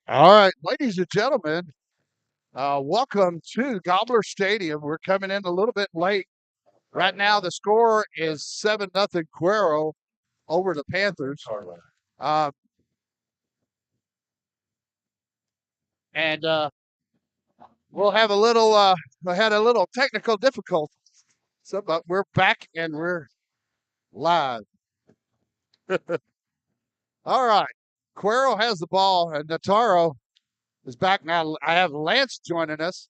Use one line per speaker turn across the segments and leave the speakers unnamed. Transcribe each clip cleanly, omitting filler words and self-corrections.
All right, ladies and gentlemen, welcome to Gobbler Stadium. We're coming in a little bit late. Right now, the score is 7-0 Cuero over the Panthers. Uh, and we'll have a little, we had a little technical difficulty. So, but we're back and we're live. All right. Cuero has the ball and Navarro is back now. I have Lance joining us.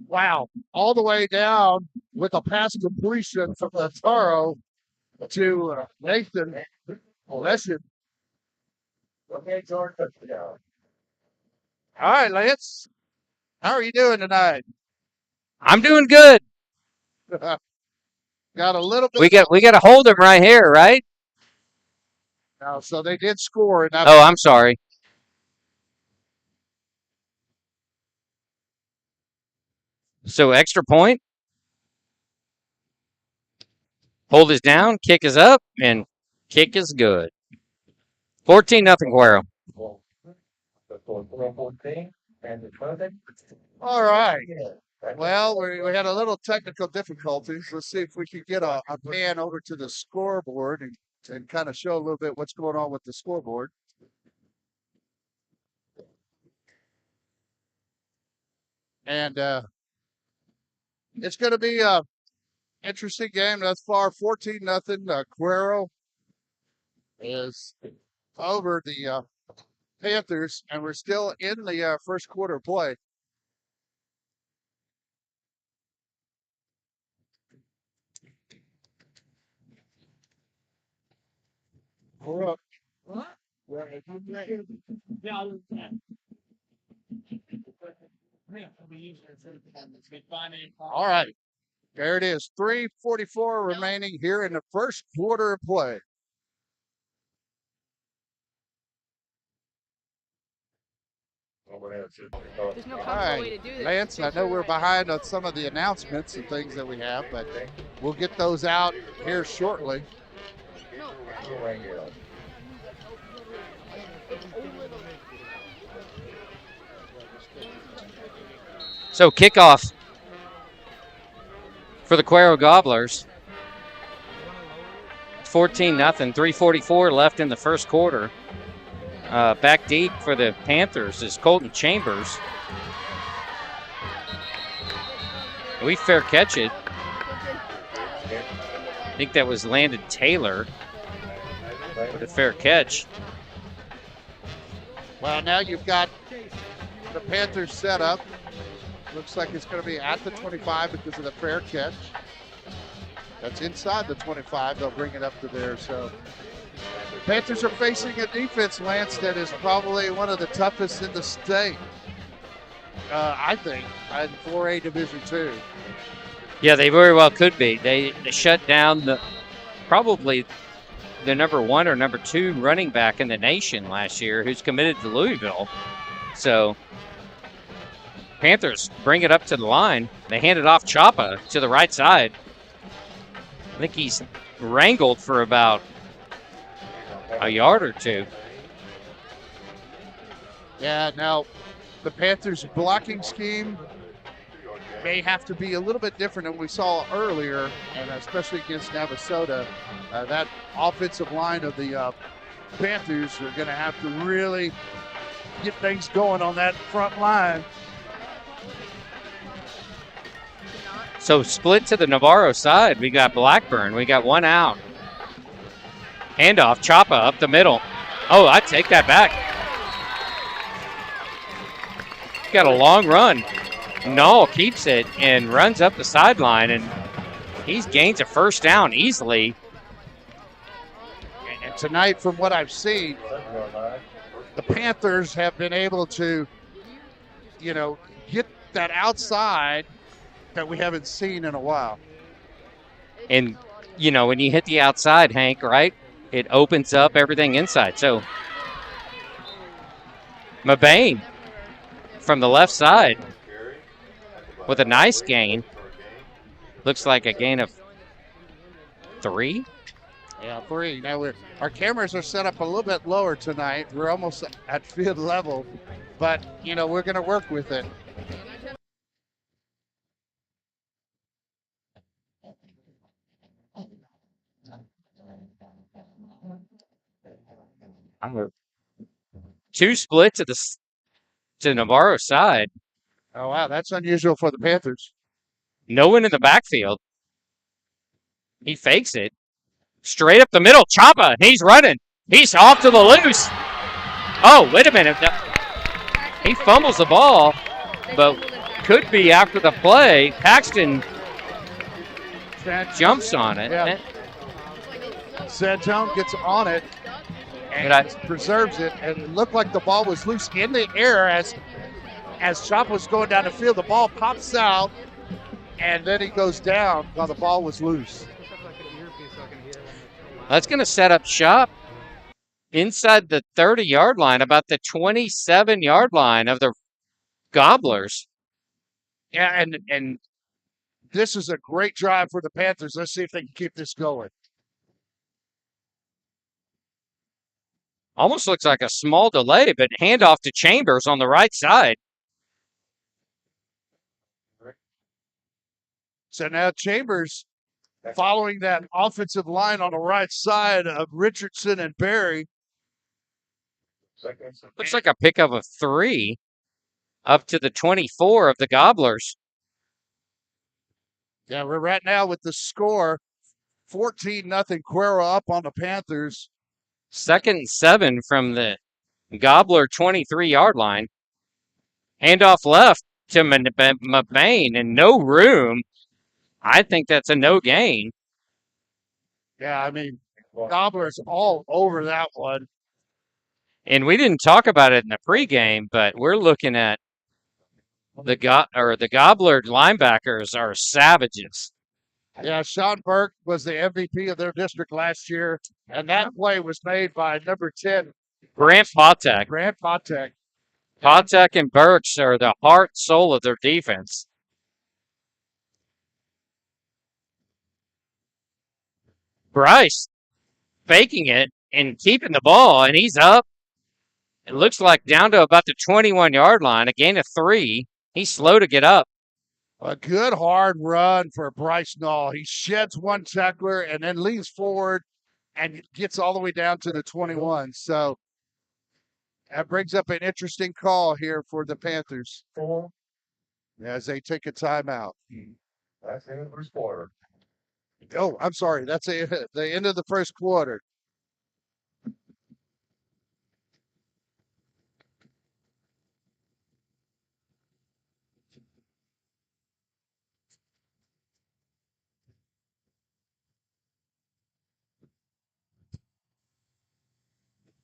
Wow. All the way down with a pass completion from Navarro to Nathan Lesson. Okay, George. All right, Lance. How are you doing tonight?
I'm doing good.
Got a little bit.
We got to hold him right here, right?
No, so they did score. And
Oh, I'm sorry. So extra point. Hold is down, kick is up, and kick is good. 14-0 Cuero.
All right. Well, we had a little technical difficulties. Let's see if we can get a pan over to the scoreboard and kind of show a little bit what's going on with the scoreboard. And it's going to be a interesting game thus far. 14-0. Cuero is over the Panthers, and we're still in the first quarter play. We're up. All right. There it is. 3:44 remaining here in the first quarter of play.
There's no
All
comfortable way
right,
to do this.
Lance, I know we're behind on some of the announcements and things that we have, but we'll get those out here shortly.
So kickoff for the Cuero Gobblers. 14-0. 3:44 left in the first quarter. Back deep for the Panthers is Colton Chambers. We fair catch it. I think that was Landon Taylor with a fair catch.
Well, now you've got the Panthers set up. Looks like it's going to be at the 25 because of the fair catch. That's inside the 25. They'll bring it up to there. So Panthers are facing a defense, Lance, that is probably one of the toughest in the state, I think, in 4A Division II.
Yeah, they very well could be. They shut down probably the number 1 or number 2 running back in the nation last year who's committed to Louisville. So Panthers bring it up to the line. They hand it off Chapa to the right side. I think he's wrangled for about a yard or two.
Yeah, now the Panthers' blocking scheme may have to be a little bit different than we saw earlier, and especially against Navasota. That offensive line of the Panthers are going to have to really get things going on that front line.
So split to the Navarro side. We got Blackburn. We got one out. Handoff, Chapa up the middle. Oh, I take that back. Got a long run. Null keeps it and runs up the sideline, and he gains a first down easily.
And tonight, from what I've seen, the Panthers have been able to, get that outside that we haven't seen in a while.
And, when you hit the outside, Hank, right, it opens up everything inside. So, Mabane from the left side with a nice gain. Looks like a gain of 3.
Yeah, 3. Now our cameras are set up a little bit lower tonight. We're almost at field level, but we're going to work with it.
Two splits to Navarro's side.
Oh, wow. That's unusual for the Panthers.
No one in the backfield. He fakes it. Straight up the middle. Choppa. He's running. He's off to the loose. Oh, wait a minute. He fumbles the ball, but could be after the play. Paxton jumps on it.
Yeah. Santone gets on it and preserves it. And it looked like the ball was loose in the air as Choppa was going down the field. The ball pops out, and then he goes down while the ball was loose.
That's going to set up shop inside the 30-yard line, about the 27-yard line of the Gobblers.
Yeah, and this is a great drive for the Panthers. Let's see if they can keep this going.
Almost looks like a small delay, but handoff to Chambers on the right side.
So now Chambers, following that offensive line on the right side of Richardson and Berry.
Looks like a pickup of 3 up to the 24 of the Gobblers.
Yeah, we're right now with the score 14-0 Cuero up on the Panthers.
2nd and 7 from the Gobbler 23-yard line. Handoff left to McBain and no room. I think that's a no gain.
Yeah, I mean, Gobbler's all over that one.
And we didn't talk about it in the pregame, but we're looking at the Gobbler linebackers are savages.
Yeah, Sean Burke was the MVP of their district last year, and that play was made by number 10,
Grant Potek. Potek and Burks are the heart, soul of their defense. Bryce faking it and keeping the ball, and he's up. It looks like down to about the 21-yard line, a gain of 3. He's slow to get up.
A good hard run for Bryce Null. He sheds one tackler and then leans forward and gets all the way down to the 21. So that brings up an interesting call here for the Panthers as they take a timeout.
That's the end of the first quarter.
Oh, I'm sorry. That's the end of the first quarter.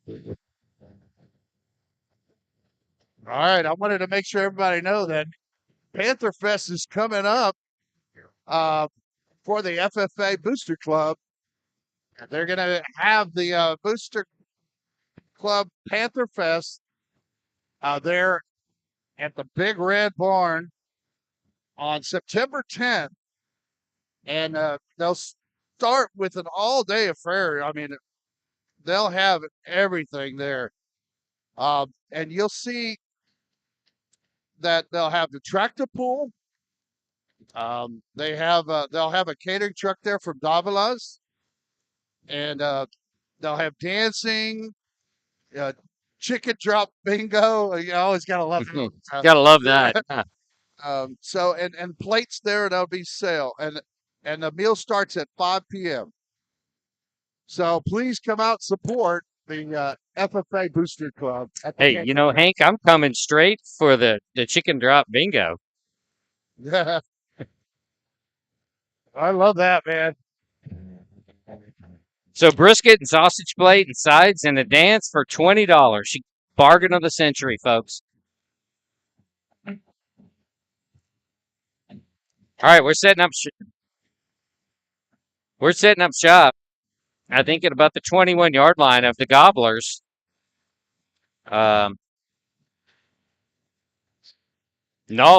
All right, I wanted to make sure everybody know that Panther Fest is coming up for the FFA Booster Club. They're going to have the Booster Club Panther Fest there at the Big Red Barn on September 10th. And they'll start with an all-day affair. I mean, they'll have everything there. And you'll see that they'll have the tractor pool. They'll have a catering truck there from Gobbler's, and they'll have dancing, chicken drop bingo. You always gotta love it.
Gotta love that.
So and plates there, that'll be sale, and the meal starts at 5 p.m. So please come out, support the FFA Booster Club.
Hey, Hank, I'm coming straight for the chicken drop bingo.
Yeah. I love that, man.
So brisket and sausage plate and sides and a dance for $20. Bargain of the century, folks. All right, we're setting up shop. I think at about the 21-yard line of the Gobblers. Null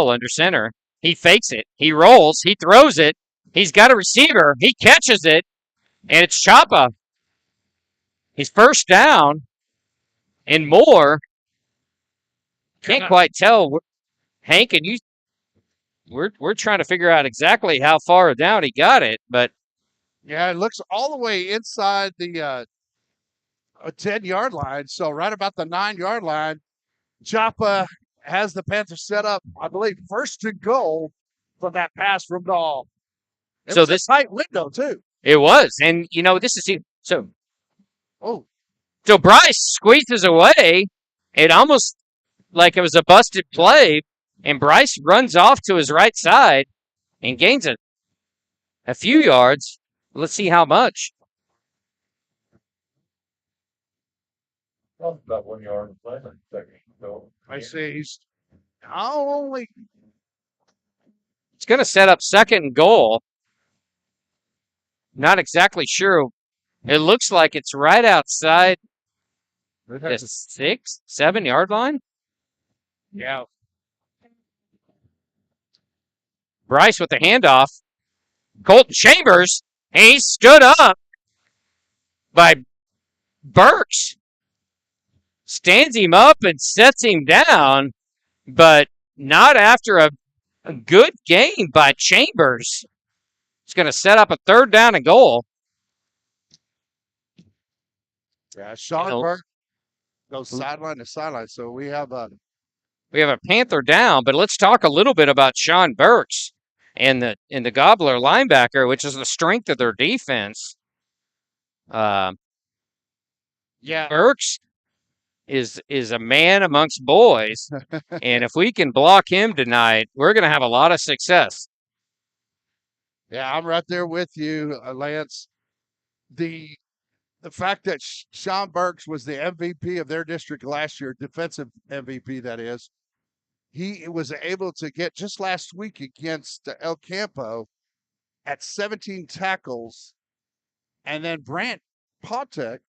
under center. He fakes it. He rolls. He throws it. He's got a receiver. He catches it, and it's Chapa. He's first down and more. Can't quite tell. Hank, and you, we're trying to figure out exactly how far down he got it, but
Yeah, it looks all the way inside the 10-yard line. So right about the 9-yard line, Joppa has the Panthers set up, I believe, first and goal from that pass from Dahl. It
So
was
this-
a tight window, too.
it was. And, this is so.
Oh,
So Bryce squeezes away. It almost like it was a busted play, and Bryce runs off to his right side and gains a few yards. Let's see how much.
About 1 yard. Second. So,
I see. He's only
It's going to set up second and goal. Not exactly sure. It looks like it's right outside the 6, 7-yard line.
yeah.
Bryce with the handoff. Colton Chambers, he stood up by Burks. Stands him up and sets him down, but not after a good game by Chambers. It's going to set up a third down and goal.
Yeah, Sean
Help.
Burke goes sideline to sideline. So we have a
Panther down, but let's talk a little bit about Sean Burks and the Gobbler linebacker, which is the strength of their defense.
yeah.
Burks is a man amongst boys, and if we can block him tonight, we're going to have a lot of success.
Yeah, I'm right there with you, Lance. The fact that Sean Burks was the MVP of their district last year, defensive MVP, that is, he was able to get just last week against El Campo at 17 tackles. And then Brant Potek,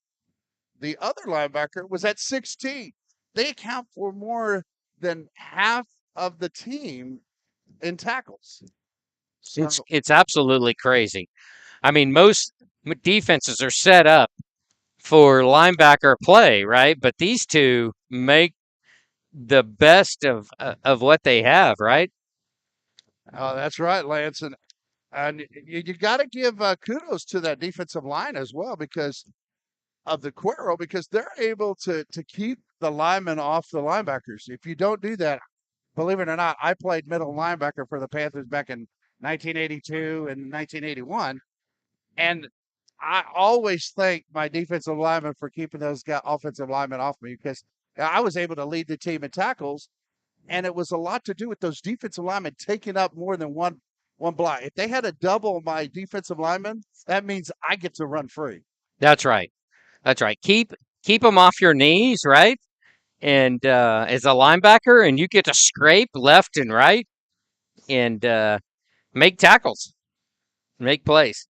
the other linebacker, was at 16. They account for more than half of the team in tackles. So,
It's absolutely crazy. I mean, most defenses are set up for linebacker play, right? But these two make the best of what they have, right?
oh, that's right, Lance. And you got to give kudos to that defensive line as well because of the Cuero, because they're able to keep the linemen off the linebackers. If you don't do that, believe it or not, I played middle linebacker for the Panthers back in 1982 and 1981. And I always thank my defensive linemen for keeping those offensive linemen off me because I was able to lead the team in tackles. And it was a lot to do with those defensive linemen taking up more than one block. If they had to double my defensive linemen, that means I get to run free.
That's right. That's right. Keep them off your knees, right? And as a linebacker, and you get to scrape left and right and make tackles, make plays.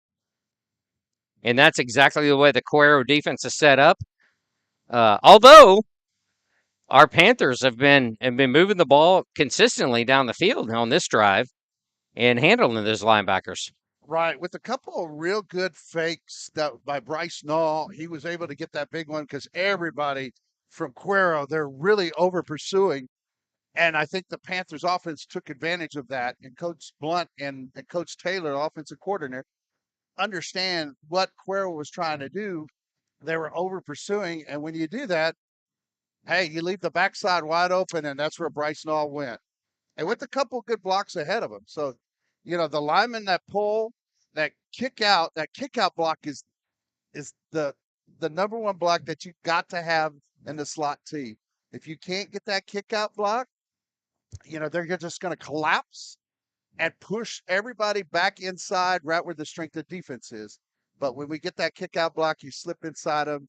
And that's exactly the way the Cuero defense is set up. Although our Panthers have been moving the ball consistently down the field on this drive and handling those linebackers.
Right, with a couple of real good fakes that by Bryce Null, he was able to get that big one because everybody from Cuero, they're really over pursuing. And I think the Panthers offense took advantage of that. And Coach Blunt and Coach Taylor, offensive coordinator, understand what Cuero was trying to do. They were over pursuing. And when you do that, hey, you leave the backside wide open, and that's where Bryce Null went. And with a couple good blocks ahead of him. So, the linemen that pull, that kick out block is the number one block that you got to have in the slot T. If you can't get that kick out block, they're just going to collapse and push everybody back inside right where the strength of defense is. But when we get that kick out block, you slip inside them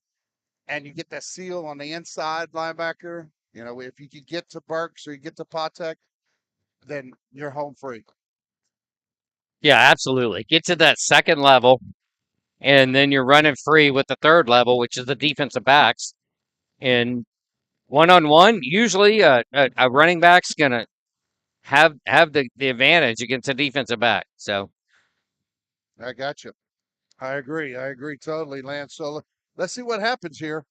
and you get that seal on the inside linebacker. If you can get to Burks or you get to Potek, then you're home free.
Yeah, absolutely. Get to that second level, and then you're running free with the third level, which is the defensive backs. And one-on-one, usually a running back's going to have the advantage against a defensive back. So
I got you. I agree. I agree totally, Lance. So let's see what happens here.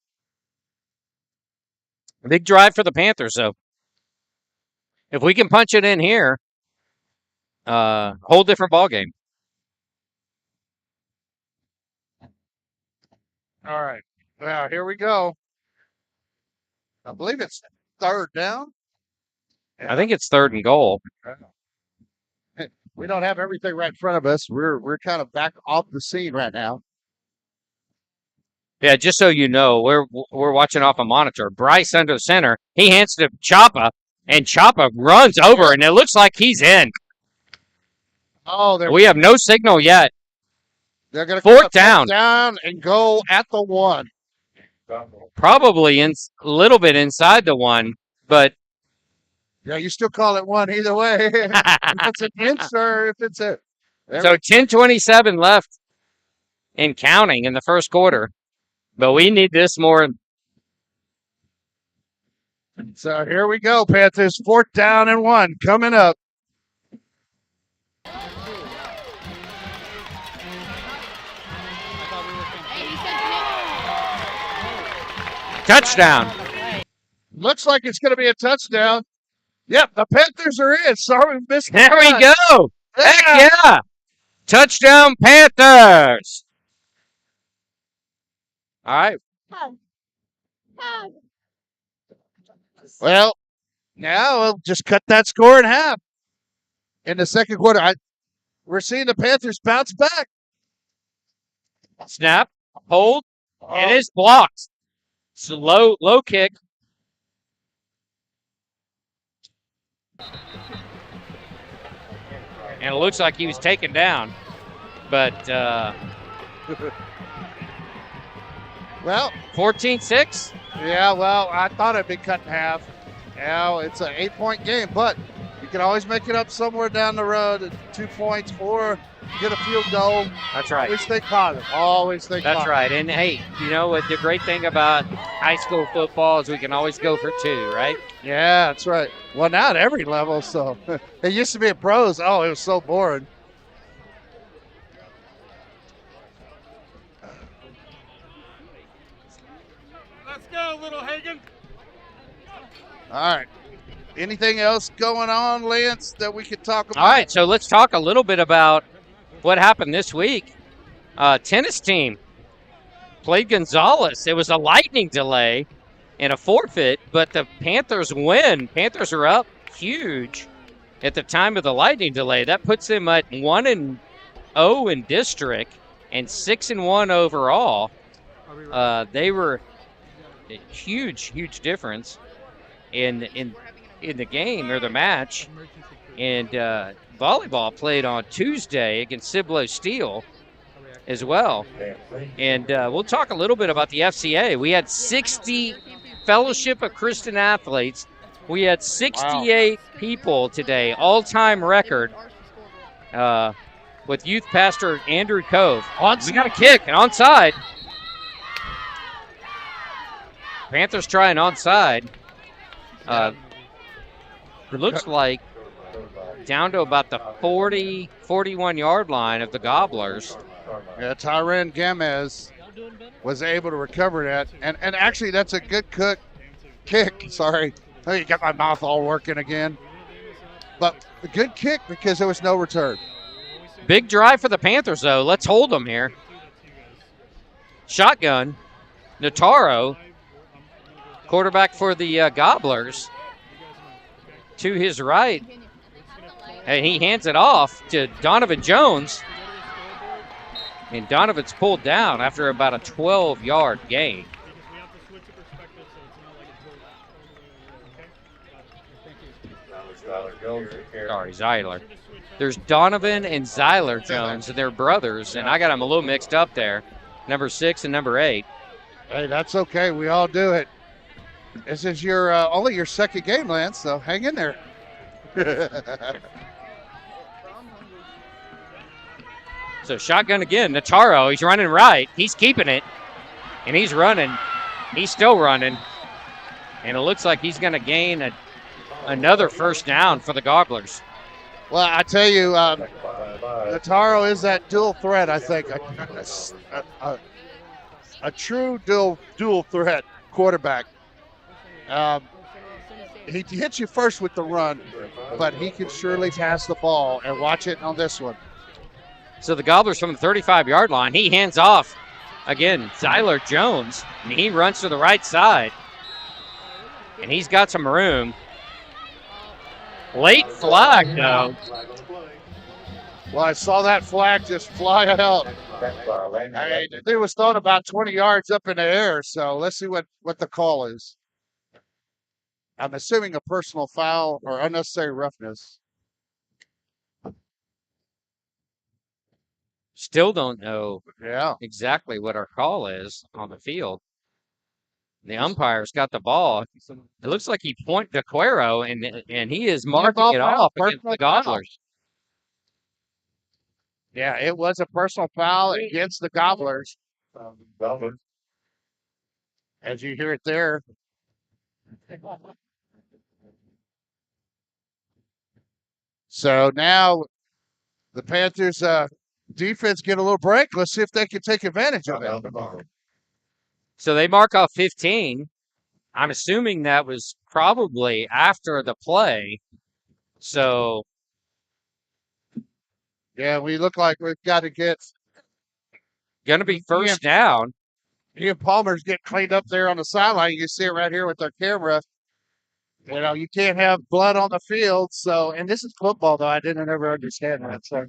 Big drive for the Panthers, though. If we can punch it in here, whole different ball game.
All right. Well, here we go. I believe it's third down.
I think it's 3rd and goal.
We don't have everything right in front of us. We're kind of back off the scene right now.
Yeah, just so you know, we're watching off a monitor. Bryce under center. He hands to Choppa, and Choppa runs over, and it looks like he's in.
Oh,
We have no signal yet.
they're going to
Fourth down.
down and go at the 1.
Probably a little bit inside the 1, but
Yeah, you still call it 1 either way. If it's an inch or if it's a.
so 10:27 left and counting in the first quarter. But we need this more.
So here we go, Panthers. 4th down and 1 coming up.
Touchdown.
Looks like it's going to be a touchdown. Yep, the Panthers are in. Sorry, we missed.
There we
that.
go. Heck yeah. Touchdown Panthers. All right.
Well, now we'll just cut that score in half. In the second quarter, we're seeing the Panthers bounce back.
Snap. Hold. It is blocked. It's a low kick. And it looks like he was taken down. But
Well,
14-6.
yeah, well, I thought it'd be cut in half. Now it's an 8-point game, but you can always make it up somewhere down the road at 2 points or get a field goal.
That's right.
Always think positive. Always think
That's
positive.
right. And hey, you know what the great thing about high school football is we can always go for 2, right?
Yeah, that's right. Well, now at every level, so it used to be at pros. Oh, it was so boring.
Let's go, little Hagen.
All right. Anything else going on, Lance, that we could talk about?
All right, so let's talk a little bit about what happened this week. Tennis team played Gonzales. It was a lightning delay and a forfeit, but the Panthers win. Panthers are up huge at the time of the lightning delay. That puts them at 1-0 in district and 6-1 overall. They were a huge difference in the game or the match. And volleyball played on Tuesday against Cibolo Steel as well. And we'll talk a little bit about the FCA. We had 60 Fellowship of Christian Athletes. We had 68 people today, all-time record with youth pastor Andrew Cove. We got a kick and onside. Panthers trying onside. It looks like down to about the 40, 41-yard line of the Gobblers.
Yeah, Tyran Gamez was able to recover that. And actually, that's a good kick. Sorry. Oh, you got my mouth all working again. But a good kick because there was no return.
Big drive for the Panthers, though. Let's hold them here. Shotgun. Navarro, quarterback for the Gobblers, to his right. And he hands it off to Donovan Jones. And Donovan's pulled down after about a 12-yard gain. Sorry, Zeiler. There's Donovan and Zeiler Jones, and they're brothers, and I got them a little mixed up there. Number 6 and number 8.
Hey, that's okay. We all do it. This is your only your second game, Lance, so hang in there.
So shotgun again. Navarro, he's running right. He's keeping it, and he's running. He's still running, and it looks like he's going to gain another first down for the Gobblers.
Well, I tell you, Navarro is that dual threat, I think. A true dual threat quarterback. He hits you first with the run, but he can surely pass the ball, and watch it on this one.
So the Gobblers from the 35-yard line, he hands off. Again, Zyler Jones, and he runs to the right side. And he's got some room. Late flag, though.
Well, I saw that flag just fly out. I mean, it was thrown about 20 yards up in the air, so let's see what the call is. I'm assuming a personal foul or unnecessary roughness.
Still don't know
Yeah.
exactly what our call is on the field. The umpire's got the ball. It looks like he pointed to Cuero, and he is marking it off against the Gobblers.
Yeah, it was a personal foul against the Gobblers. As you hear it there. So now the Panthers defense get a little break. Let's see if they can take advantage of it.
So they mark off 15. I'm assuming that was probably after the play. So
yeah, we look like we've got to get.
Going to be first down.
Ian Palmer's getting cleaned up there on the sideline. You can see it right here with our camera. You know, you can't have blood on the field. So, and this is football, though. I didn't ever understand that. So,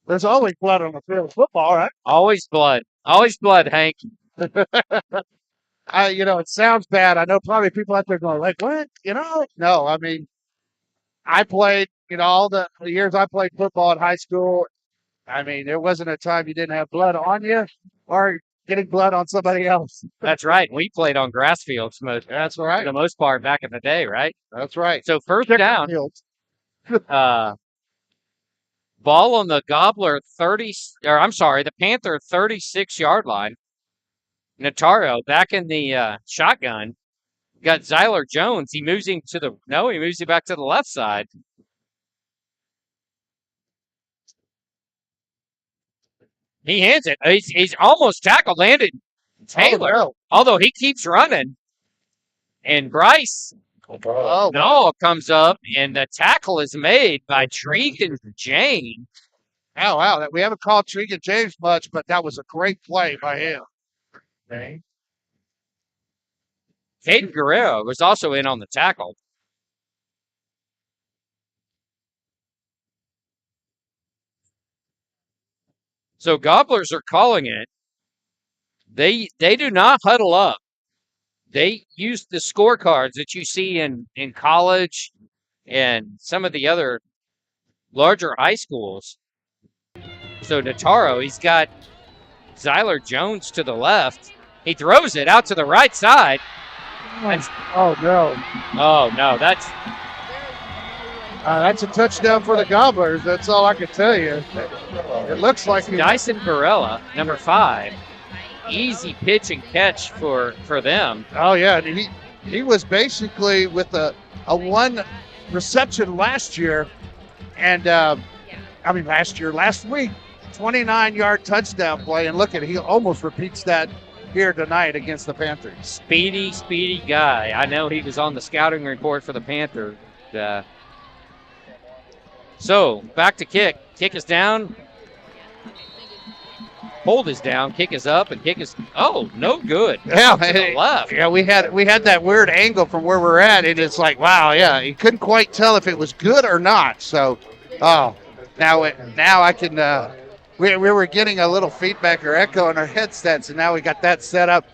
there's always blood on the field. Football, right?
Always blood. Always blood, Hank.
You know, it sounds bad. I know probably people out there going, like, what? You know? No, I mean, I played, you know, all the years I played football in high school. I mean, there wasn't a time you didn't have blood on you or getting blood on somebody else.
That's right. We played on grass fields
That's right.
for the most part back in the day, right?
That's right.
So first down. Ball on the Gobbler the Panther 36-yard line. Navarro back in the shotgun. Got Zyler Jones. He moves him back to the left side. He hands it. He's almost tackled, landed Taylor.
Oh, no.
Although he keeps running. And Bryce comes up, and the tackle is made by Tregan James.
Oh, wow. We haven't called Tregan James much, but that was a great play by him.
Okay. Caden Guerrero was also in on the tackle. So Gobblers are calling it. They do not huddle up. They use the scorecards that you see in college and some of the other larger high schools. So Navarro, he's got Zyler Jones to the left. He throws it out to the right side.
Oh, no.
Oh, no, that's
a touchdown for the Gobblers. That's all I can tell you. It looks like
Dyson Barella, number 5. Easy pitch and catch for them.
Oh, yeah. He was basically with a one reception last year. And, last week, 29-yard touchdown play. And look at he almost repeats that here tonight against the Panthers.
Speedy guy. I know he was on the scouting report for the Panthers. So, back to kick. Kick is down. Hold is down. Kick is up, and kick is no good.
Yeah,
to the left.
Yeah, we had that weird angle from where we're at, and it's like, wow, yeah, you couldn't quite tell if it was good or not. So, now I can. We were getting a little feedback or echo in our headsets, and now we got that set up.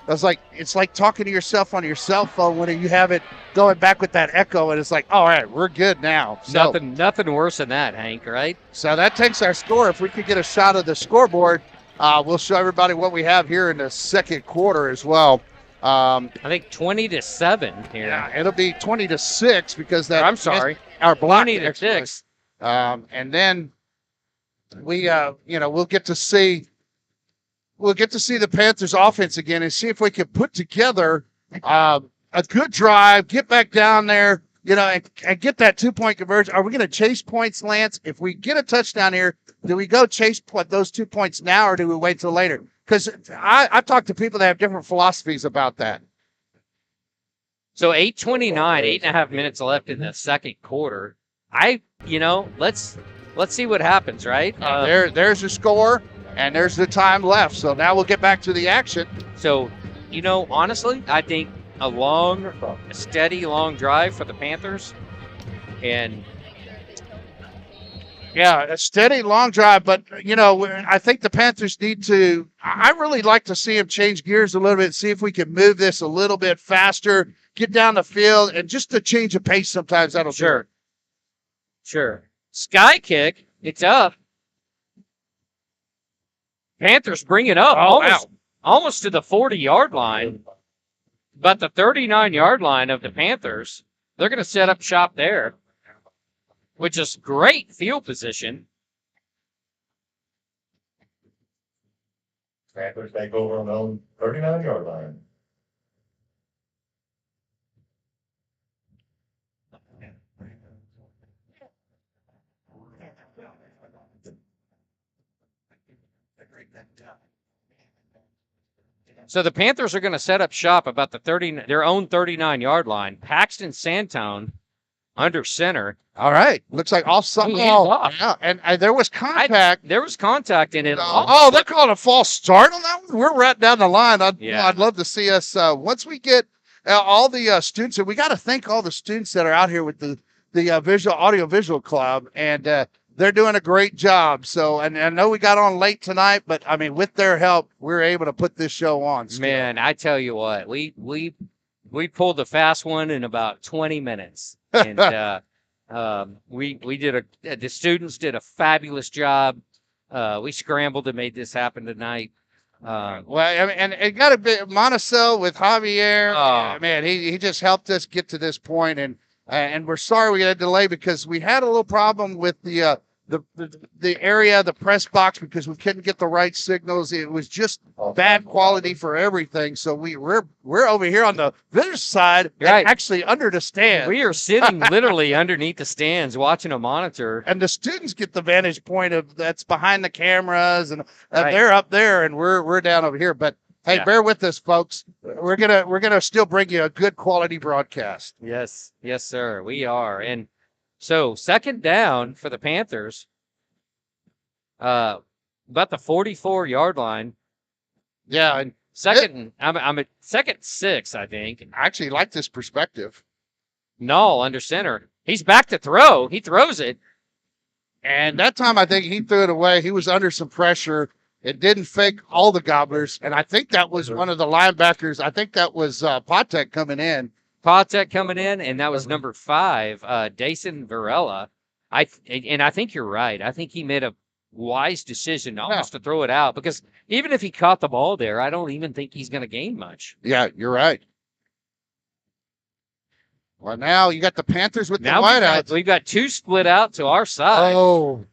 It's like talking to yourself on your cell phone when you have it going back with that echo, and it's like, all right, we're good now. So,
nothing worse than that, Hank, right?
So that takes our score. If we could get a shot of the scoreboard, we'll show everybody what we have here in the second quarter as well.
I think 20-7 here.
Yeah, it'll be 20-6 because that.
I'm sorry,
our block
20-6.
And then we'll get to see the Panthers offense again and see if we can put together a good drive, get back down there, and get that 2-point conversion. Are we going to chase points, Lance? If we get a touchdown here, do we go chase those 2 points now, or do we wait till later? Because I've talked to people that have different philosophies about that.
So 8:29, 8.5 minutes left in the second quarter. Let's see what happens, right?
There's the score, and there's the time left. So now we'll get back to the action.
So, honestly, I think a steady, long drive for the Panthers. And
yeah, a steady, long drive. But, I think the Panthers need to – I really like to see them change gears a little bit, see if we can move this a little bit faster, get down the field, and just to change of pace sometimes that'll do it.
Sure. Sky kick. It's up. Panthers bring it up almost to the 40-yard line. But the 39-yard line of the Panthers, they're going to set up shop there, which is great field position.
Panthers take over on their own 39-yard line.
So the Panthers are going to set up shop about their own 39-yard line. Paxton Santone under center.
All right. Looks like offside. Yeah. And there was contact.
There was contact in it.
They're calling a false start on that one? We're right down the line. I'd love to see us, once we get all the students, and we got to thank all the students that are out here with the audio visual club, and they're doing a great job. So, and I know we got on late tonight, but I mean, with their help, we're able to put this show on. Still.
Man, I tell you what, we pulled the fast one in about 20 minutes, and the students did a fabulous job. We scrambled and made this happen tonight.
And it got a bit Monticello with Javier. Man, he just helped us get to this point, and we're sorry we had a delay because we had a little problem with the area, the press box, because we couldn't get the right signals. It was just bad quality for everything. So we're over here on the visitor side,
right,
actually under the stand.
We are sitting literally underneath the stands watching a monitor,
and the students get the vantage point of that's behind the cameras, and they're up there, and we're down over here. But hey, bear with us, folks. We're gonna still bring you a good quality broadcast.
Yes, sir. We are. And so second down for the Panthers, about the 44-yard line.
Yeah, and
I'm at second 6, I think.
I actually like this perspective.
Null under center. He's back to throw. He throws it.
And that time I think he threw it away. He was under some pressure. It didn't fake all the Gobblers, and I think that was one of the linebackers. I think that was Patek coming in.
And that was number 5, Dason Varela. I think you're right. I think he made a wise decision almost to throw it out, because even if he caught the ball there, I don't even think he's going to gain much.
Yeah, you're right. Well, now you got the Panthers with the wideouts.
We've got 2 split out to our side.
Oh.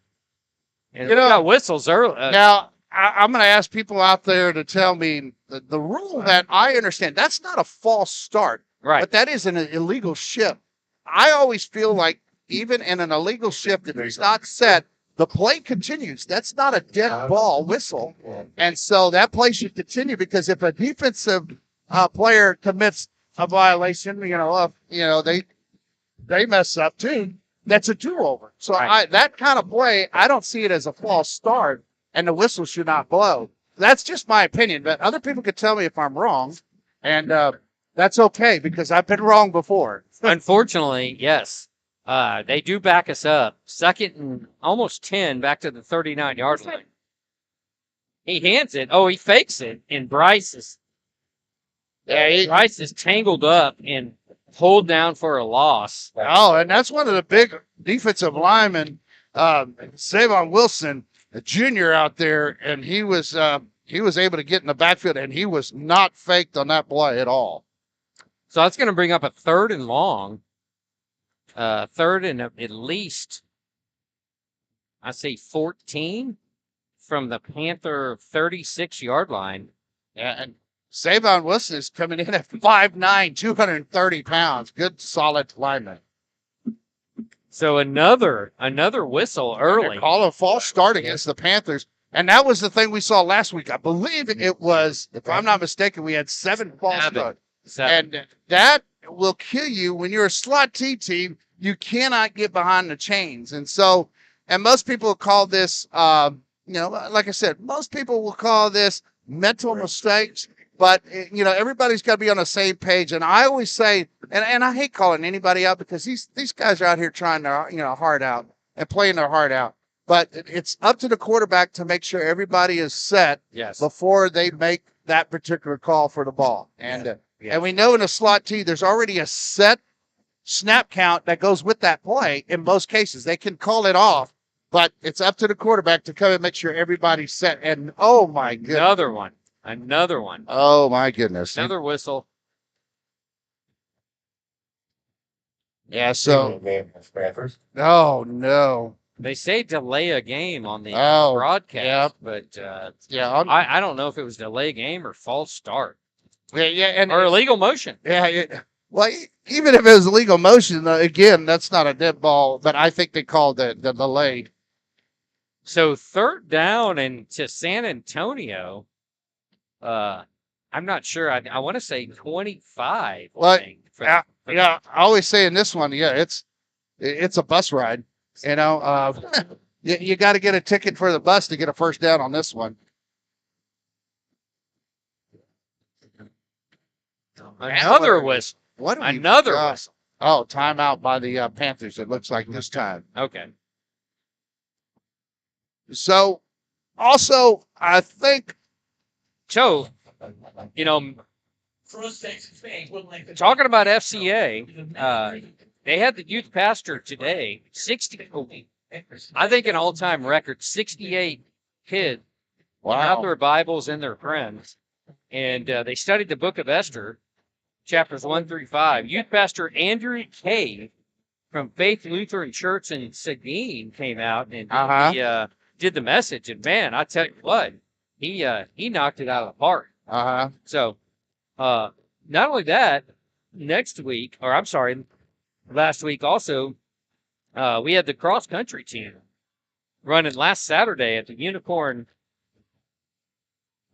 And we got whistles early.
Now, I'm going to ask people out there to tell me the rule that I understand. That's not a false start.
Right.
But that is an illegal shift. I always feel like even in an illegal shift, if it's not set, the play continues. That's not a dead ball whistle. And so that play should continue, because if a defensive player commits a violation, they mess up too, that's a do-over. So that kind of play, I don't see it as a false start, and the whistle should not blow. That's just my opinion, but other people could tell me if I'm wrong, and that's okay, because I've been wrong before.
Unfortunately, yes. They do back us up. Second and almost 10 back to the 39-yard line. He hands it. Oh, he fakes it. And Bryce is tangled up and pulled down for a loss.
Oh, and that's one of the big defensive linemen, Savon Wilson, a junior out there, and he was able to get in the backfield, and he was not faked on that play at all.
So that's going to bring up a 3rd and long. 3rd and at least, I say 14 from the Panther 36-yard line.
Yeah, and Savon Wilson is coming in at 5'9", 230 pounds. Good, solid lineman.
So another whistle early.
Call a false start against the Panthers. And that was the thing we saw last week. I believe it was, if I'm not mistaken, we had 7 false starts. And that will kill you when you're a slot T team. You cannot get behind the chains. And so, and most people call this, like I said, most people will call this mental mistakes. But, everybody's got to be on the same page. And I always say, and I hate calling anybody out because these guys are out here trying their, heart out and playing their heart out. But it's up to the quarterback to make sure everybody is set before they make that particular call for the ball. And and we know in a slot T, there's already a set snap count that goes with that play in most cases. They can call it off, but it's up to the quarterback to come and make sure everybody's set. And, oh, my goodness.
Another one.
Oh, my goodness.
Another whistle.
Yeah, so.
Panthers.
Oh, no.
They say delay a game on the broadcast, but I don't know if it was delay game or false start. Or illegal motion.
Yeah. Well, even if it was illegal motion, again, that's not a dead ball, but I think they called the delay.
So 3rd down and to San Antonio. I'm not sure. I want to say 25.
Well, I always say in this one, it's a bus ride. You got to get a ticket for the bus to get a first down on this one.
Another whistle. Another whistle.
Oh, timeout by the Panthers, it looks like this time.
Okay.
So, also, I think.
So, talking about FCA, they had the youth pastor today, 60, I think an all-time record, 68 kids out their Bibles and their friends. And they studied the book of Esther, chapters 1 through 5. Youth pastor Andrew Kay from Faith Lutheran Church in Seguin came out and he did the message. And, man, I tell you what, he knocked it out of the park. So, not only that, last week also, we had the cross-country team running last Saturday at the Unicorn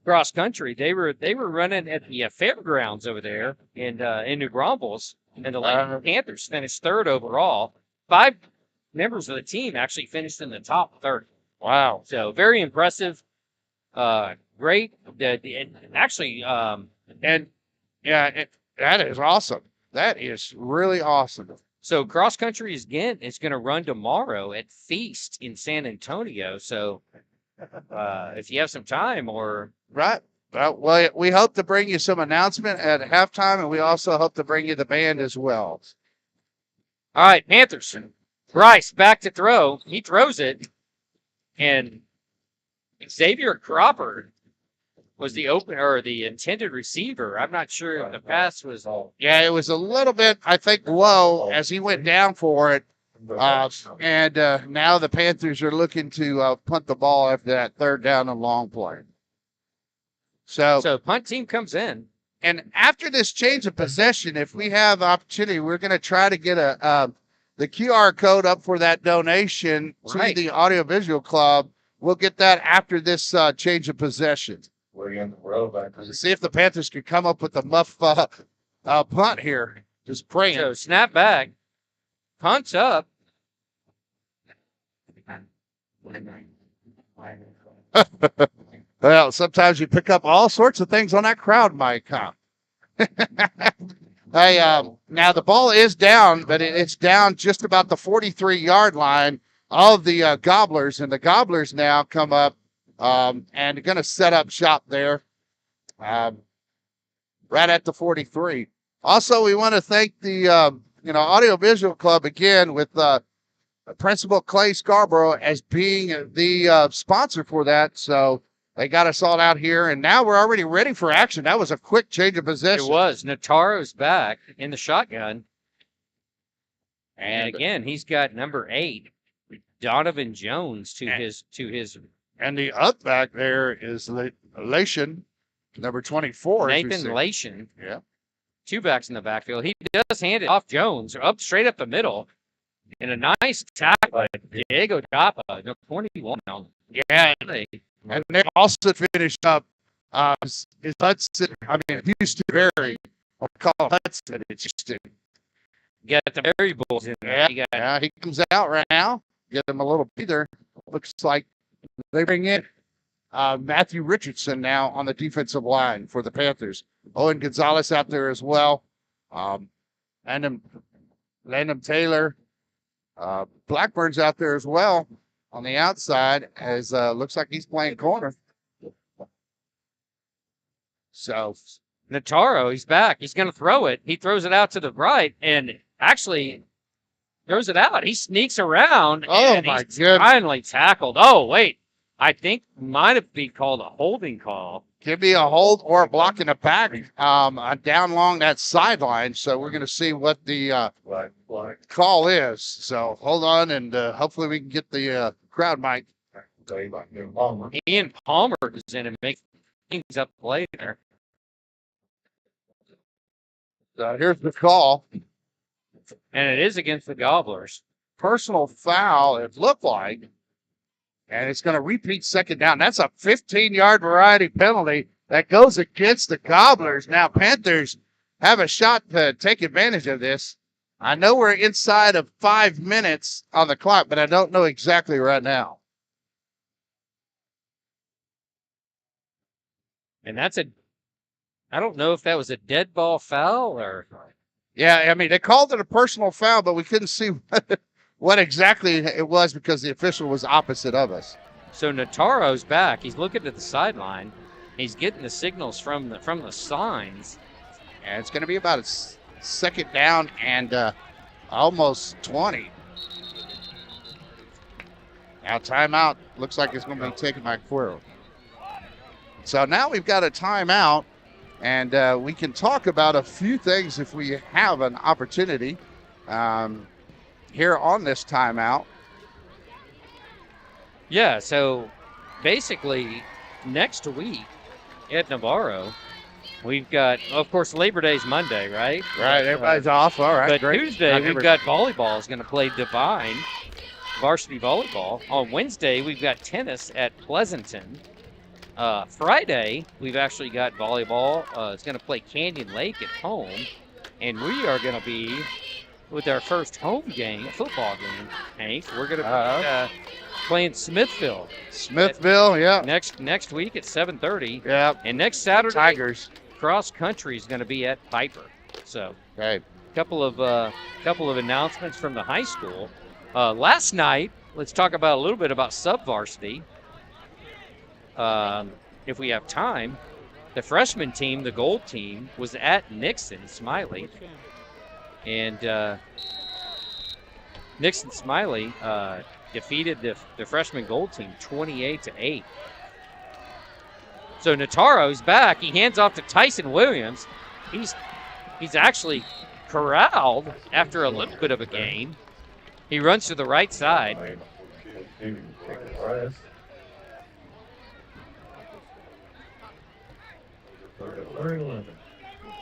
cross-country. They were running at the fairgrounds over there in New Braunfels, and the Lady Panthers finished 3rd overall. 5 members of the team actually finished in the top 30.
Wow.
So very impressive. Great. That
is awesome. That is really awesome.
So cross country is going to run tomorrow at Feast in San Antonio. So if you have some time
right. Well, we hope to bring you some announcement at halftime, and we also hope to bring you the band as well.
All right, Panthers. Bryce back to throw. He throws it, and Xavier Cropper was the intended receiver. I'm not sure if the pass was.
Yeah, it was a little bit, I think, low as he went down for it. And now the Panthers are looking to punt the ball after that 3rd down and long play. So
punt team comes in.
And after this change of possession, if we have opportunity, we're going to try to get the QR code up for that donation to the Audiovisual Club. We'll get that after this change of possession.
We're in the row back.
See if the Panthers can come up with a muff punt here. Just praying.
So snap back, punts up.
Well, sometimes you pick up all sorts of things on that crowd mic, huh? Hey, now the ball is down, but it's down just about the 43-yard line of the Gobblers, and the Gobblers now come up and going to set up shop there right at the 43. Also, we want to thank the Audiovisual Club again with Principal Clay Scarborough as being the sponsor for that. So they got us all out here, and now we're already ready for action. That was a quick change of possession.
It was. Nataro's back in the shotgun. And again, he's got number 8, Donovan Jones to his.
And the up back there is Lation, number 24.
Nathan Lation.
Yeah.
2 backs in the backfield. He does hand it off Jones, straight up the middle. And a nice tackle by Diego Dapa, no 21 now.
Yeah, and they also finished up is Hudson. I mean, Houston Berry. Or call Hudson. It's Houston.
You got the variables in there.
Yeah, he comes out right now. Get him a little breather. Looks like they bring in Matthew Richardson now on the defensive line for the Panthers. Owen Gonzalez out there as well. Landon Taylor. Blackburn's out there as well on the outside, as looks like he's playing corner. So
Nataro, he's back. He's going to throw it. He throws it out to the right and actually throws it out. He sneaks around.
Oh, my goodness.
Finally tackled. Oh, wait. I think might have been called a holding call.
Could be a hold or a block in the back down along that sideline. So we're going to see what the call is. So hold on, and hopefully we can get the crowd mic.
Ian Palmer goes in and makes things up play there.
Here's the call.
And it is against the Gobblers.
Personal foul, it looked like. And it's going to repeat second down. That's a 15-yard variety penalty that goes against the Gobblers. Now, Panthers have a shot to take advantage of this. I know we're inside of 5 minutes on the clock, but I don't know exactly right now.
And I don't know if that was a dead ball foul or.
Yeah, I mean, they called it a personal foul, but we couldn't see what exactly it was because the official was opposite of us.
So Nataro's back. He's looking at the sideline. He's getting the signals from the signs.
And it's going to be about a second down and almost 20. Now timeout looks like it's going to be taken by Cuero. So now we've got a timeout, and we can talk about a few things if we have an opportunity here on this timeout.
Yeah, so basically next week at Navarro, we've got, of course, Labor Day's Monday, right?
Right, everybody's off. All right,
but
great.
Tuesday, we've got volleyball is going to play Divine, varsity volleyball. On Wednesday, we've got tennis at Pleasanton. Friday, we've actually got volleyball. It's going to play Canyon Lake at home. And we are going to be with our first home game, football game, Hank. We're going to be playing Smithville.
Yeah.
Next week at 7:30.
Yeah.
And next Saturday,
Tigers.
Cross country is going to be at Piper. So,
okay.
couple of announcements from the high school. Last night, let's talk about a little bit about sub-varsity. If we have time, the freshman team, the gold team, was at Nixon Smiley. And Nixon Smiley defeated the freshman gold team 28-8. So Nataro's back. He hands off to Tyson Williams. He's actually corralled after a little bit of a gain. He runs to the right side.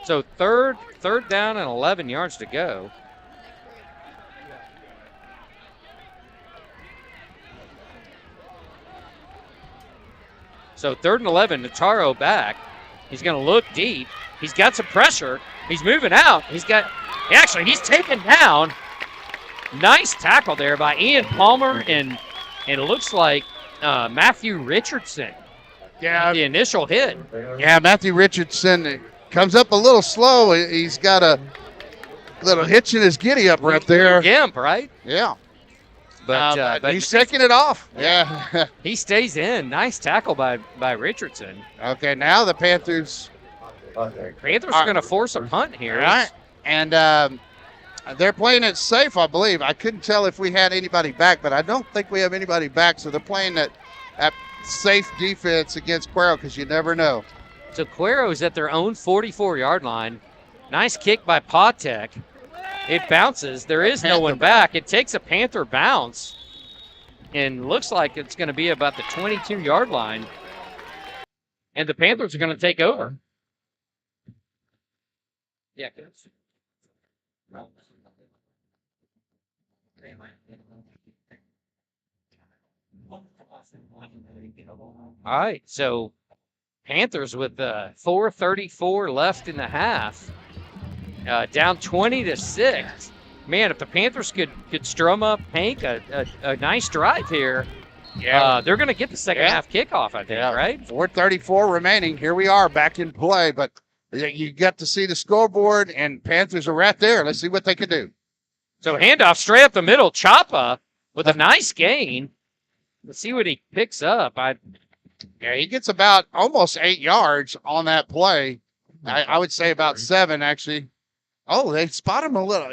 So third down and 11 yards to go. So 3rd and 11, Nataro back. He's going to look deep. He's got some pressure. He's moving out. He's taken down. Nice tackle there by Ian Palmer, and it looks like Matthew Richardson.
Yeah,
the initial hit.
Yeah, Matthew Richardson comes up a little slow. He's got a little hitch in his giddy up right there.
Gimp, right?
Yeah.
But
he's taking it off. Yeah.
He stays in. Nice tackle by Richardson.
Okay, now the Panthers
are going to force a punt here.
Right. And they're playing it safe, I believe. I couldn't tell if we had anybody back, but I don't think we have anybody back. So they're playing at safe defense against Cuero because you never know.
So Cuero's at their own 44-yard line. Nice kick by Patek. It bounces. There is no one back. It takes a Panther bounce and looks like it's going to be about the 22-yard line. And the Panthers are going to take over. Yeah, All right, so Panthers with 4:34 left in the half, down 20-6. Man, if the Panthers could strum up Hank a nice drive here, they're going to get the second half kickoff, I think, right?
4:34 remaining. Here we are back in play, but you get to see the scoreboard, and Panthers are right there. Let's see what they can do.
So handoff straight up the middle, Chapa with a nice gain. Let's see what he picks up.
He gets about almost 8 yards on that play. I would say about 7, actually. Oh, they spot him a little.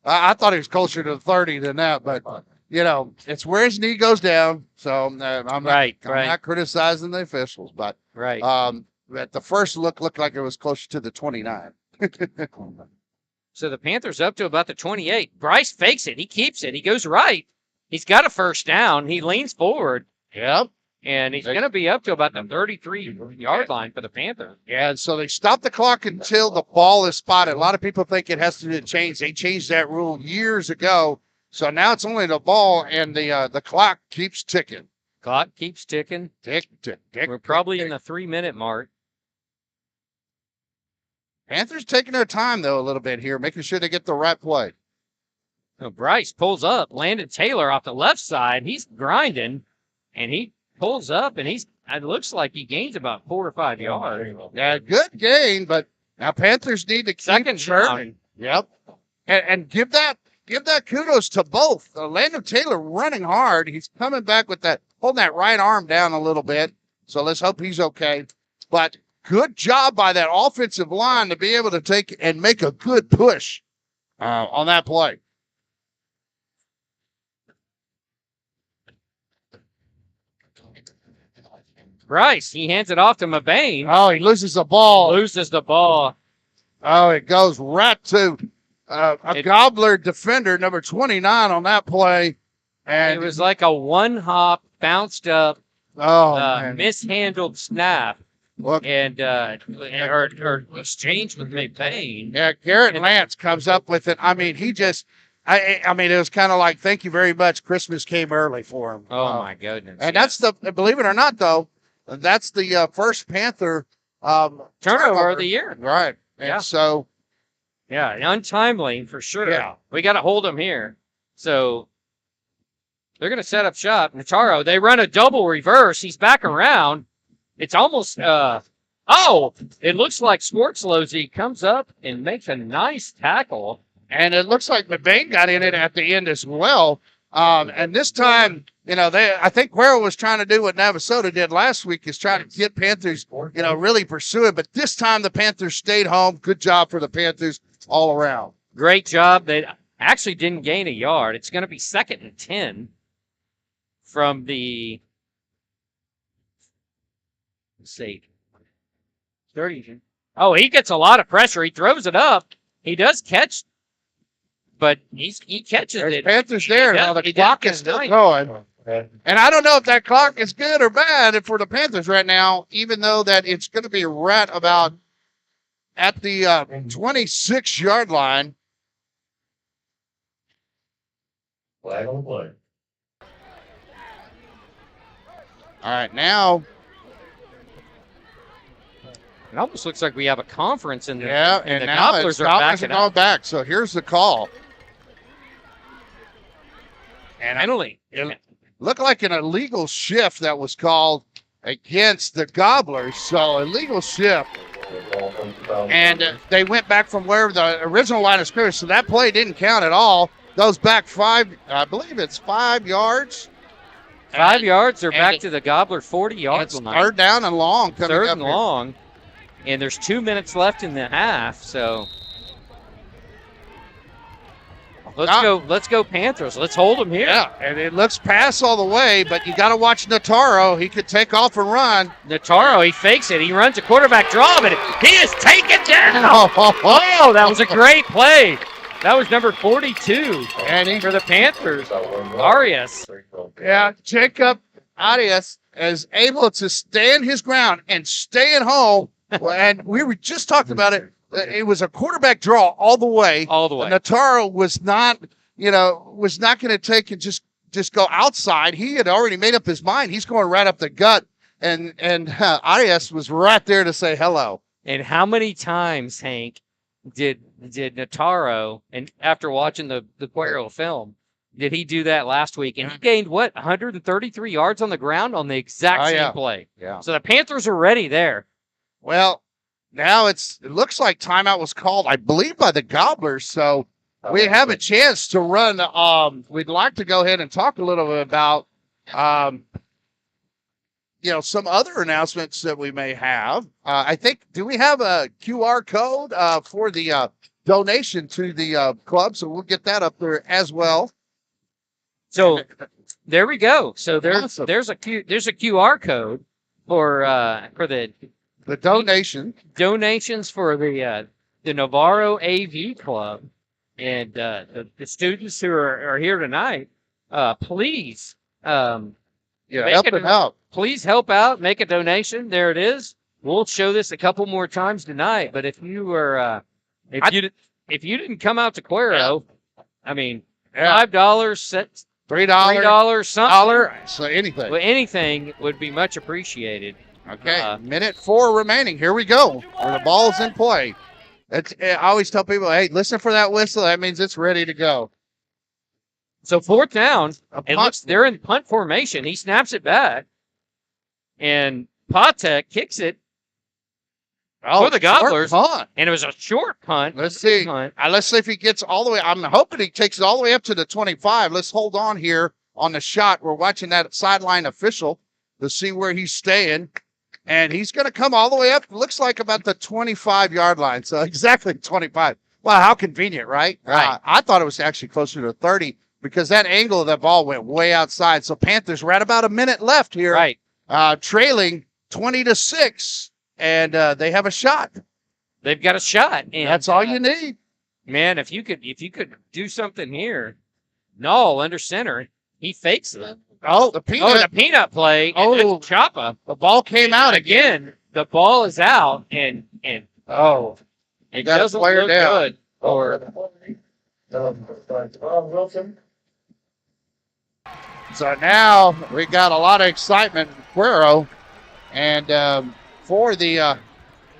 I thought he was closer to 30 than that, but, it's where his knee goes down. So I'm not criticizing the officials, but at the first looked like it was closer to the 29.
So the Panthers up to about the 28. Bryce fakes it. He keeps it. He goes right. He's got a first down. He leans forward.
Yep.
And he's going to be up to about the 33-yard line for the Panthers.
Yeah, and so they stop the clock until the ball is spotted. A lot of people think it has to change. They changed that rule years ago. So now it's only the ball, and the clock keeps ticking.
Clock keeps ticking.
Tick, tick, tick.
We're probably in the 3-minute mark.
Panthers taking their time, though, a little bit here, making sure they get the right play.
So Bryce pulls up. Landon Taylor off the left side. He's grinding, and he pulls up, and it looks like he gains about 4 or 5 yards.
Yeah, good gain, but now Panthers need to keep
Second
churning. Yep. And give that kudos to both. Landon Taylor running hard. He's coming back with holding that right arm down a little bit. So let's hope he's okay. But good job by that offensive line to be able to take and make a good push on that play.
Bryce, he hands it off to Mabane.
Oh, he loses the ball.
Loses the ball.
Oh, it goes right to a Gobbler defender, number 29 on that play. And
it was like a one-hop, bounced up, mishandled snap.
Look,
and or exchange with Mabane.
Yeah, Garrett Lance comes up with it. I mean, it was kind of like, thank you very much. Christmas came early for him.
Oh, my goodness.
And that's believe it or not, though, that's the first Panther
turnover of the year.
Right. And so.
Yeah, untimely for sure.
Yeah.
We got to hold them here. So they're going to set up shop. Navarro, they run a double reverse. He's back around. It's almost, it looks like Schwartzlosey comes up and makes a nice tackle.
And it looks like Mabane got in it at the end as well. And this time, I think Cuero was trying to do what Navasota did last week, is try to get Panthers, really pursue it. But this time the Panthers stayed home. Good job for the Panthers all around.
Great job. They actually didn't gain a yard. It's going to be 2nd and 10 from the, let's see, 30. Oh, he gets a lot of pressure. He throws it up. He does catch, but he catches it.
Panthers there. Now the clock is still going. And I don't know if that clock is good or bad for the Panthers right now, even though that it's going to be right about at the 26-yard line.
Flag on play.
All right, now.
It almost looks like we have a conference in there.
Yeah,
and the
now
Gobblers are
going back. So here's the call. And
penalty.
It looked like an illegal shift that was called against the Gobblers. So illegal shift. And they went back from where the original line of scrimmage. So that play didn't count at all. Goes back 5, I believe it's 5 yards.
5 yards. They're back to the Gobbler 40-yard line.
3rd down and long.
Third and long. And there's 2 minutes left in the half, so let's go Panthers. Let's hold them here.
Yeah, and it looks pass all the way, but you got to watch Navarro. He could take off and run.
Navarro, he fakes it. He runs a quarterback draw, but he is taken down. Oh, that was a great play. That was number 42 for the Panthers. Arias.
Yeah, Jacob Arias is able to stand his ground and stay at home. And we were just talking about it. It was a quarterback draw all the way.
All the way.
Navarro was not was not going to take and just go outside. He had already made up his mind. He's going right up the gut, and Arias was right there to say hello.
And how many times, Hank, did Navarro, and after watching the Cuero film, did he do that last week? And he gained, 133 yards on the ground on the exact same play.
Yeah.
So the Panthers are ready there.
Well, now it looks like timeout was called, I believe, by the Gobblers. So we have a chance to run. We'd like to go ahead and talk a little bit about, some other announcements that we may have. I think, do we have a QR code for the donation to the club? So we'll get that up there as well.
So there we go. So
Awesome.
there's a QR code for
the donation
donations for the Navarro AV Club, and the students who are here tonight. Please,
help them out.
Please help out. Make a donation. There it is. We'll show this a couple more times tonight. But if you were if you didn't come out to Cuero, I mean, $5, $3, something.
So anything.
Well, anything would be much appreciated.
Okay, minute 4 remaining. Here we go. Where the ball's in play. I always tell people, hey, listen for that whistle. That means it's ready to go.
So 4th down, and looks, they're in punt formation. He snaps it back, and Patek kicks it for the Gobblers.
Punt.
And it was a short punt.
Let's see.
Punt.
Let's see if he gets all the way. I'm hoping he takes it all the way up to the 25. Let's hold on here on the shot. We're watching that sideline official to see where he's staying. And he's going to come all the way up. Looks like about the 25-yard line. So exactly 25. Wow, how convenient, right?
Right.
I thought it was actually closer to 30 because that angle of that ball went way outside. So Panthers right about a minute left here.
Right.
Trailing 20-6, and they have a shot.
They've got a shot. And
that's all you need.
Man, if you could do something here. No, under center. He fakes it.
Oh, the peanut
play.
Oh,
Choppa.
The ball came out
again. The ball is out, and it doesn't look good.
So now we got a lot of excitement in Cuero, and for the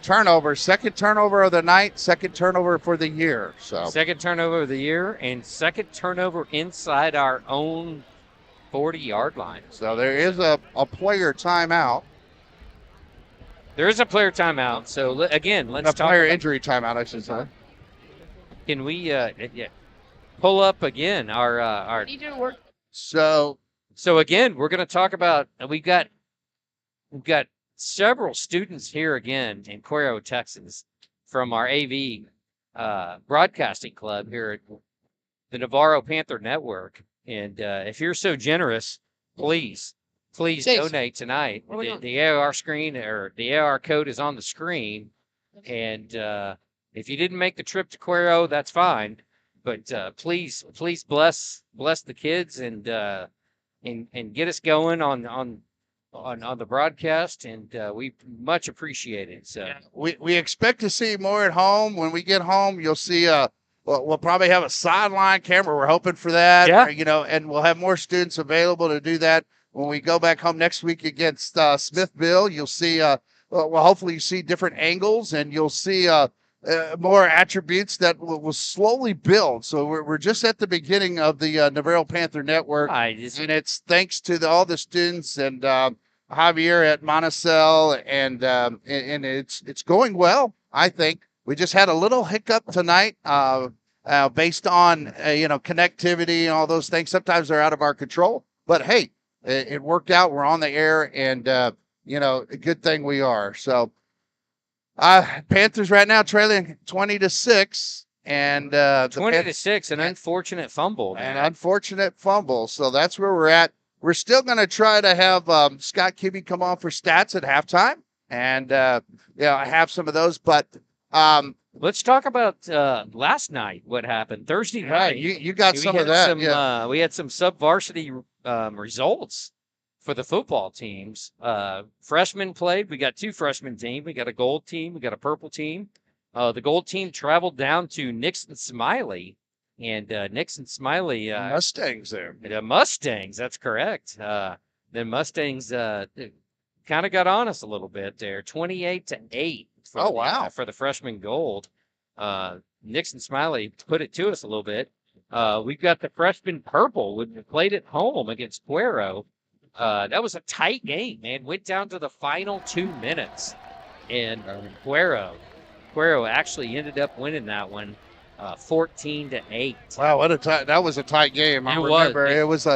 turnover, second turnover of the night, second turnover for the year. So
second turnover of the year, and second turnover inside our own 40-yard line.
So there is a player timeout.
There is a player timeout. So again, let's talk.
A player injury timeout, I should say.
Can we pull up again our? So again, we're going to talk about. We've got several students here again in Cuero, Texas, from our AV broadcasting club here at the Navarro Panther Network. And if you're so generous, please donate tonight. The AR screen or the AR code is on the screen. And if you didn't make the trip to Cuero, that's fine. But please bless the kids and get us going on the broadcast, and we much appreciate it. So
we expect to see more at home. When we get home, you'll see we'll probably have a sideline camera. We're hoping for that.
Yeah.
And we'll have more students available to do that when we go back home next week against Smithville. You'll see hopefully you see different angles, and you'll see more attributes that will slowly build. So we're just at the beginning of the Navarro Panther Network, and it's thanks to all the students and Javier at Monticello, and it's going well. I think we just had a little hiccup tonight based on connectivity and all those things. Sometimes they're out of our control, but hey, it worked out. We're on the air, and a good thing we are. So Panthers right now trailing 20-6, and
20-6, an unfortunate fumble.
An unfortunate fumble. So that's where we're at. We're still going to try to have Scott Kibbe come on for stats at halftime, and I have some of those. But
let's talk about last night. What happened Thursday night?
Right, you got some of that.
We had some sub-varsity results for the football teams. Freshmen played. We got 2 freshman teams. We got a gold team. We got a purple team. The gold team traveled down to Nixon Smiley And Nixon Smiley.
Mustangs there.
The Mustangs, that's correct. The Mustangs kind of got on us a little bit there, 28-8. For the freshman gold. Nixon Smiley put it to us a little bit. We've got the freshman purple. We played at home against Cuero. That was a tight game, man. Went down to the final 2 minutes, and Cuero actually ended up winning that one, 14-8.
Wow, what a tight! That was a tight game. I remember there was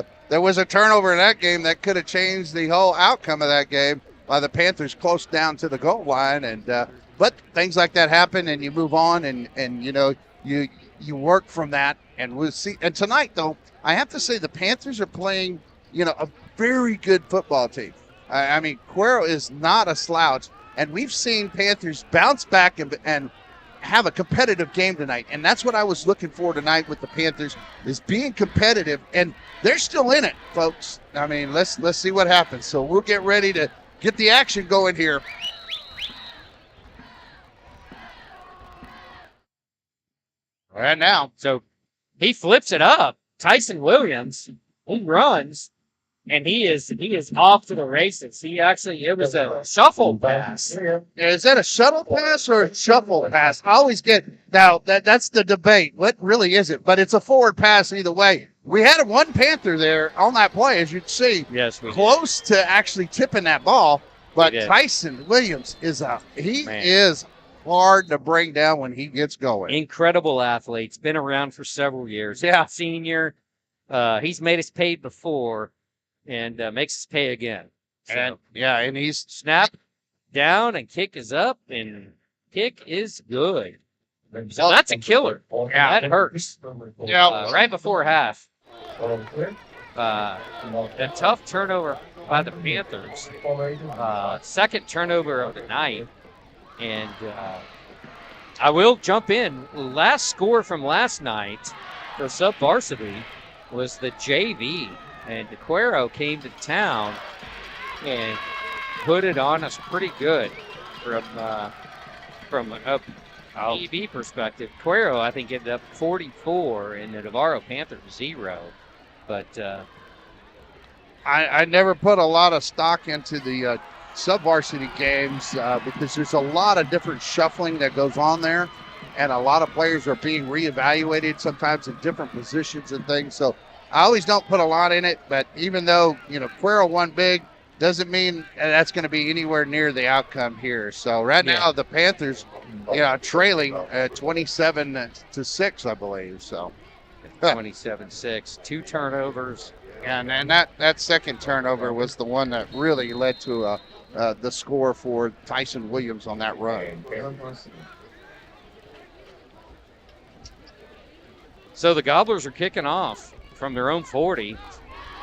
a turnover in that game that could have changed the whole outcome of that game by the Panthers close down to the goal line, and but things like that happen, and you move on, and you work from that, and we'll see. And tonight, though, I have to say the Panthers are playing, a very good football team. I mean, Cuero is not a slouch, and we've seen Panthers bounce back and have a competitive game tonight, and that's what I was looking for tonight with the Panthers, is being competitive, and they're still in it, folks. I mean, let's see what happens. So we'll get ready to get the action going here. Right now.
So he flips it up. Tyson Williams, he runs, and he is off to the races. It was a shuffle pass.
Is that a shuttle pass or a shuffle pass? I always get, now that's the debate. What really is it? But it's a forward pass either way. We had one Panther there on that play, as you can see.
Yes, we
close
did.
to actually tipping that ball. But Tyson Williams is hard to bring down when he gets going.
Incredible athlete. Been around for several years.
Yeah.
Senior. He's made us pay before and makes us pay again. So,
and he's
snap down and kick is up and kick is good. So that's a killer. Yeah, that hurts.
Yeah.
Right before half. A tough turnover by the Panthers. Second turnover of the night. And I will jump in. Last score from last night for sub-varsity was the JV. And Cuero came to town and put it on us pretty good from a EV perspective. Cuero, I think, ended up 44 and the Navarro Panther 0. But
I never put a lot of stock into the sub-varsity games because there's a lot of different shuffling that goes on there, and a lot of players are being reevaluated sometimes in different positions and things. So I always don't put a lot in it, but even though, Cuero won big, doesn't mean that's going to be anywhere near the outcome here. So right now the Panthers, trailing 27-6, I believe. So
27-6, 2 turnovers.
And that second turnover was the one that really led to the score for Tyson Williams on that run.
So the Gobblers are kicking off from their own 40.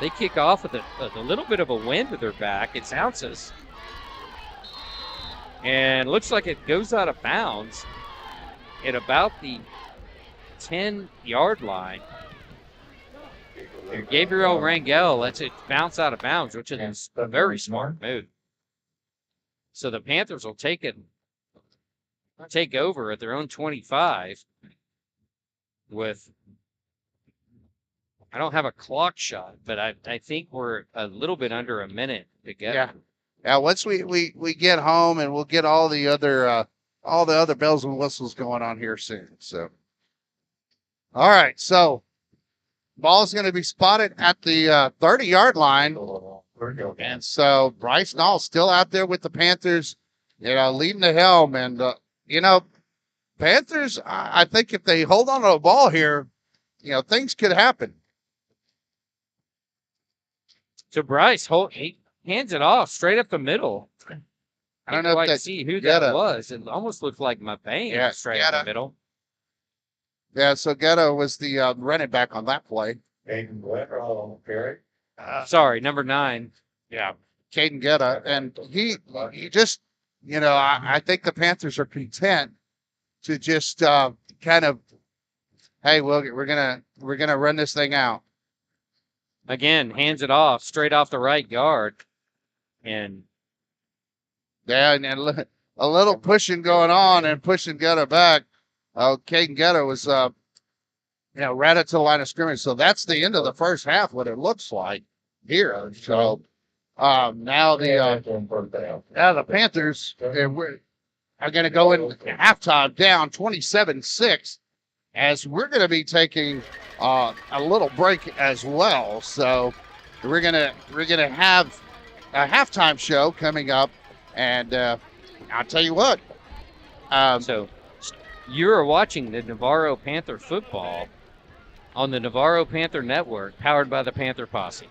They kick off with a little bit of a wind at their back. It bounces. And looks like it goes out of bounds at about the 10-yard line. And Gabriel Rangel lets it bounce out of bounds, which is a very smart move. So the Panthers will take over at their own 25 with, I don't have a clock shot, but I think we're a little bit under a minute to go.
Yeah. Once we get home, and we'll get all the other bells and whistles going on here soon. So, all right. So, ball's going to be spotted at the 30-yard line, and so Bryce Nall still out there with the Panthers, leading the helm, and Panthers. I think if they hold on to the ball here, things could happen.
So Bryce, he hands it off straight up the middle.
I don't know if that's
see who that was. It almost looked like Mabane straight up the middle.
Yeah, so Ghetto was the running back on that play.
Sorry, number 9.
Yeah, Caden Ghetto, and he just, I think the Panthers are content to just kind of, hey, we're gonna run this thing out.
Again, hands it off straight off the right guard, and
and a little pushing going on and pushing Ghetto back. Caden Ghetto was right up to the line of scrimmage. So that's the end of the first half, what it looks like here. So now the Panthers are going to go in halftime down 27-6, as we're going to be taking a little break as well. So we're gonna have a halftime show coming up, and I'll tell you what.
So you are watching the Navarro Panther football on the Navarro Panther Network, powered by the Panther Posse.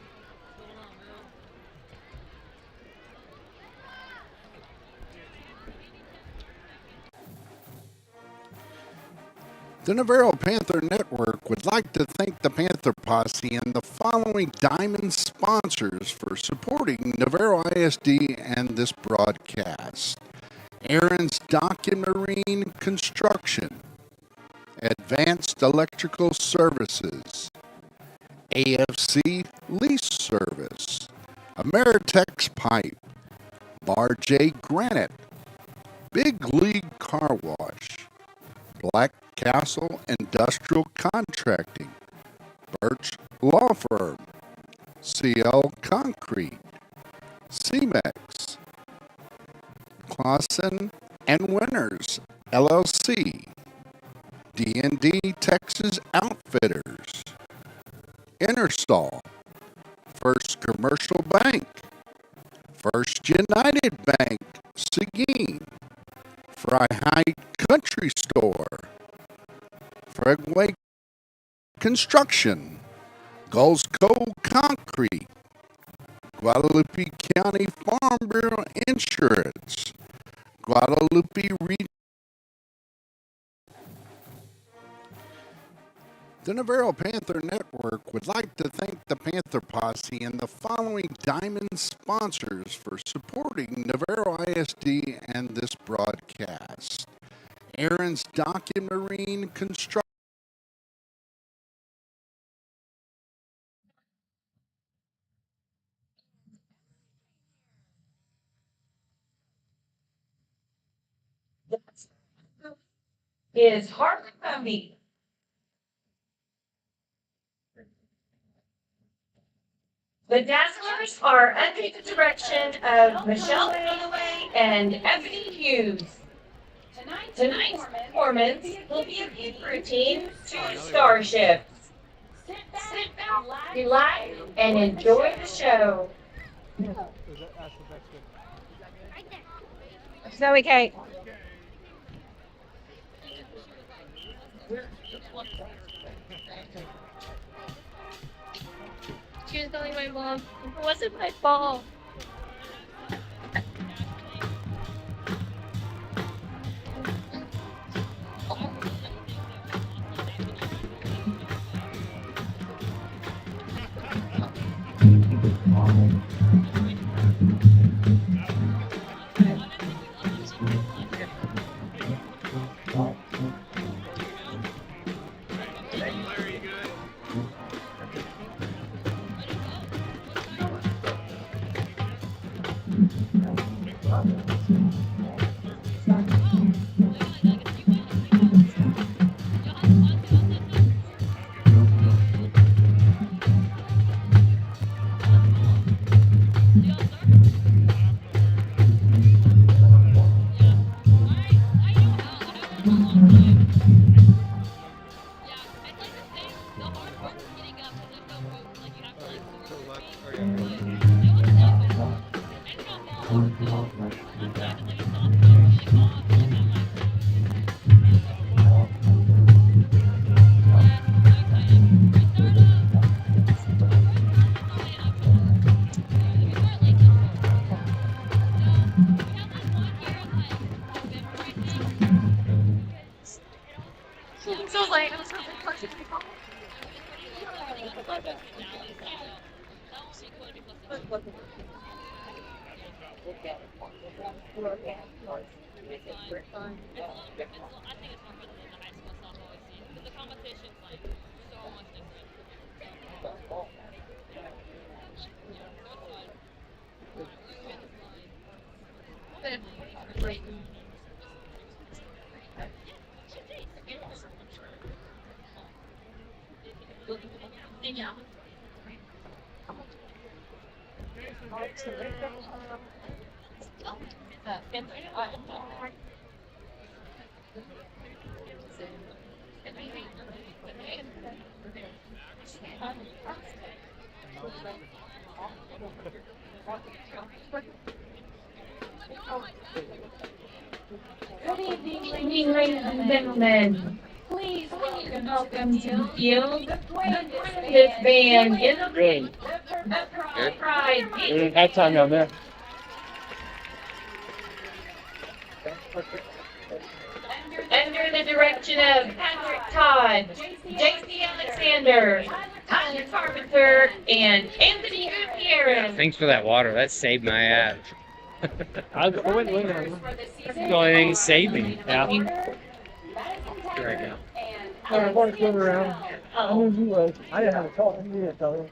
The Navarro Panther Network would like to thank the Panther Posse and the following diamond sponsors for supporting Navarro ISD and this broadcast: Aaron's Dock and Marine Construction, Advanced Electrical Services, AFC Lease Service, Ameritex Pipe, Bar J Granite, Big League Car Wash, Black Castle Industrial Contracting, Birch Law Firm, CL Concrete, CEMEX, Clausen and Winners, LLC, D&D Texas Outfitters, Intersol, First Commercial Bank, First United Bank, Seguin, Fry High Country Store, Fregway Construction, Gulls Cove Concrete, Guadalupe County Farm Bureau Insurance, Guadalupe The Navarro Panther Network would like to thank the Panther Posse and the following diamond sponsors for supporting Navarro ISD and this broadcast: Aaron's Dock and Marine Construction.
Is Harvard Cody. The Dazzlers are under the direction of Michelle Holloway and Ebony Hughes. Tonight's performance will be a peak routine to Starships. Sit back, relax, and enjoy the show. Zoe Kate.
She was calling my mom. It wasn't my fault. So late. It was so
Good evening, ladies and gentlemen. Please welcome to the field this band in the ring. The Pride.
Halftime down there.
Under the direction of Patrick Todd, J.C. Alexander, Tyler Carpenter, and Anthony Gutierrez.
Thanks for that water. That saved my ass. I wouldn't win. The only thing that saved me. Yeah. Here I go.
I didn't have a call. You didn't tell me.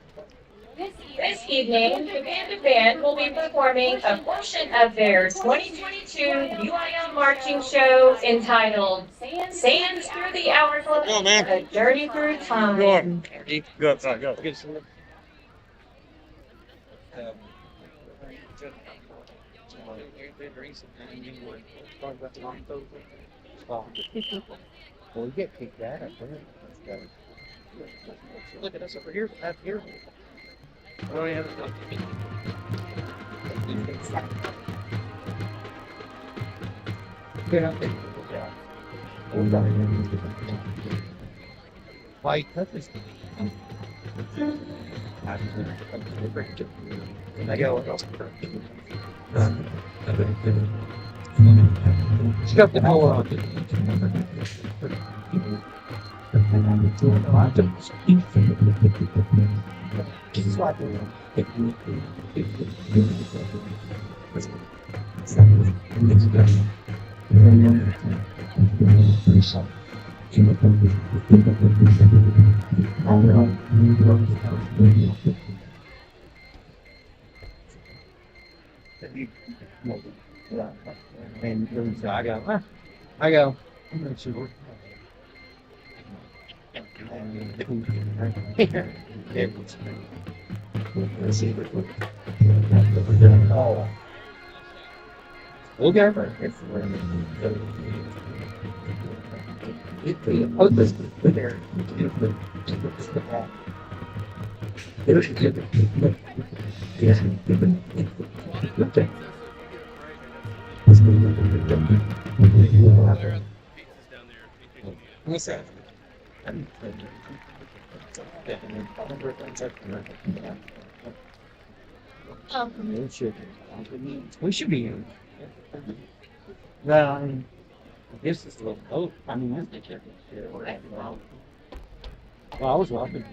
This evening, the band will be performing a portion of their 2022 UIL marching show entitled Sands Through the Hourglass, A Journey Through Time.
Go outside. Go.
Well, we get kicked out. Look at us over here. Up here.
Oh, yeah.
Why cut this? I go. Shut the hell up. I go. I'm not sure. What's that? We should be in. Well, I mean, this is a little boat. I mean, that's the chicken. Well, I was walking.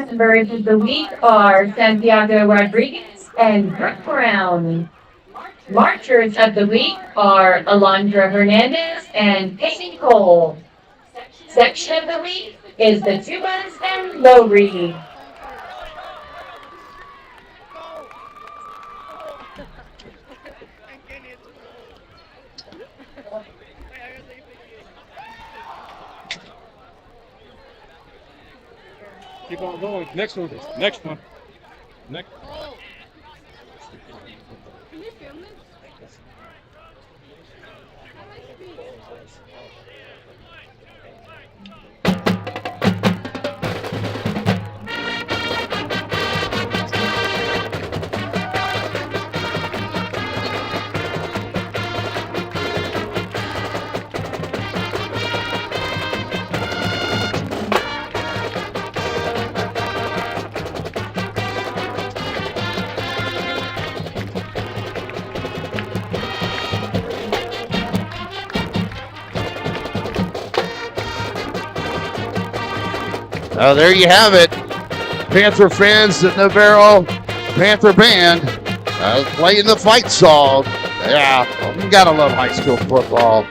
Members of the week are Santiago Rodriguez and Brooke Brown. Marchers of the week are Alondra Hernandez and Peyton Cole. Section of the week is the Tubas and Lowry.
Keep on going. Next one. Next one. Next.
Can you film this?
Oh, there you have it. Panther fans, the Navarro Panther Band playing the fight song. Yeah, you gotta love high school football.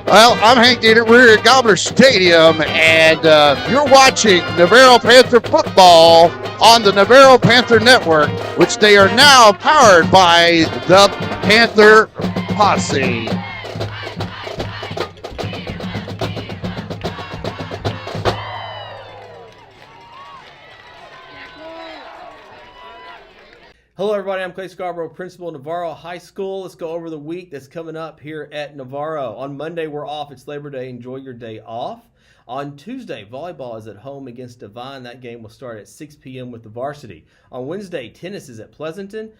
Well, I'm Hank Dieter. We're at Gobbler Stadium, and you're watching Navarro Panther football on the Navarro Panther Network, which they are now powered by the Panther Posse.
Hello, everybody. I'm Clay Scarborough, principal of Navarro High School. Let's go over the week that's coming up here at Navarro. On Monday, we're off. It's Labor Day. Enjoy your day off. On Tuesday, volleyball is at home against Devine. That game will start at 6 p.m. with the varsity. On Wednesday, tennis is at Pleasanton.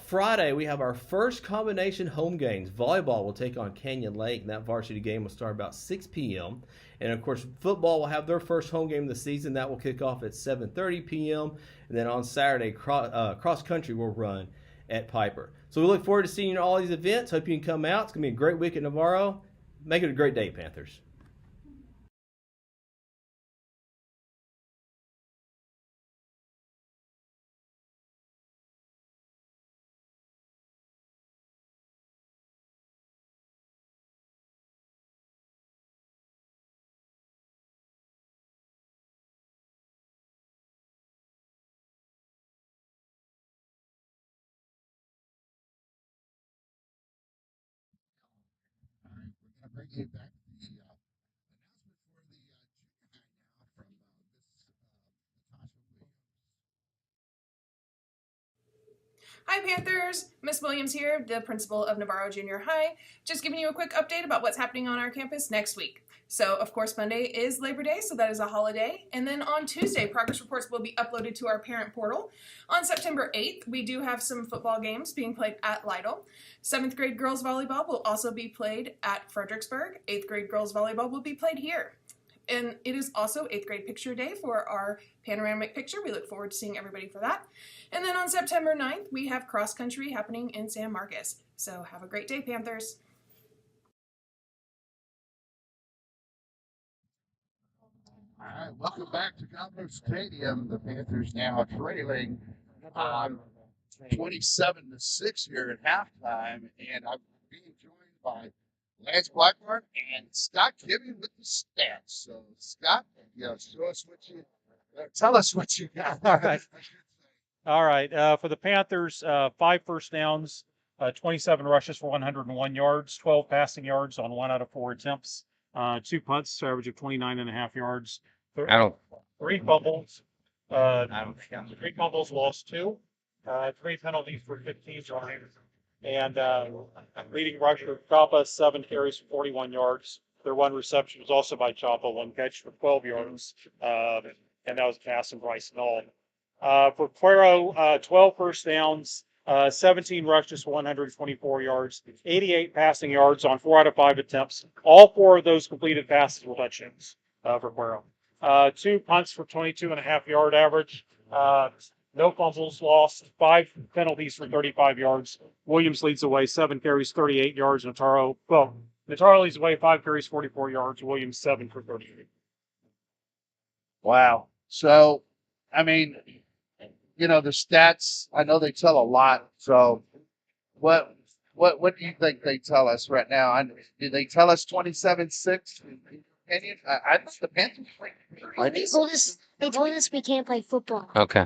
Friday, we have our first combination home games. Volleyball will take on Canyon Lake, and that varsity game will start about 6 p.m. And, of course, football will have their first home game of the season. That will kick off at 7:30 p.m. And then on Saturday, cross country will run at Piper. So we look forward to seeing you at all these events. Hope you can come out. It's going to be a great week at Navarro. Make it a great day, Panthers.
Bring you back the announcement for the junior high now from Miss Natasha Williams.
Hi Panthers, Miss Williams here, the principal of Navarro Junior High. Just giving you a quick update about what's happening on our campus next week. So of course Monday is Labor Day, so that is a holiday. And then on Tuesday, progress reports will be uploaded to our parent portal. On September 8th, we do have some football games being played at Lytle. 7th grade girls volleyball will also be played at Fredericksburg. 8th grade girls volleyball will be played here. And it is also 8th grade picture day for our panoramic picture. We look forward to seeing everybody for that. And then on September 9th, we have cross country happening in San Marcos. So have a great day, Panthers.
All right, welcome back to Gobbler Stadium. The Panthers now trailing 27-6 here at halftime, and I'm being joined by Lance Blackburn and Scott Kibbe with the stats. So, Scott, show us what you tell us what you got.
All right. All right. For the Panthers, 5 first downs, 27 rushes for 101 yards, 12 passing yards on 1 out of 4 attempts, 2 punts, average of 29.5 yards.
I don't.
3 fumbles. 3 fumbles, lost 2. 3 penalties for 15 yards. And leading rusher, Chapa, 7 carries for 41 yards. Their 1 reception was also by Chapa, 1 catch for 12 yards. And that was a pass from Bryce Null. For Cuero, 12 first downs, 17 rushes for 124 yards, 88 passing yards on 4 out of 5 attempts. All 4 of those completed passes were touchdowns for Cuero. 2 punts for 22.5 yard average. No fumbles lost. 5 penalties for 35 yards. Williams leads the way, 7 carries, 38 yards. Nataro leads the way, 5 carries, 44 yards. Williams 7 for 38.
Wow. So, I mean, the stats, I know they tell a lot. So what do you think they tell us right now? Did they tell us 27-6? I think the Panthers played
Well, they told us we can't play football.
Okay.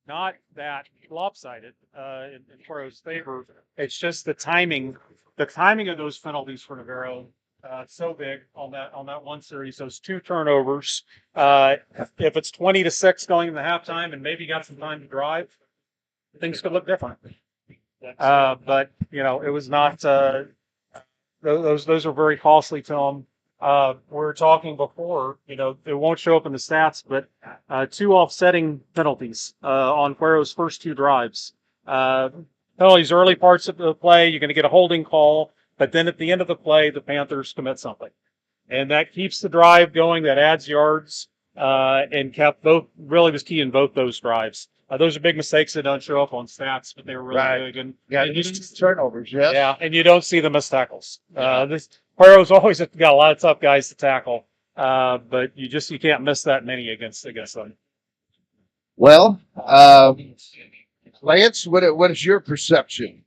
Not that lopsided in Cuero's favor. It's just the timing. The timing of those penalties for Navarro so big on that one series. Those 2 turnovers. If it's 20-6 going into halftime, and maybe got some time to drive, things could look different. But it was not. Those are very costly to them. We were talking before, it won't show up in the stats, but 2 offsetting penalties on Cuero's first 2 drives. Penalties early parts of the play, you're going to get a holding call, but then at the end of the play, the Panthers commit something. And that keeps the drive going, that adds yards, and was key in both those drives. Those are big mistakes that don't show up on stats, but they were really big. And
just turnovers, yes.
Yeah, and you don't see the missed tackles. Cuero's always got a lot of tough guys to tackle, but you can't miss that many against them.
Well, Lance, what is your perception?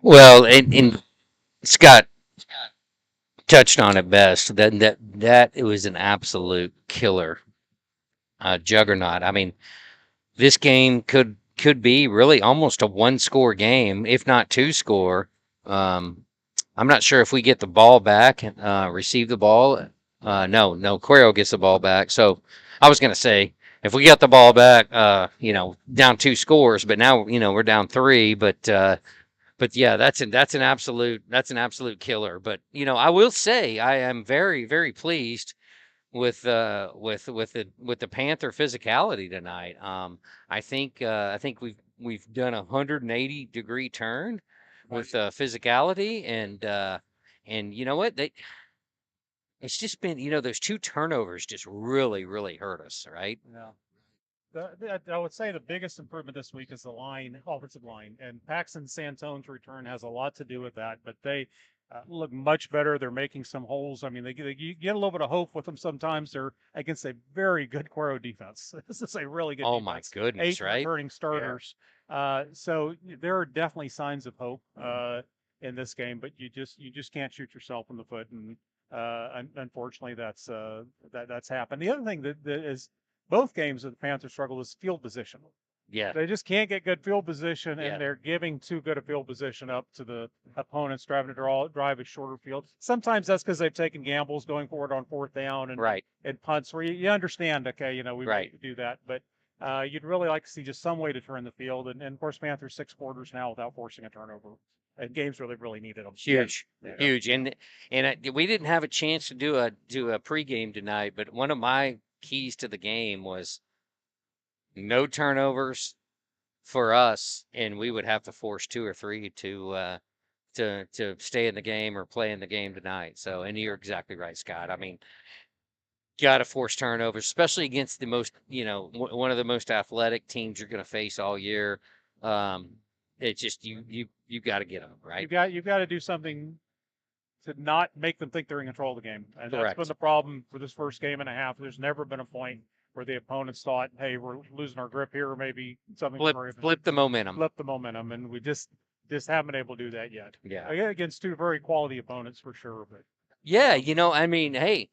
Well, and Scott touched on it best. That it was an absolute killer juggernaut. I mean, this game could be really almost a 1-score game, if not 2-score. I'm not sure if we get the ball back, receive the ball. No, Cuero gets the ball back. So I was going to say, if we got the ball back, down 2 scores, but now, we're down 3, but yeah, that's an absolute killer. But, I will say I am very, very pleased with the Panther physicality tonight. I think we've done a 180-degree turn with physicality, and you know what, it's just been, those 2 turnovers just really, really hurt us, right?
Yeah. I would say the biggest improvement this week is the offensive line, and Paxton Santone's return has a lot to do with that. But they look much better. They're making some holes. I mean, you get a little bit of hope with them sometimes. They're against a very good Cuero defense. This is a really good defense.
Oh my goodness,
8
right?
returning starters. Yeah. So there are definitely signs of hope in this game, but you just can't shoot yourself in the foot, and unfortunately that's happened. The other thing that is, both games that the Panthers struggle is field position.
Yeah.
They just can't get good field position, and they're giving too good a field position up to the opponents, driving to drive a shorter field. Sometimes that's because they've taken gambles going forward on 4th down and punts where you understand, okay, we might do that, but you'd really like to see just some way to turn the field. And of course, Panthers 6 quarters now without forcing a turnover. And games really needed them.
Huge. And we didn't have a chance to do a pregame tonight, but one of my keys to the game was no turnovers for us, and we would have to force 2 or 3 to to stay in the game or play in the game tonight. So, and you're exactly right, Scott. I mean, got to force turnovers, especially against the most, one of the most athletic teams you're going to face all year. It's just you got to get them right.
You've got to do something to not make them think they're in control of the game, and
Correct.
that's been the problem for this first game and a half. There's never been a point where the opponents thought, "Hey, we're losing our grip here," or maybe something.
Flip the momentum.
Flip the momentum, and we just haven't been able to do that yet.
Yeah.
Against two very quality opponents for sure, but
Yeah, I mean, hey,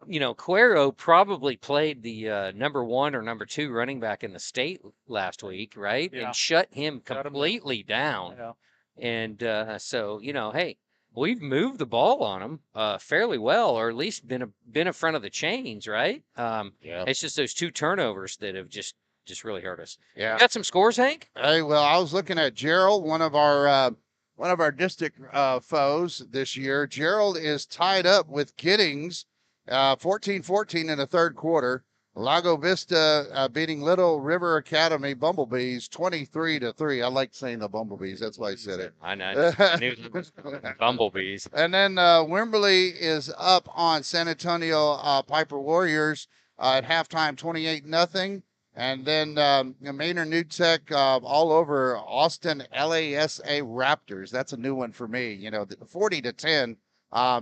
Cuero probably played the number 1 or number 2 running back in the state last week, right?
Yeah.
And shut him
Shut him
completely down.
yeah.
And so, hey, we've moved the ball on them fairly well, or at least been in front of the chains, right?
Yeah.
It's just those 2 turnovers that have just really hurt us.
Yeah.
You got some scores, Hank?
Hey, well, I was looking at Gerald, one of our district foes this year. Gerald is tied up with Giddings, 14-14 in the third quarter. Lago Vista beating Little River Academy Bumblebees 23-3. I like saying the Bumblebees. That's why I said it.
I know. I knew it was Bumblebees.
And then Wimberley is up on San Antonio Piper Warriors at halftime, 28-0. And then Maynard New Tech all over Austin LASA Raptors. That's a new one for me. 40-10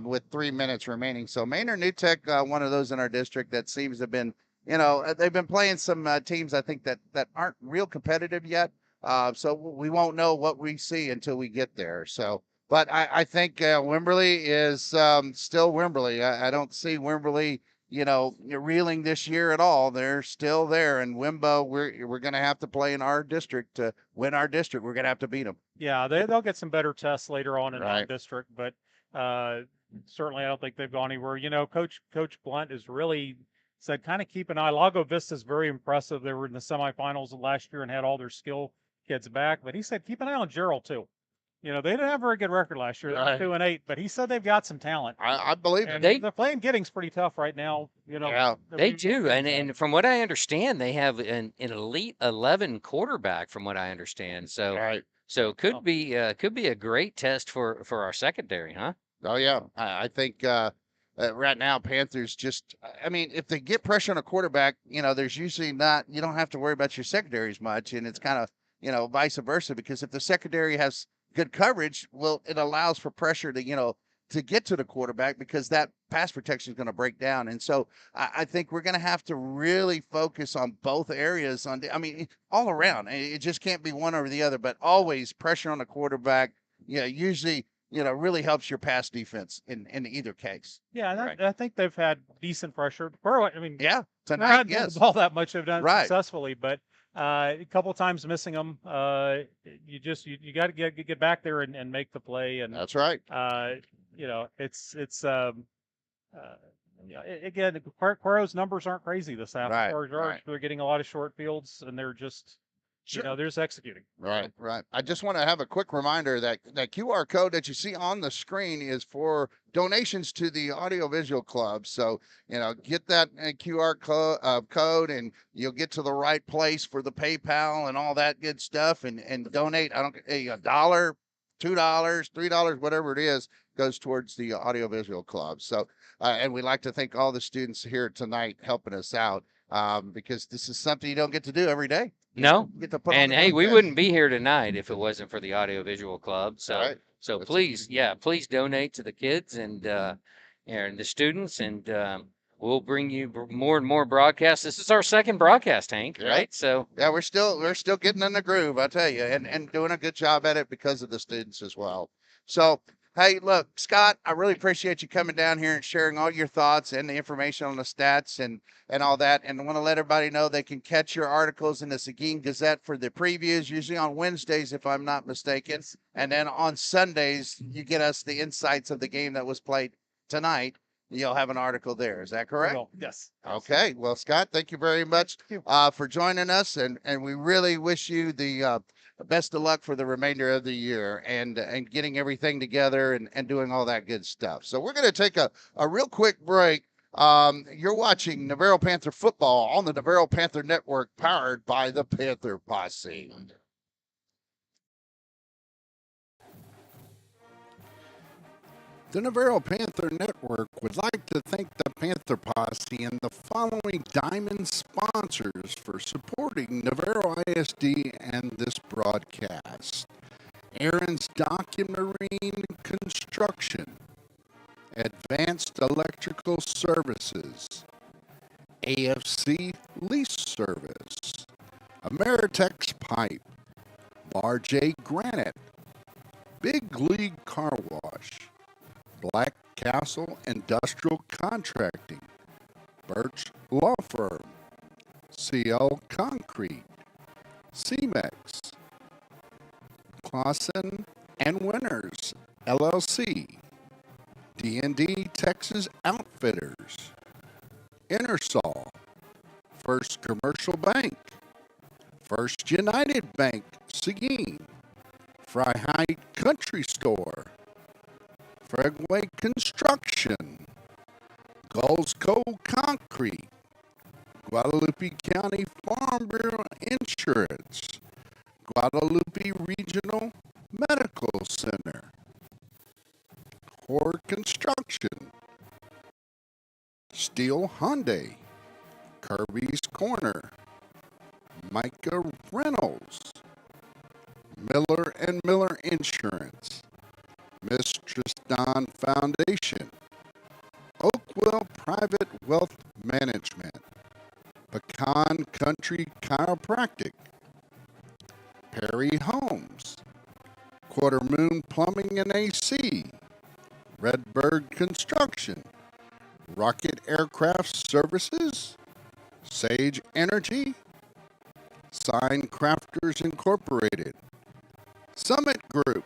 with 3 minutes remaining. So Maynard New Tech, one of those in our district that seems to have been, they've been playing some teams I think that aren't real competitive yet. So we won't know what we see until we get there. So, but I think Wimberley is still Wimberley. I don't see Wimberley reeling this year at all. They're still there. And Wimbo, we're going to have to play in our district to win our district. We're going to have to beat them.
Yeah, they'll get some better tests later on in our
Right.
district, but certainly I don't think they've gone anywhere. Coach Blunt has really said kind of keep an eye. Lago Vista is very impressive. They were in the semifinals of last year and had all their skill kids back, but he said keep an eye on Gerald too. They didn't have a very good record last year. They were
Right.
2-8, but he said they've got some talent.
I believe
And
it.
they're playing Giddings pretty tough right now.
Yeah.
They do, and from what I understand, they have an elite 11 quarterback. From what I understand, so
Right.
could be a great test for our secondary, huh?
Oh, yeah. I think right now Panthers just, I mean, if they get pressure on a quarterback, there's usually not, you don't have to worry about your secondaries much. And it's kind of, vice versa, because if the secondary has good coverage, well, it allows for pressure to get to the quarterback because that pass protection is going to break down. And so I think we're going to have to really focus on both areas all around. It just can't be one or the other, but always pressure on the quarterback, usually, really helps your pass defense in either case.
Yeah, and
Right.
I think they've had decent pressure. I mean,
Yeah.
not
Tonight,
the
yes.
ball that much they've done it
Right.
successfully, but a couple of times missing them. You got to get back there and make the play. And
That's right.
again, Cuero's numbers aren't crazy this half.
Right,
As far as yards,
right.
they're getting a lot of short fields, and they're just they're just executing.
Right. I just want to have a quick reminder that that QR code that you see on the screen is for donations to the Audiovisual Club. So, get that QR code and you'll get to the right place for the PayPal and all that good stuff and donate. $1, $2, $3, whatever it is, goes towards the Audiovisual Club. So, and we'd like to thank all the students here tonight helping us out because this is something you don't get to do every day.
No,
You get to put on
and
the
hey, we
contest.
wouldn't be here tonight if it wasn't for the Audiovisual Club. So,
Right.
so
That's-
please donate to the kids and the students, and we'll bring you more and more broadcasts. This is our second broadcast, Hank,
Yeah.
right? So,
Yeah, we're still getting in the groove, I tell you, and doing a good job at it because of the students as well. So, hey, look, Scott, I really appreciate you coming down here and sharing all your thoughts and the information on the stats and all that. And I want to let everybody know they can catch your articles in the Seguin Gazette for the previews, usually on Wednesdays, if I'm not mistaken. And then on Sundays, you get us the insights of the game that was played tonight. You'll have an article there. Is that correct?
Well, yes.
Okay. Well, Scott, thank you very much for joining us, and we really wish you the best of luck for the remainder of the year and getting everything together and doing all that good stuff. So we're going to take a real quick break. You're watching Navarro Panther football on the Navarro Panther Network, powered by the Panther Posse.
The Navarro Panther Network would like to thank the Panther Posse and the following Diamond sponsors for supporting Navarro ISD and this broadcast. Aaron's Dock and Marine Construction, Advanced Electrical Services, AFC Lease Service, Ameritex Pipe, Bar J Granite, Big League Car Wash, Black Castle Industrial Contracting, Birch Law Firm, CL Concrete, CEMEX, Clausen and Winners, LLC, D&D Texas Outfitters, Ingersoll, First Commercial Bank, First United Bank, Seguin, Freiheit Country Store, Fregway Construction, Gulsco Concrete, Guadalupe County Farm Bureau Insurance, Guadalupe Regional Medical Center, Hoare Construction, Steel Hyundai, Kirby's Corner, Micah Reynolds, Miller and Miller Insurance, Mistress Don Foundation, Oakwell Private Wealth Management, Pecan Country Chiropractic, Perry Homes, Quarter Moon Plumbing and AC, Redbird Construction, Rocket Aircraft Services, Sage Energy, Sign Crafters Incorporated, Summit Group,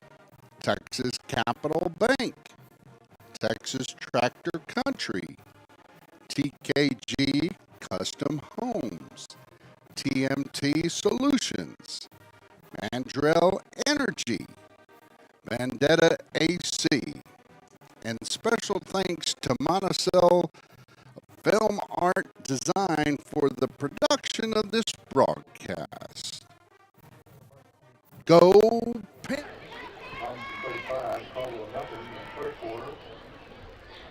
Texas Capital Bank, Texas Tractor Country, TKG Custom Homes, TMT Solutions, Mandrell Energy, Vendetta AC, and special thanks to Monticello Film Art Design for the production of this broadcast. Go Panthers!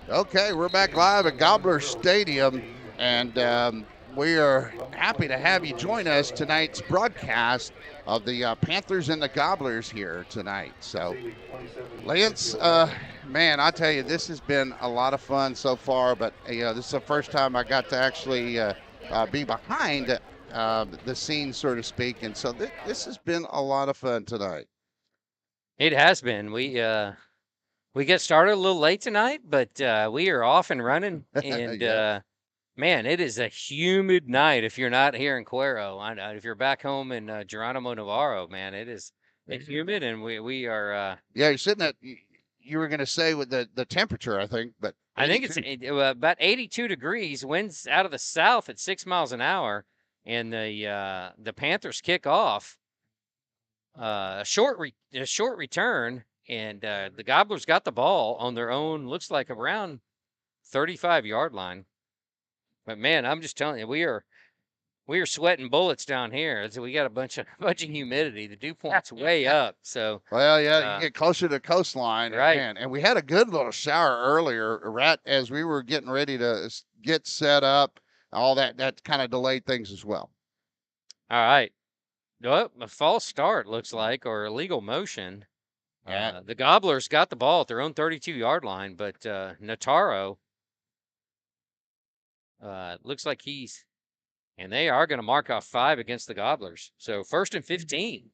Okay, we're back live at Gobbler Stadium, and we are happy to have you join us tonight's broadcast of the Panthers and the Gobblers here tonight. So, Lance, man, I tell you, this has been a lot of fun so far, but this is the first time I got to actually be behind the scenes, so to speak, and so this has been a lot of fun tonight.
It has been. We get started a little late tonight, but we are off and running. And
Yeah.
Man, it is a humid night if you're not here in Cuero. If you're back home in Geronimo, Navarro, man, it's humid, and we are.
Yeah, you're sitting at. You were going to say with the temperature, I think, but
I think it's
82.
about 82 degrees. Winds out of the south at 6 miles an hour, and the Panthers kick off. A short return, and the Gobblers got the ball on their own. Looks like around 35-yard line. But man, I'm just telling you, we are sweating bullets down here. So we got a bunch of humidity. The dew point's way up. So
Well, yeah, you get closer to the coastline,
right.
And we had a good little shower earlier, right as we were getting ready to get set up. All that kind of delayed things as well.
All right. Well, a false start looks like, or illegal motion.
Yeah.
The Gobblers got the ball at their own 32-yard line, but Navarro looks like and they are going to mark off 5 against the Gobblers. So 1st and 15.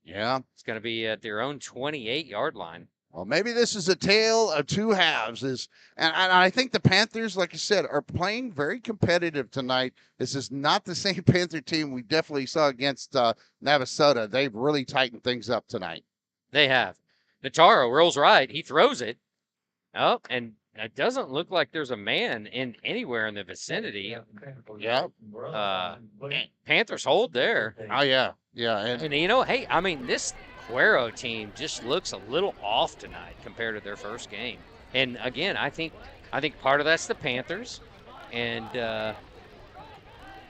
Yeah.
It's going to be at their own 28-yard line.
Well, maybe this is a tale of two halves. And I think the Panthers, like I said, are playing very competitive tonight. This is not the same Panther team we definitely saw against Navasota. They've really tightened things up tonight.
They have. Navarro rolls right. He throws it. Oh, and it doesn't look like there's a man anywhere in the vicinity.
Yeah.
Panthers hold there.
Oh, yeah. Yeah.
And hey, I mean, this Cuero team just looks a little off tonight compared to their first game. And again, I think part of that's the Panthers, and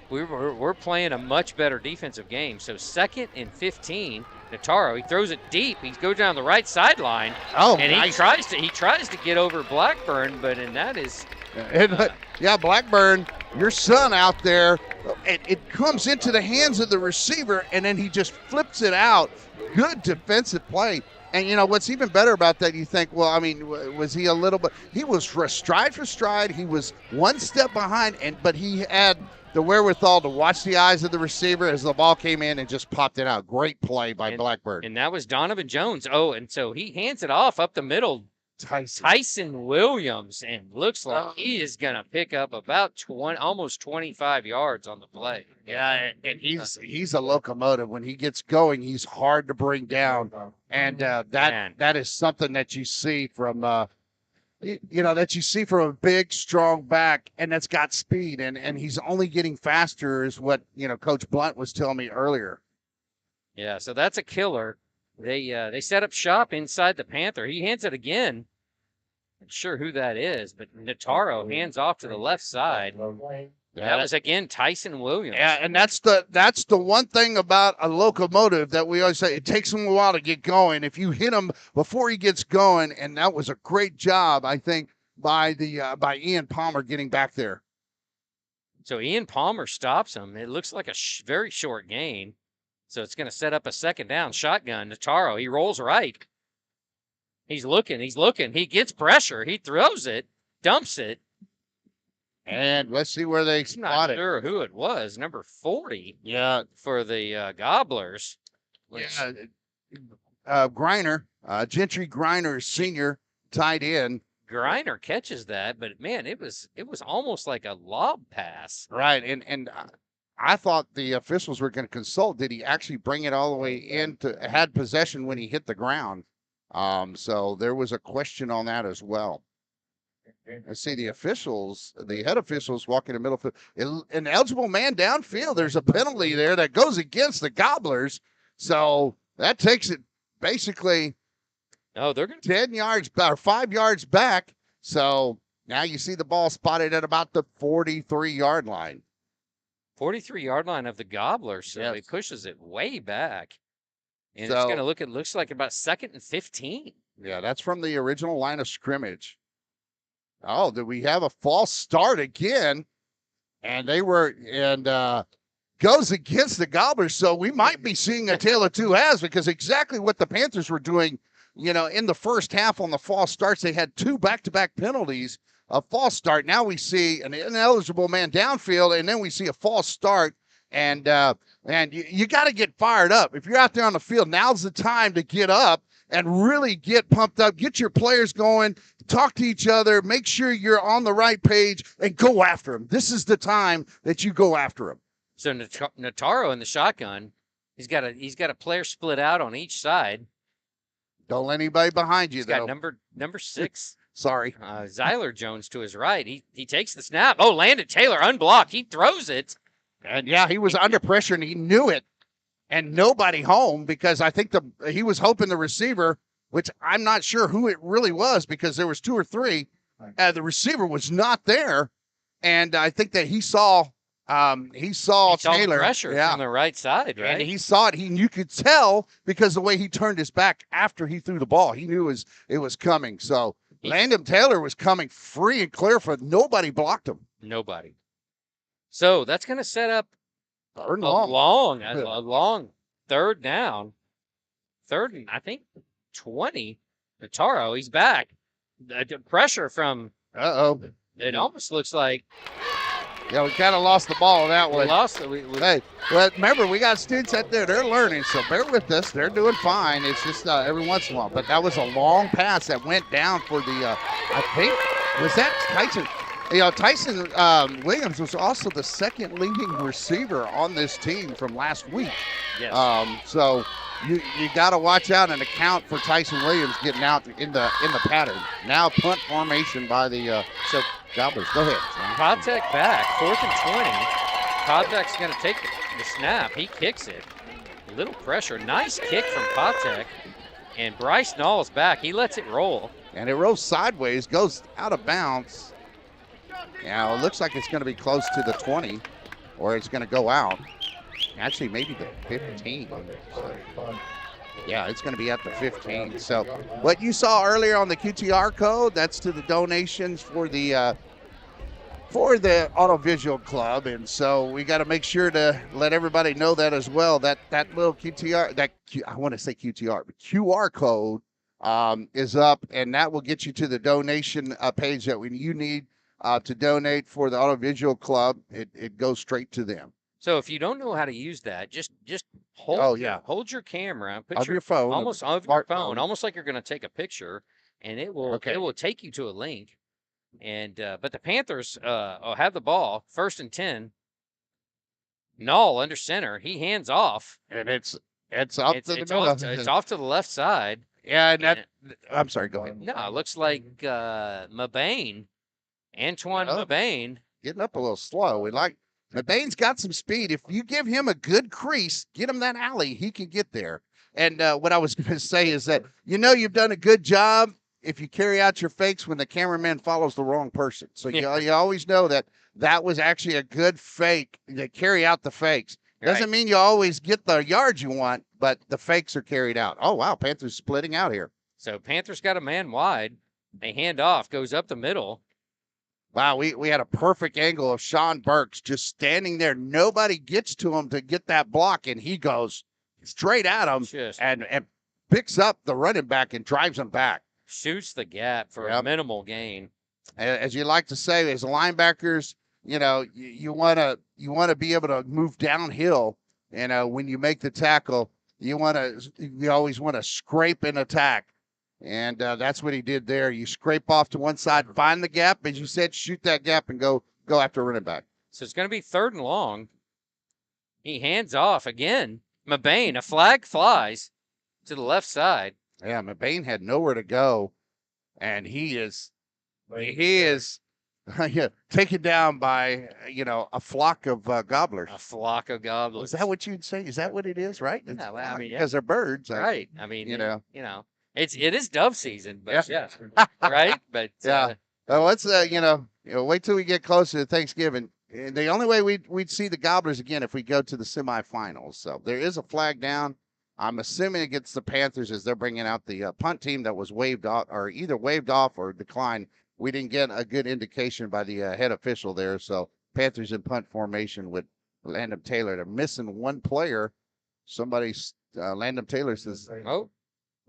we're playing a much better defensive game. So 2nd and 15, Nataro. He throws it deep. He goes down the right sideline.
Oh,
and
nice.
he tries to get over Blackburn, and that is
Yeah, Blackburn, your son out there, it comes into the hands of the receiver, and then he just flips it out. Good defensive play. And, you know, what's even better about that, you think, well, I mean, was he a little bit – he was stride for stride. He was one step behind, but he had the wherewithal to watch the eyes of the receiver as the ball came in and just popped it out. Great play by Blackburn.
And that was Donovan Jones. Oh, and so he hands it off up the middle. Tyson Williams, and looks like he is going to pick up about almost 25 yards on the play.
Yeah, and he's a locomotive. When he gets going, he's hard to bring down, and that is something that you see from that you see from a big, strong back, and that's got speed, and he's only getting faster, is what Coach Blunt was telling me earlier.
Yeah, so that's a killer. They set up shop inside the Panther. He hands it again. Not sure who that is, but Nataro hands off to the left side. That was again Tyson Williams.
Yeah, and that's the one thing about a locomotive that we always say, it takes him a while to get going. If you hit him before he gets going, and that was a great job, I think, by Ian Palmer getting back there.
So Ian Palmer stops him. It looks like a very short gain. So it's going to set up a second down. Shotgun, Nataro. He rolls right. He's looking. He gets pressure. He throws it, dumps it.
And let's see where they spot it.
I'm not sure who it was. Number 40.
Yeah.
For the Gobblers.
Yeah. Griner, Gentry Griner, senior, tight end.
Griner catches that, but man, it was almost like a lob pass.
Right, and I thought the officials were going to consult. Did he actually bring it all the way in had possession when he hit the ground? So there was a question on that as well. I see the head officials walking the middle field. An eligible man downfield. There's a penalty there that goes against the Gobblers. So that takes it basically
they're going
10 yards or 5 yards back. So now you see the ball spotted at about the 43-yard line.
43-yard line of the Gobblers. So he pushes it way back. And it's going to looks like about 2nd and 15.
Yeah, that's from the original line of scrimmage. Oh, did we have a false start again? And goes against the Gobblers. So we might be seeing a tale of two halves, because exactly what the Panthers were doing, in the first half on the false starts, they had 2 back-to-back penalties. A false start. Now we see an ineligible man downfield, and then we see a false start. And you got to get fired up. If you're out there on the field, now's the time to get up and really get pumped up, get your players going, talk to each other, make sure you're on the right page, and go after them. This is the time that you go after them.
So Nataro in the shotgun, he's got a player split out on each side.
Don't let anybody behind you,
he's
though.
Got number 6.
Sorry.
Zyler Jones to his right. He takes the snap. Oh, Landon Taylor unblocked. He throws it.
And yeah, he was under pressure and he knew it. And nobody home, because I think he was hoping the receiver, which I'm not sure who it really was, because there was 2 or 3. The receiver was not there. And I think that he saw Taylor.
The pressure from the right side, right?
And he saw it. You could tell because the way he turned his back after he threw the ball. He knew it was coming. So Landon Taylor was coming free and clear nobody blocked him.
Nobody. So that's going to set up a long third down. Third and I think 20. Nataro, he's back. The pressure from. It almost looks like.
Yeah, we kind of lost the ball on that one.
We lost it.
Hey, well, remember, we got students out there. They're learning, so bear with us. They're doing fine. It's just every once in a while. But that was a long pass that went down for the, I think, was that Tyson? Tyson Williams was also the second leading receiver on this team from last week.
Yes.
So you got to watch out and account for Tyson Williams getting out in the pattern. Now punt formation by the Gobblers. Go ahead.
Podtek back, 4th and 20. Podtek's going to take the snap. He kicks it. A little pressure. Nice kick from Podtek. And Bryce Nall's back. He lets it roll.
And it rolls sideways, goes out of bounds. Now, it looks like it's going to be close to the 20, or it's going to go out. Actually, maybe the 15. Yeah, it's going to be at the 15. So what you saw earlier on the QTR code, that's to the donations for the Audiovisual Club, and so we got to make sure to let everybody know that as well. That little QTR, I want to say QTR, but QR code is up, and that will get you to the donation page that you need to donate for the Audiovisual Club. It goes straight to them.
So if you don't know how to use that, just hold.
Oh, yeah.
Hold your camera, put
Of your phone,
almost of your phone, almost like you're going to take a picture, and it will take you to a link. And but the Panthers will have the ball, 1st and 10. Null under center. He hands off,
and it's off to the middle.
It's off to the left side.
Yeah, and I'm sorry. Go ahead.
No, it looks like Mabane, Antoine Mabane,
getting up a little slow. Mabane's got some speed. If you give him a good crease, get him that alley, he can get there. And what I was going to say is that, you've done a good job if you carry out your fakes when the cameraman follows the wrong person. So you always know that was actually a good fake to carry out the fakes. Doesn't mean you always get the yards you want, but the fakes are carried out. Oh, wow, Panthers splitting out here.
So Panthers got a man wide. They hand off, goes up the middle.
Wow, we had a perfect angle of Sean Burks just standing there. Nobody gets to him to get that block, and he goes straight at him and picks up the running back and drives him back.
Shoots the gap for a minimal gain.
As you like to say, as linebackers, you want to be able to move downhill. When you make the tackle, you always want to scrape and attack. And that's what he did there. You scrape off to one side, find the gap, as you said, shoot that gap and go after running back.
So it's going to be 3rd and long. He hands off again. Mabane, a flag flies to the left side.
Yeah, Mabane had nowhere to go, and he is taken down by a flock of gobblers.
A flock of gobblers.
Is that what you'd say? Is that what it is? Right?
Yeah, well, I mean,
because they're birds,
right? I mean, it is dove season, but right? But
let's wait till we get closer to Thanksgiving. The only way we'd see the Gobblers again if we go to the semifinals. So there is a flag down. I'm assuming against the Panthers as they're bringing out the punt team that was waived off, or either waived off or declined. We didn't get a good indication by the head official there. So Panthers in punt formation with Landon Taylor. They're missing one player. Landon Taylor says,
"Oh,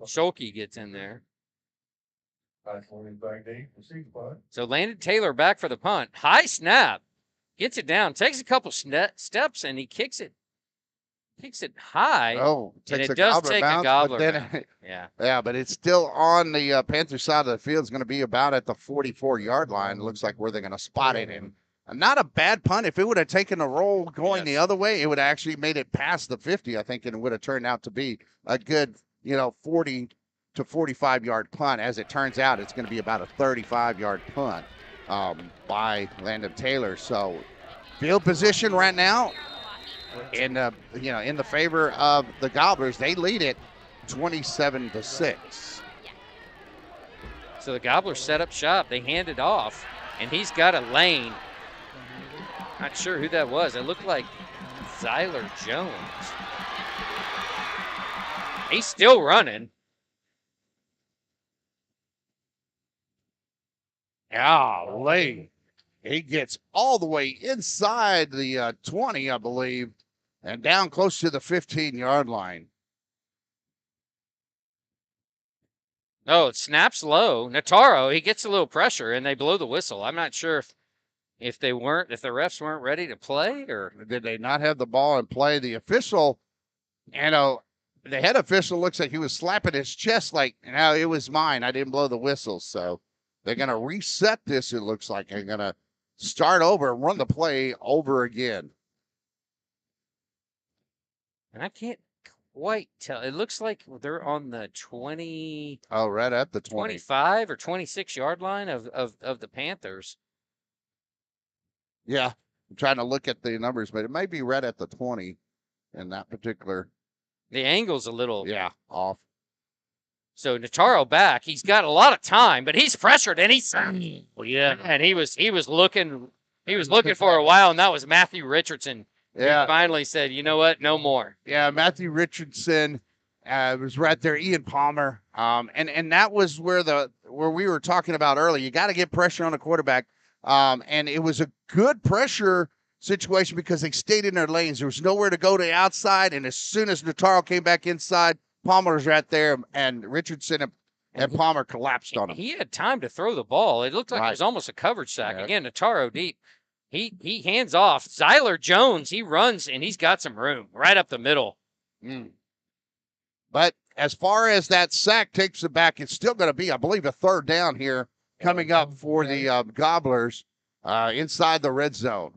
Schulke gets in there." So Landon Taylor back for the punt. High snap. Gets it down. Takes a couple steps and he kicks it. Kicks it high.
Oh,
and it does take a gobbler.
Yeah, but it's still on the Panther side of the field. It's going to be about at the 44-yard line. It looks like where they're going to spot it. And not a bad punt. If it would have taken a roll going the other way, it would have actually made it past the 50, I think, and it would have turned out to be a good, 40 to 45-yard punt. As it turns out, it's going to be about a 35-yard punt by Landon Taylor. So field position right now in the favor of the Gobblers. They lead it 27-6.
So the Gobblers set up shop. They hand it off, and he's got a lane. Not sure who that was. It looked like Zyler Jones. He's still running.
Golly. He gets all the way inside the 20, I believe, and down close to the 15-yard line.
Oh, it snaps low. Nataro, he gets a little pressure, and they blow the whistle. I'm not sure if the refs weren't ready to play, or
did they not have the ball in play. The official, the head official looks like he was slapping his chest like, no, it was mine. I didn't blow the whistle. So they're going to reset this, it looks like. They're going to start over and run the play over again.
And I can't quite tell. It looks like they're on the 20.
Oh, right at the 20.
25 or 26-yard line of the Panthers.
Yeah, I'm trying to look at the numbers, but it may be right at the 20 in that particular.
The angle's a little
off.
So Nataro back. He's got a lot of time, but he's pressured, and he's and he was looking for a while, and that was Matthew Richardson.
Yeah.
He finally said, "You know what? No more."
Yeah, Matthew Richardson It was right there, Ian Palmer. And that was where we were talking about earlier. You got to get pressure on the quarterback. And it was a good pressure situation because they stayed in their lanes. There was nowhere to go to the outside. And as soon as Navarro came back inside, Palmer was right there, and Richardson and Palmer collapsed on him.
He had time to throw the ball. It looked like it was almost a coverage sack.
Yeah.
Again, Navarro deep. He hands off. Zyler Jones, he runs, and he's got some room right up the middle.
But as far as that sack takes it back, it's still going to be, I believe, a third down here coming up for the Gobblers inside the red zone.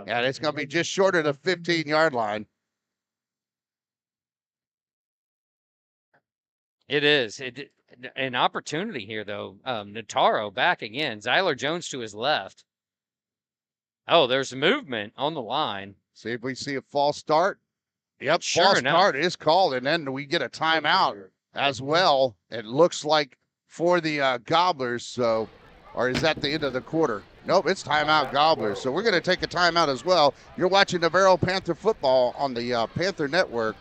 And it's going to be just short of the 15-yard line.
It is. An opportunity here, though. Navarro back again. Zyler Jones to his left. Oh, there's movement on the line.
See if we see a false start. Yep,
Sure
false
enough.
start is called, and then we get a timeout as well. It looks like for the Gobblers, so, or is that the end of the quarter? Nope, it's timeout Gobblers. So we're going to take a timeout as well. You're watching Navarro Panther football on the Panther Network,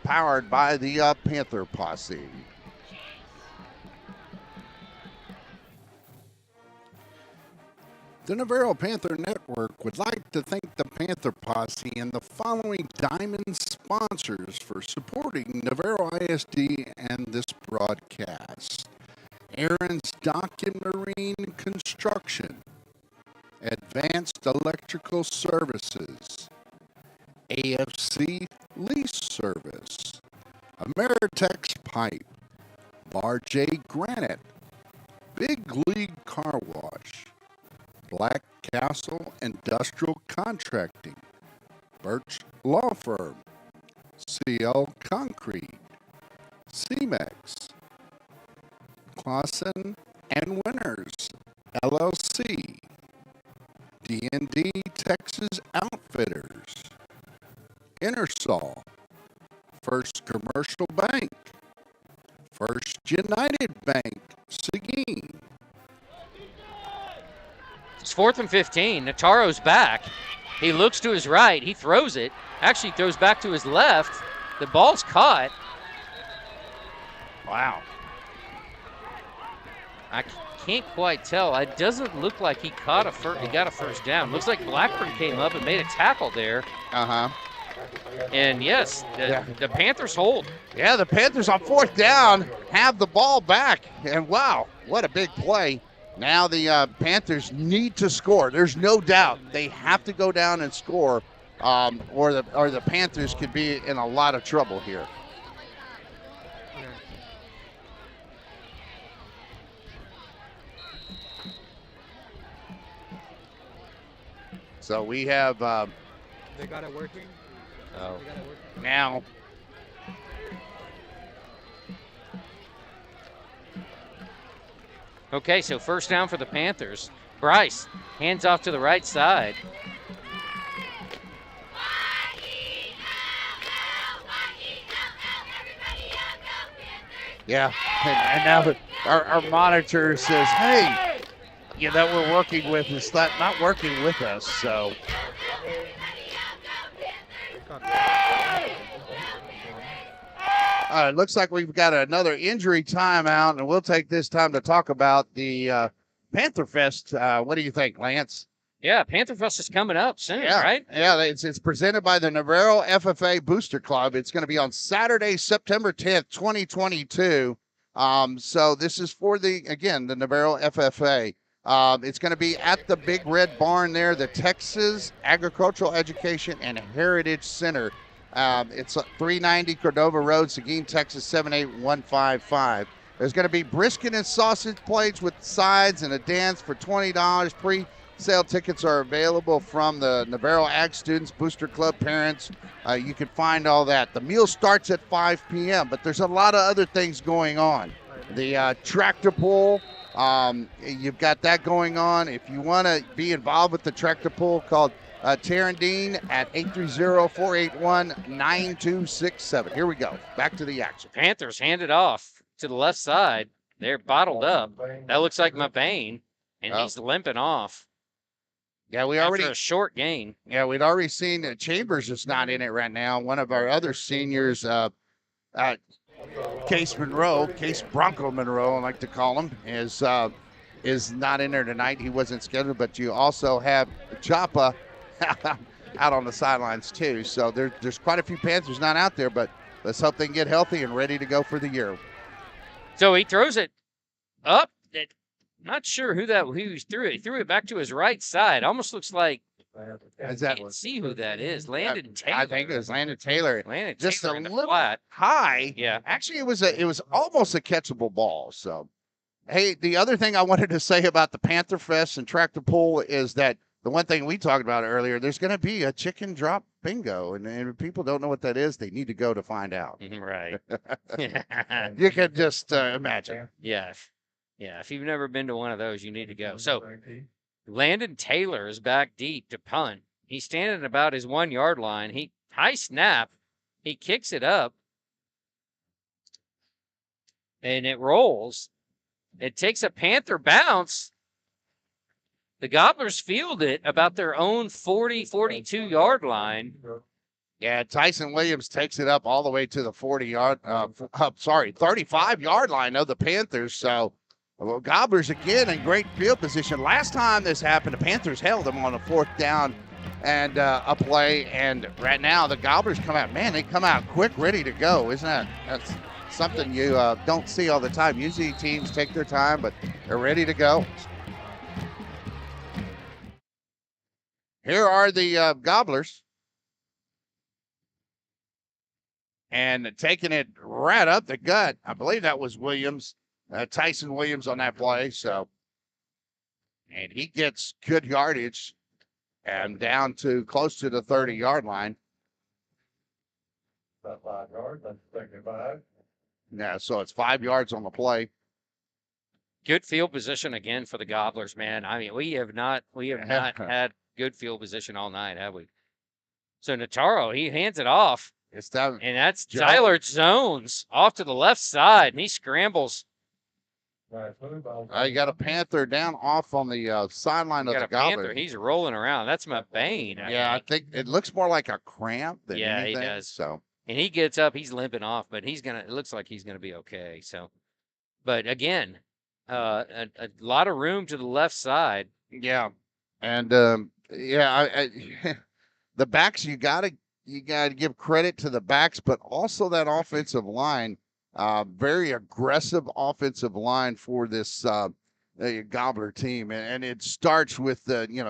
powered by the Panther Posse.
The Navarro Panther Network would like to thank the Panther Posse and the following diamond sponsors for supporting Navarro ISD and this broadcast. Aaron's Dock and Marine Construction, Advanced Electrical Services, AFC Lease Service, Ameritex Pipe, Bar J Granite, Big League Car Wash, Black Castle Industrial Contracting, Birch Law Firm, CL Concrete, CEMEX, Clausen and Winners, LLC, D&D Texas Outfitters, Ingersoll, First Commercial Bank, First United Bank, Seguin.
It's 4th and 15. Nataro's back. He looks to his right. He throws it. Actually throws back to his left. The ball's caught. Wow. I can't quite tell. It doesn't look like he got a first down. Looks like Blackburn came up and made a tackle there. And yes, the Panthers hold.
Yeah, the Panthers on 4th down have the ball back. And wow, what a big play. Now the Panthers need to score. There's no doubt they have to go down and score, or the Panthers could be in a lot of trouble here. So we have
They got it working.
oh, now.
Okay, so first down for the Panthers. Bryce, hands off to the right side.
Yeah, and now our monitor says, hey, that we're working with is not working with us, so. It looks like we've got another injury timeout, and we'll take this time to talk about the Panther Fest. What do you think, Lance?
Yeah, Panther Fest is coming up soon, right?
Yeah, it's presented by the Navarro FFA Booster Club. It's going to be on Saturday, September 10th, 2022. So this is for the Navarro FFA. It's going to be at the Big Red Barn there, the Texas Agricultural Education and Heritage Center. It's 390 Cordova Road, Seguin, Texas, 78155. There's going to be brisket and sausage plates with sides and a dance for $20. Pre-sale tickets are available from the Navarro Ag Students Booster Club parents. You can find all that. The meal starts at 5 p.m., but there's a lot of other things going on. The tractor pull, you've got that going on. If you want to be involved with the tractor pull, called Tarandine at 830-481-9267. Here we go. Back to the action.
Panthers hand it off to the left side. They're bottled up. That looks like Mabane, and he's limping off.
Yeah, we
after
already
a short gain.
Yeah, we'd already seen that Chambers is not in it right now. One of our other seniors, Case Monroe, Case Bronco Monroe, I like to call him, is not in there tonight. He wasn't scheduled, but you also have Joppa out on the sidelines too. So there's quite a few Panthers not out there, but let's hope they can get healthy and ready to go for the year.
So he throws it up. Not sure who he threw it. He threw it back to his right side. Almost looks like
Is that
can't see who that is. Landon Taylor.
I think it was Landon Taylor.
Landon
Just
Taylor
a
in the
little
flat.
high.
Yeah.
Actually, it was almost a catchable ball. So, hey, the other thing I wanted to say about the Panther Fest and Tractor Pull is that the one thing we talked about earlier, there's going to be a chicken drop bingo, and if people don't know what that is, they need to go to find out.
Right.
You can just imagine.
Yeah. Yeah. If you've never been to one of those, you need to go. So Landon Taylor is back deep to punt. He's standing about his 1 yard line. High snap. He kicks it up. And it rolls. It takes a Panther bounce. The Gobblers field it about their own 40, 42 yard line.
Yeah, Tyson Williams takes it up all the way to the 35 yard line of the Panthers. So, well, Gobblers again in great field position. Last time this happened, the Panthers held them on a 4th down and a play. And right now the Gobblers come out. Man, they come out quick, ready to go. That's something you don't see all the time. Usually teams take their time, but they're ready to go. Here are the Gobblers. And taking it right up the gut. I believe that was Williams, Tyson Williams on that play. So, and he gets good yardage and down to close to the 30 yard line.
About 5 yards, that's 35.
Yeah, so it's 5 yards on the play.
Good field position again for the Gobblers, man. I mean, we have not had good field position all night, have we? So Navarro, he hands it off.
It's down.
And that's Tyler Jones off to the left side, and he scrambles.
You got a Panther down off on the sideline of the Gobblers.
Panther. He's rolling around. That's McBain.
I think it looks more like a cramp than anything.
He does.
So,
and he gets up. He's limping off, but it looks like he's gonna be okay. So, but again, a lot of room to the left side.
Yeah, and the backs you gotta give credit to the backs, but also that offensive line. Very aggressive offensive line for this Gobbler team, and it starts with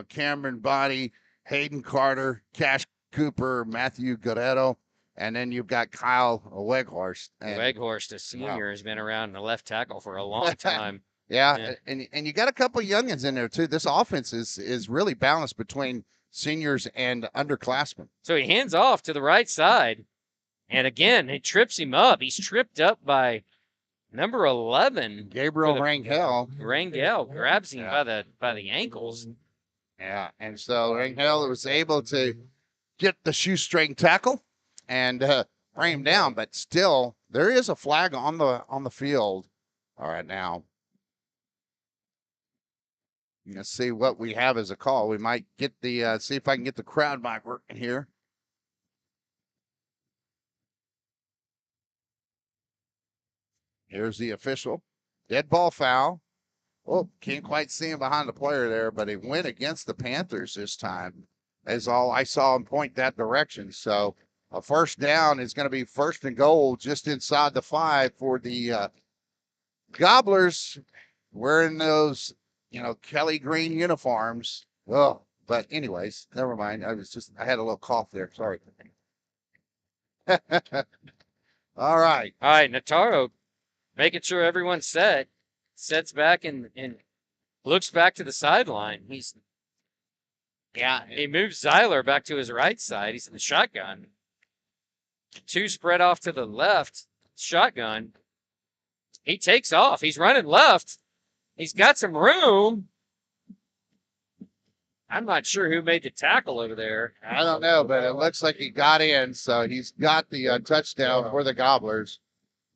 Cameron Body, Hayden Carter, Cash Cooper, Matthew Guerrero, and then you've got Kyle Weghorst.
Weghorst, a senior, has been around the left tackle for a long time.
And you got a couple of youngins in there too. This offense is really balanced between seniors and underclassmen.
So he hands off to the right side. And again, it trips him up. He's tripped up by number 11,
Gabriel Rangel.
Rangel grabs him by the ankles.
Yeah, and so Rangel was able to get the shoestring tackle and bring him down. But still, there is a flag on the field. All right, now let's see what we have as a call. We might get the see if I can get the crowd mic working here. Here's the official. Dead ball foul. Oh, can't quite see him behind the player there, but he went against the Panthers this time. That's all I saw him point that direction. So a first down is going to be 1st and goal just inside the 5 for the Gobblers wearing those, Kelly green uniforms. Oh, but anyways, never mind. I had a little cough there. Sorry. All right.
All right, Navarro. Making sure everyone's sets back and looks back to the sideline. He moves Zeiler back to his right side. He's in the shotgun. 2 spread off to the left, shotgun. He takes off. He's running left. He's got some room. I'm not sure who made the tackle over there.
I don't know, but it looks like he got in, so he's got the touchdown for the Gobblers.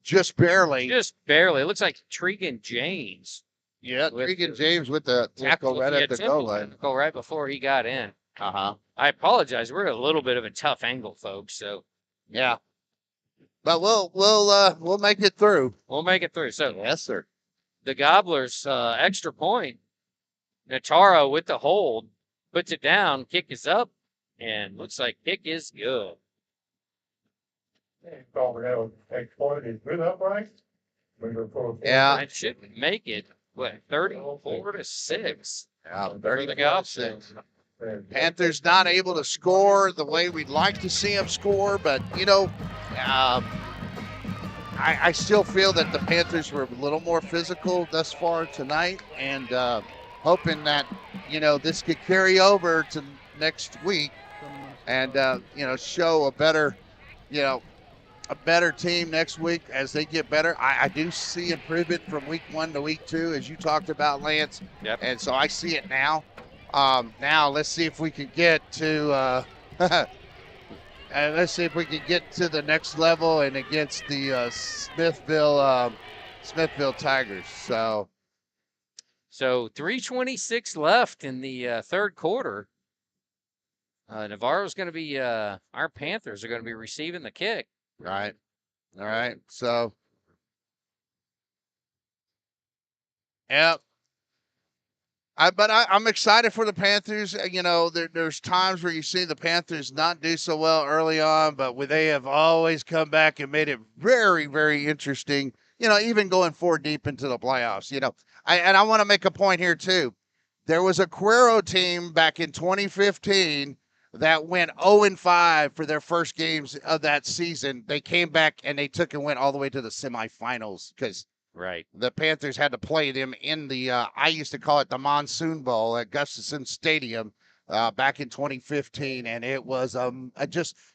Just barely.
Just barely. It looks like Tregan James
Yeah,
With-
Regan James with the tackle right at the goal line.
Go right before he got in.
Uh-huh.
I apologize. We're at a little bit of a tough angle, folks. So
Yeah. But we'll make it through.
we'll make it through. So
Yes, sir.
the Gobblers extra point. Navarro with the hold, puts it down, kick is up, and looks like kick is good.
Thought we have a point, is good upright.
Yeah.
I should make it, what, 34-6
Yeah,
for the Gobbler.
Panthers not able to score the way we'd like to see them score, but, you know, I still feel that the Panthers were a little more physical thus far tonight, and hoping that, you know, this could carry over to next week and, you know, show a better, you know, a better team next week as they get better. I do see improvement from week 1 to week 2, as you talked about, Lance.
Yep.
And so I see it now. Now let's see if we can get to and let's see if we can get to the next level and against the Smithville Tigers. So
3:26 left in the third quarter. Navarro's going to be, our Panthers are going to be receiving the kick.
right. All right. So yep. I'm excited for the Panthers. You know, there's times where you see the Panthers not do so well early on, but they have always come back and made it very, very interesting. You know, even going 4 deep into the playoffs. You know, I want to make a point here too. There was a Cuero team back in 2015 that went 0-5 for their first games of that season. They came back and they took and went all the way to the semifinals because
Right.
the Panthers had to play them in the, I used to call it the Monsoon Bowl at Gustafson Stadium back in 2015. And it was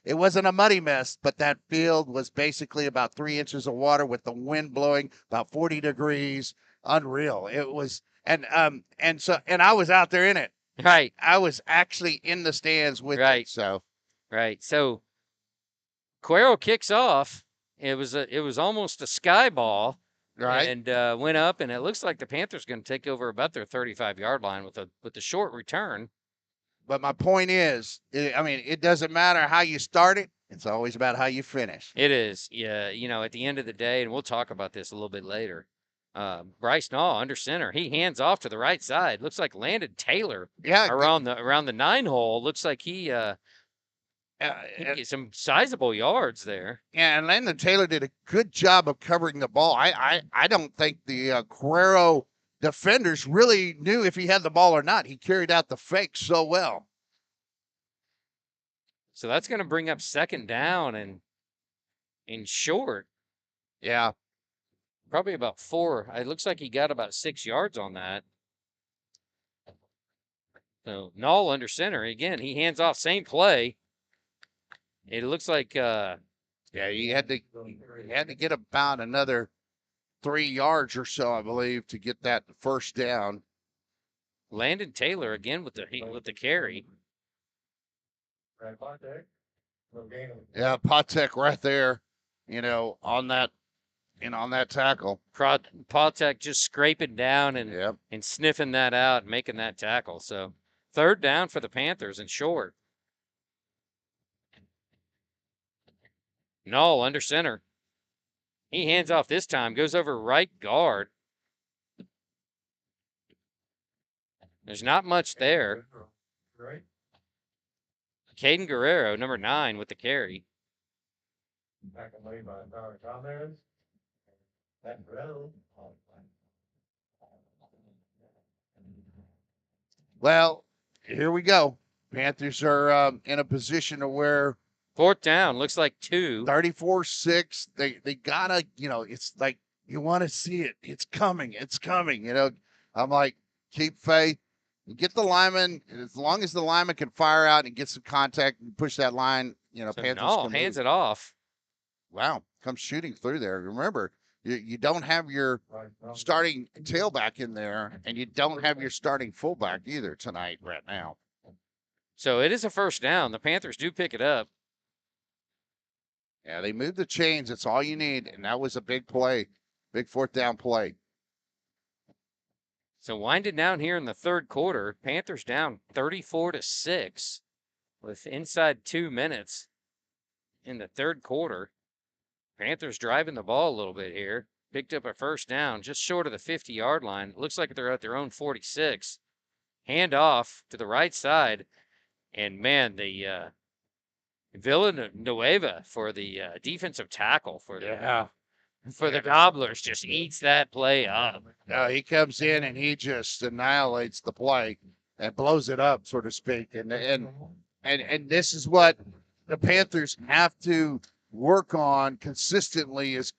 it wasn't a muddy mess, but that field was basically about 3 inches of water with the wind blowing about 40 degrees. Unreal. It was, and I was out there in it.
Right.
I was actually in the stands with
Right.
it. So,
Right. So Cuero kicks off. It was almost a sky ball.
right.
And went up, and it looks like the Panthers going to take over about their 35-yard line with the short return.
But my point is, it doesn't matter how you start it. It's always about how you finish.
It is, yeah. You know, at the end of the day, and we'll talk about this a little bit later. Bryce Naw under center. He hands off to the right side. Looks like Landon Taylor
Yeah.
around the 9 hole. Looks like he get some sizable yards there.
Yeah, and Landon Taylor did a good job of covering the ball. I don't think the Cuero defenders really knew if he had the ball or not. He carried out the fake so well.
So that's going to bring up second down and in short.
Yeah.
Probably about 4. It looks like he got about 6 yards on that. So Null under center. Again, he hands off, same play. It looks like
yeah, he had to get about another 3 yards or so, I believe, to get that first down.
Landon Taylor again with the carry.
Yeah, Patek right there, on that tackle.
Patek just scraping down and sniffing that out and making that tackle. So third down for the Panthers and short. Null under center. He hands off this time, goes over right guard. There's not much there. Caden Guerrero, number 9, with the carry.
Well, here we go. Panthers are in a position to where
fourth down, looks like 2.
34-6. They gotta, it's like you want to see it. It's coming. I'm like, keep faith. You get the lineman, as long as the lineman can fire out and get some contact and push that line,
So
Panthers
Null
can
hands
move.
it off.
Wow, comes shooting through there. Remember, you don't have your starting tailback in there, and you don't have your starting fullback either tonight right now.
So it is a first down. The Panthers do pick it up.
Yeah, they moved the chains. That's all you need, and that was a big play, big fourth down play.
So winding down here in the third quarter, Panthers down 34-6 with inside 2 minutes in the third quarter. Panthers driving the ball a little bit here. Picked up a first down just short of the 50-yard line. It looks like they're at their own 46. Hand off to the right side. And, man, the Villanueva for the defensive tackle for the Gobblers just eats that play up.
No, he comes in and he just annihilates the play and blows it up, so to speak. And this is what the Panthers have to work on consistently is,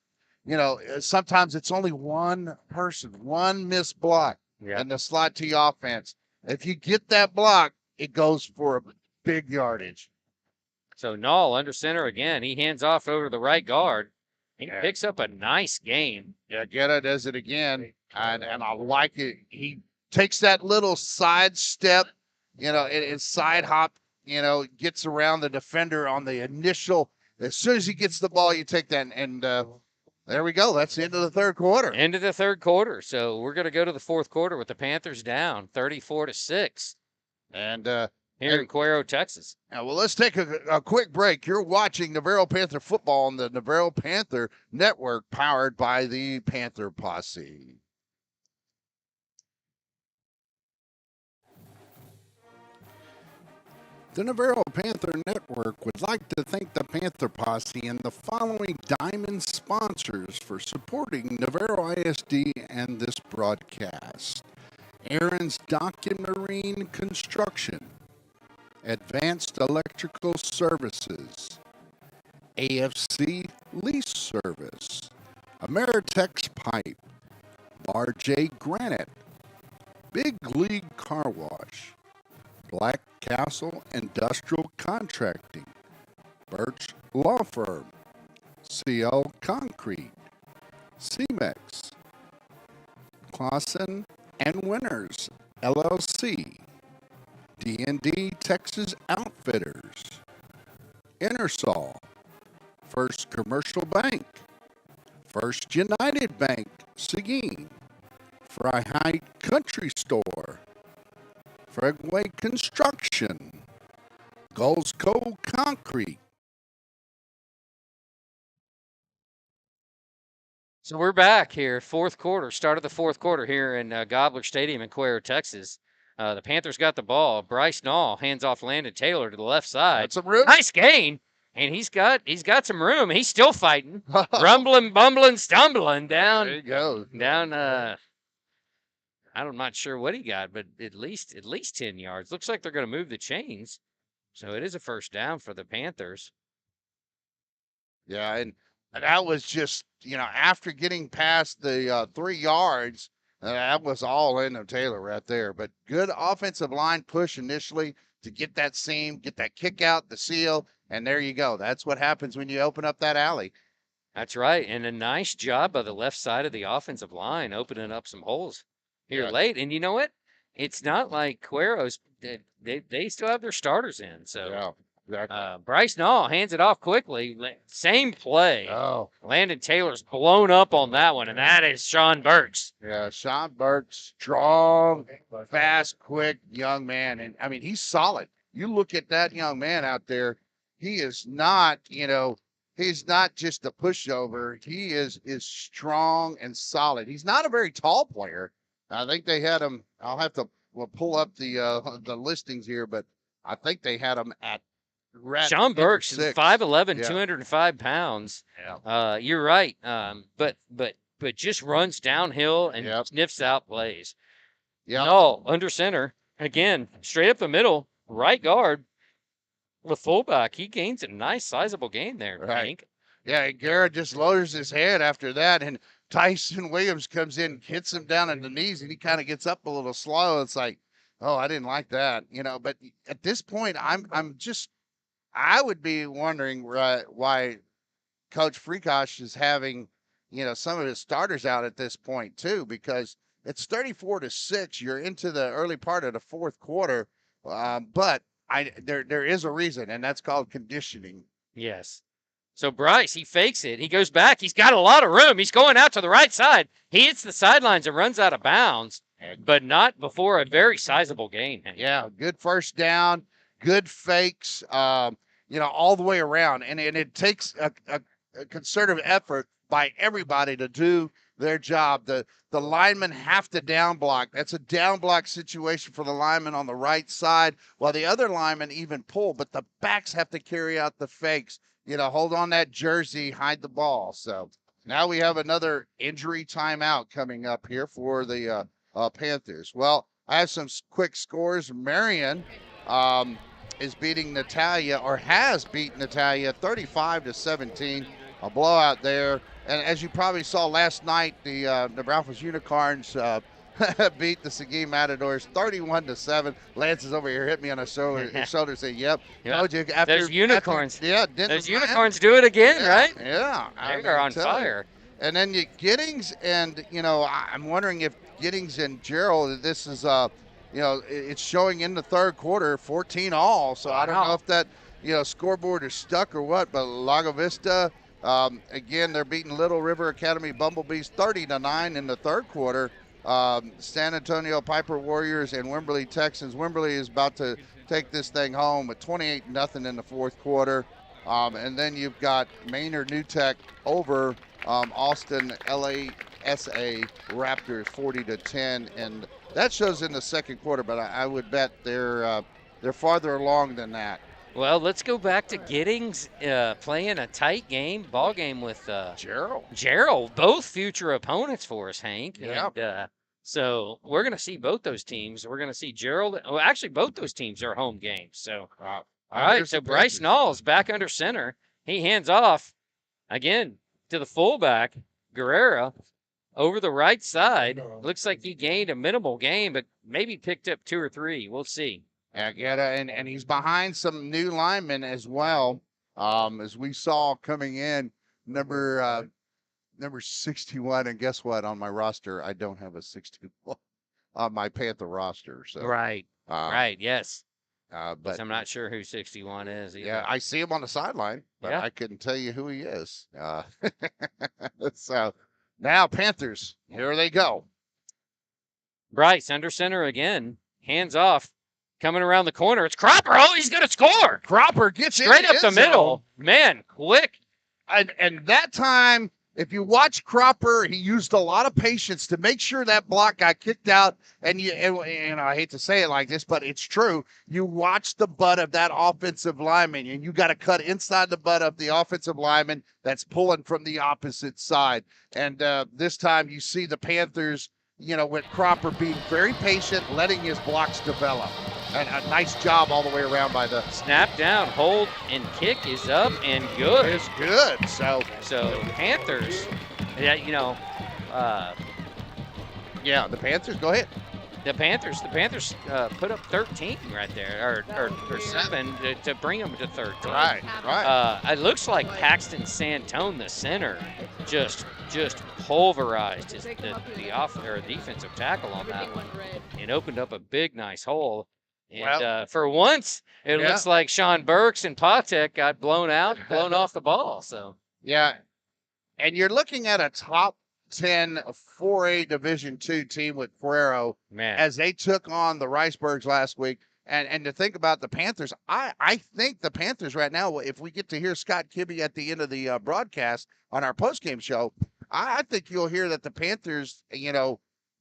sometimes it's only one person, one missed block in the slot T offense. If you get that block, it goes for a big yardage.
So Null under center again. He hands off over to the right guard. He picks up a nice gain.
Yeah, Guerra does it again, and I like it. He takes that little side step, and side hop, gets around the defender on the initial. As soon as he gets the ball, you take that, and there we go. That's the end of the third quarter.
End of the third quarter. So we're going to go to the fourth quarter with the Panthers down 34-6.
And
here in Cuero, Texas.
Well, let's take a quick break. You're watching Navarro Panther football on the Navarro Panther Network, powered by the Panther Posse.
The Navarro Panther Network would like to thank the Panther Posse and the following diamond sponsors for supporting Navarro ISD and this broadcast. Aaron's Dock and Marine Construction, Advanced Electrical Services, AFC Lease Service, Ameritex Pipe, Bar J Granite, Big League Car Wash, Black Castle Industrial Contracting, Birch Law Firm, CL Concrete, CEMEX, Clausen and Winners, LLC, D&D Texas Outfitters, Ingersoll, First Commercial Bank, First United Bank, Seguin, Fry High Country Store, Fregway Construction, Gulls Cove Concrete.
So we're back here, fourth quarter, start of the fourth quarter here in Gobbler Stadium in Cuero, Texas. The Panthers got the ball. Bryce Nall hands off Landon Taylor to the left side.
That's some room.
Nice gain. And he's got some room. He's still fighting. Rumbling, bumbling, stumbling down.
There you go.
Down I'm not sure what he got, but at least 10 yards. Looks like they're going to move the chains. So it is a first down for the Panthers.
Yeah, and that was just, after getting past the 3 yards, that was all in of Taylor right there. But good offensive line push initially to get that seam, get that kick out, the seal, and there you go. That's what happens when you open up that alley.
That's right. And a nice job by the left side of the offensive line, opening up some holes here late. And you know what? It's not like Cuero's, they still have their starters in. So
yeah, exactly.
Bryce Nall hands it off quickly. Same play.
Oh.
Landon Taylor's blown up on that one, and that is Sean Burks.
Yeah, Sean Burks, strong, fast, quick young man. And, I mean, he's solid. You look at that young man out there, he is not, he's not just a pushover. He is strong and solid. He's not a very tall player. I think they had him, we'll pull up the listings here, but I think they had him at
Sean Burks is 5'11",
Yeah.
205 pounds.
Yeah.
You're right. But just runs downhill and sniffs out plays.
Yeah.
No, under center. Again, straight up the middle, right guard. The fullback, he gains a nice sizable gain there,
Right.
Hank.
Yeah, Garrett just lowers his head after that, and Tyson Williams comes in, hits him down in the knees, and he kind of gets up a little slow. It's like, oh, I didn't like that, But at this point, I would be wondering why Coach Freakosh is having, some of his starters out at this point too, because it's 34-6. You're into the early part of the fourth quarter, but there is a reason, and that's called conditioning.
Yes. So Bryce, he fakes it. He goes back. He's got a lot of room. He's going out to the right side. He hits the sidelines and runs out of bounds. but not before a very sizable gain. Hank.
Yeah, good first down, good fakes, all the way around. And it takes a concerted effort by everybody to do their job. The linemen have to down block. That's a down block situation for the lineman on the right side, while the other linemen even pull, but the backs have to carry out the fakes. Hold on that jersey, hide the ball. So now we have another injury timeout coming up here for the Panthers. Well, I have some quick scores. Marion is beating Natalia, or has beaten Natalia 35-17. A blowout there. And as you probably saw last night, the Nebraska's Unicorns beat the Seguin Matadors 31-7. Lance is over here, hit me on the shoulder, saying, "Yep, told you."
Those Unicorns.
Those
Unicorns do it again, right?
Yeah,
They're on fire.
And then Giddings, and I'm wondering if Giddings and Gerald, this is it's showing in the third quarter 14 all. So I don't know if that scoreboard is stuck or what. But Lago Vista. Again, they're beating Little River Academy Bumblebees 30-9 in the third quarter. San Antonio Piper Warriors and Wimberley Texans. Wimberley is about to take this thing home at 28-0 in the fourth quarter. And then you've got Maynard New Tech over Austin LASA Raptors 40-10, and that shows in the second quarter. But I would bet they're farther along than that.
Well, let's go back to Giddings playing a tight ball game with Gerald, both future opponents for us, Hank.
Yeah.
And, so we're going to see both those teams. We're going to see Gerald. Well, actually, both those teams are home games. So, all right. So Bryce Knowles back under center. He hands off again to the fullback, Guerrero, over the right side. Looks like he gained a minimal gain, but maybe picked up 2 or 3. We'll see.
And he's behind some new linemen as well, as we saw coming in, number 61. And guess what? On my roster, I don't have a 61 on my Panther roster. So
Right, yes.
But
I'm not sure who 61 is either.
Yeah, I see him on the sideline, but I couldn't tell you who he is. So now Panthers, here they go.
Bryce under center again, hands off. Coming around the corner, it's Cropper. Oh, he's going to score.
Cropper gets
straight up the middle. Man, quick.
And that time, if you watch Cropper, he used a lot of patience to make sure that block got kicked out. And I hate to say it like this, but it's true. You watch the butt of that offensive lineman, and you got to cut inside the butt of the offensive lineman that's pulling from the opposite side. And this time you see the Panthers, with Cropper being very patient, letting his blocks develop. And a nice job all the way around by the
snap down, hold, and kick is up and good.
It's good. So
Panthers, the
Panthers. Go ahead.
The Panthers put up 13 right there, or 7 to bring them to 13.
Right.
It looks like Paxton Santone, the center, just pulverized the defensive tackle on that one. It opened up a big, nice hole. And for once, it looks like Sean Burks and Patek got blown off the ball. So
and you're looking at a top 10 4A Division II team with Cuero, as they took on the Riceburgs last week. And to think about the Panthers, I think the Panthers right now, if we get to hear Scott Kibbe at the end of the broadcast on our postgame show, I think you'll hear that the Panthers,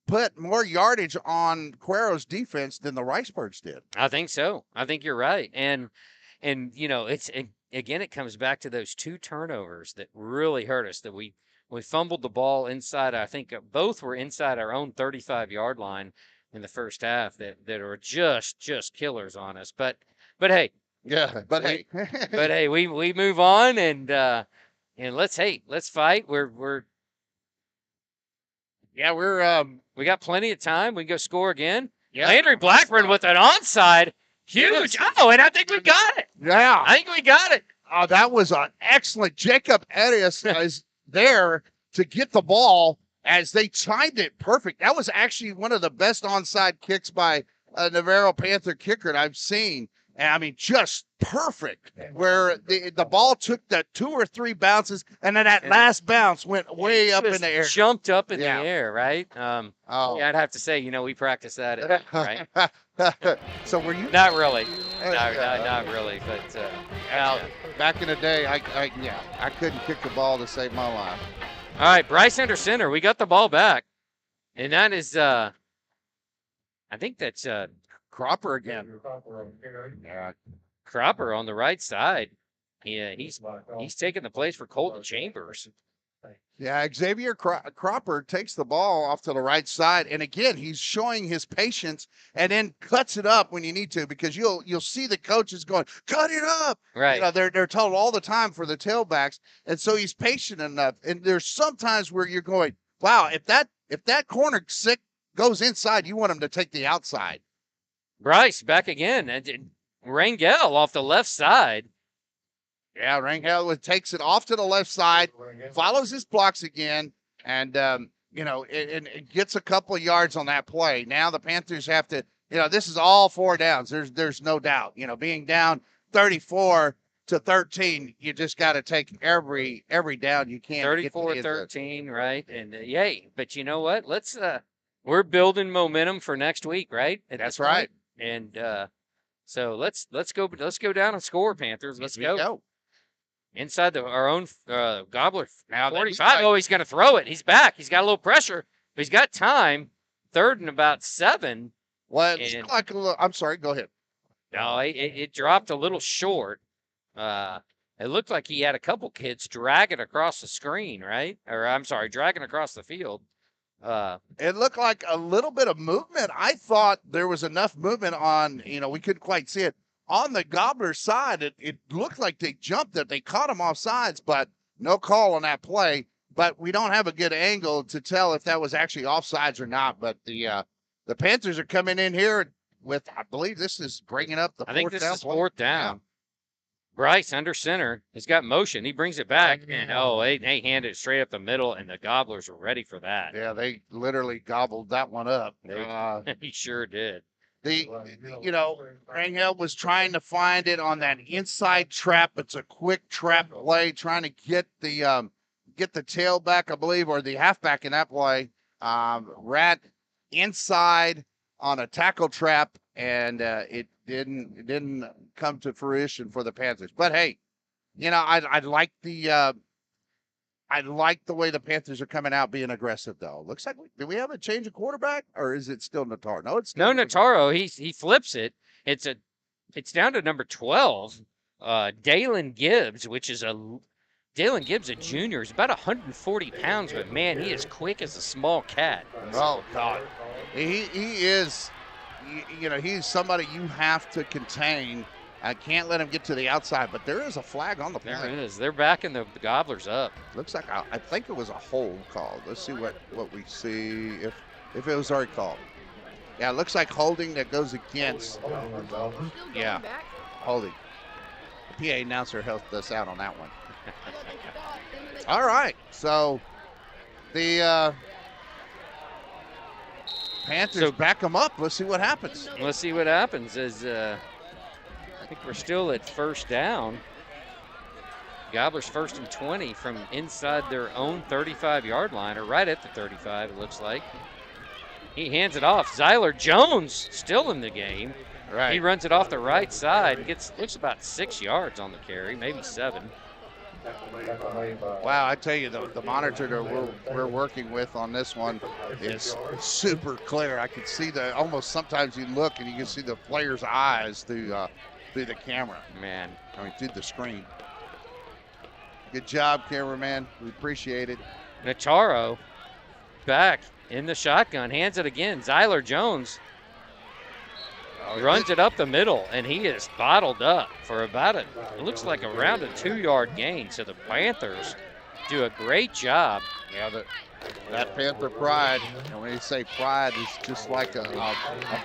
put more yardage on Cuero's defense than the Riceburgs did.
I think so. I think you're right. And it comes back to those 2 turnovers that really hurt us, that we fumbled the ball inside. I think both were inside our own 35-yard line in the first half that are just killers on us. But hey.
Yeah, but hey.
But hey, we move on and let's fight. We got plenty of time. We can go score again.
Yeah.
Landry Blackburn with an onside. Huge. Oh, and I think we got it.
Yeah.
I think we got it.
Oh, that was an excellent. Jacob Arias is there to get the ball as they timed it perfect. That was actually one of the best onside kicks by a Navarro Panther kicker that I've seen. And I mean, just perfect, where the ball took the 2 or 3 bounces, and then that last bounce went way up in the air.
Jumped up in
Yeah.
the air, right? Yeah, I'd have to say, we practiced that, right?
So were you?
Not really. Not really, but
Now, back in the day, I couldn't kick the ball to save my life.
All right, Bryce under center. We got the ball back, and that is, I think that's
Cropper again.
Yeah, Cropper on the right side. Yeah, he's taking the place for Colton Chambers.
Yeah, Xavier Cropper takes the ball off to the right side, and again, he's showing his patience, and then cuts it up when you need to, because you'll see the coaches going, cut it up.
Right.
You know, they're told all the time for the tailbacks, and so he's patient enough. And there's sometimes where you're going, wow, if that corner sick goes inside, you want him to take the outside.
Bryce back again, and Rangel off the left side.
Yeah, Rangel takes it off to the left side, follows his blocks again, and it gets a couple of yards on that play. Now the Panthers have to, this is all 4 downs. There's no doubt. Being down 34-13, you just got to take every down you can.
34-13, right? And yay! But you know what? Let's we're building momentum for next week, right?
That's right.
And so let's go down and score, Panthers. Let's go. Inside our own Gobbler. Now 45. Oh, he's going to throw it. He's back. He's got a little pressure, but he's got time. 3rd and about 7.
Well, it's like a little. I'm sorry. Go ahead.
No, it dropped a little short. It looked like he had a couple kids dragging across the screen, right? Or I'm sorry, dragging across the field.
It looked like a little bit of movement. I thought there was enough movement on, we couldn't quite see it. On the Gobbler side, it looked like they jumped it. They caught him off sides, but no call on that play. But we don't have a good angle to tell if that was actually offsides or not. But the Panthers are coming in here with, I believe this is bringing up the 4th down.
I think this is 4th down. Yeah. Bryce under center. He's got motion. He brings it back, and they handed it straight up the middle, and the Gobblers were ready for that.
Yeah, they literally gobbled that one up.
He sure did.
Rangel was trying to find it on that inside trap. It's a quick trap play, trying to get the tailback, I believe, or the halfback in that play. Rat inside on a tackle trap, and it didn't come to fruition for the Panthers. But hey, I like the way the Panthers are coming out being aggressive, though. Looks like do we have a change of quarterback, or is it still Navarro? No, it's still
Navarro. He flips it. It's down to number 12, Dalen Gibbs, Dalen Gibbs, a junior, is about 140 pounds, but man, he is quick as a small cat.
Oh God, he is. He's somebody you have to contain. I can't let him get to the outside, but there is a flag on the play.
There is. They're backing the Gobblers up.
Looks like I think it was a hold call. Let's see what we see if it was already called. Yeah, it looks like holding that goes against. Yeah, holding. The PA announcer helped us out on that one. All right, so the Panthers back them up. Let's see what happens.
Let's see what happens. I think we're still at 1st down. Gobblers 1st and 20 from inside their own 35-yard line, or right at the 35, it looks like. He hands it off. Zyler Jones still in the game.
Right.
He runs it off the right side. Looks about 6 yards on the carry, maybe 7.
Wow, I tell you, the monitor that we're working with on this one is super clear. I can see almost sometimes you look and you can see the player's eyes through the camera.
Man.
Through the screen. Good job, cameraman. We appreciate it.
Navarro back in the shotgun, hands it again. Zyler Jones runs it up the middle, and he is bottled up for about it looks like around a 2-yard gain. So the Panthers do a great job.
Yeah, that Panther pride, and when you say pride, it's just like a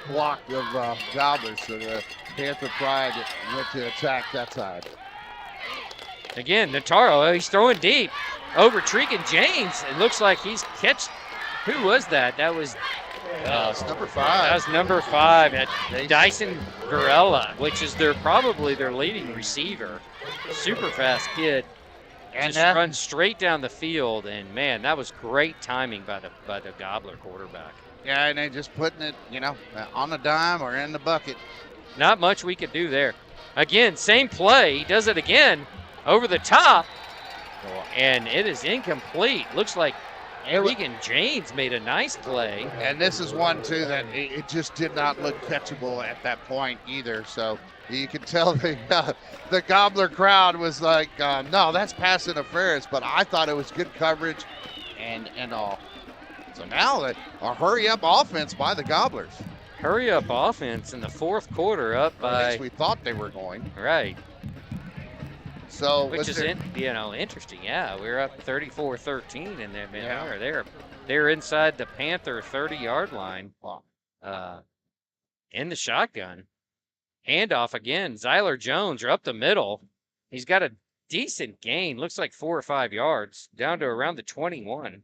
flock of Gobblers. So the Panther pride went to attack that side.
Again, Navarro, he's throwing deep over Tregan James. It looks like he's catched. Who was that? That was
It's number 5.
That was number 5 at Dyson Varela, which is probably their leading receiver. Super fast kid.
And
Just runs straight down the field, and man, that was great timing by the Gobbler quarterback.
Yeah, and they just putting it, on the dime or in the bucket.
Not much we could do there. Again, same play. He does it again over the top, and it is incomplete. Looks like Regan James made a nice play.
And this is one, too, that it just did not look catchable at that point either. So you can tell the Gobbler crowd was like, no, that's pass interference. But I thought it was good coverage and all. So now a hurry-up offense by the Gobblers.
Hurry-up offense in the fourth quarter up by...
At least we thought they were going.
Right.
So
which is interesting. Yeah, we're up 34-13 in there. They're inside the Panther 30-yard line. In the shotgun. Handoff again. Zyler Jones are up the middle. He's got a decent gain. Looks like 4 or 5 yards down to around the 21.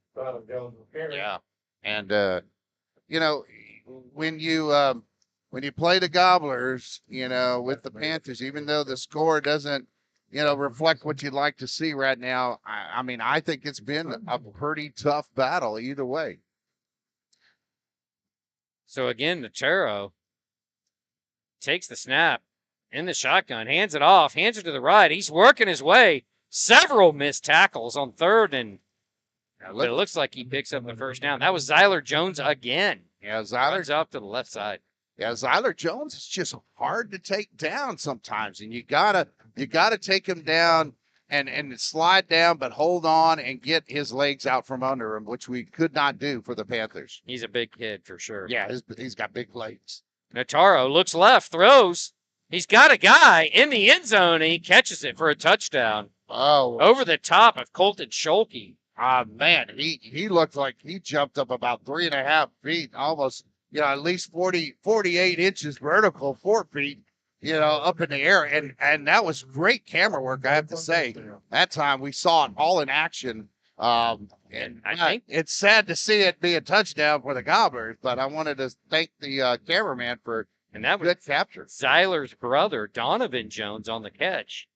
Yeah, and when you play the Gobblers, with the Panthers, even though the score doesn't reflect what you'd like to see right now. I think it's been a pretty tough battle either way.
So again, Natero takes the snap in the shotgun, hands it off, hands it to the right. He's working his way. Several missed tackles on third, but it looks like he picks up the first down. That was Zyler Jones again.
Yeah, Zyler's
off to the left side.
Yeah, Zyler Jones is just hard to take down sometimes, and you gotta take him down and slide down, but hold on and get his legs out from under him, which we could not do for the Panthers.
He's a big kid for sure.
Yeah, he's got big legs.
Nataro looks left, throws. He's got a guy in the end zone, and he catches it for a touchdown.
Oh,
over the top of Colton Schulke.
Man, he looked like he jumped up about 3.5 feet, almost, at least 48 inches vertical, 4 feet, up in the air. And that was great camera work, I have to say. That time we saw it all in action. And I think it's sad to see it be a touchdown for the Gobblers, but I wanted to thank the cameraman for
that was
good capture.
Zyler's brother, Donovan Jones, on the catch.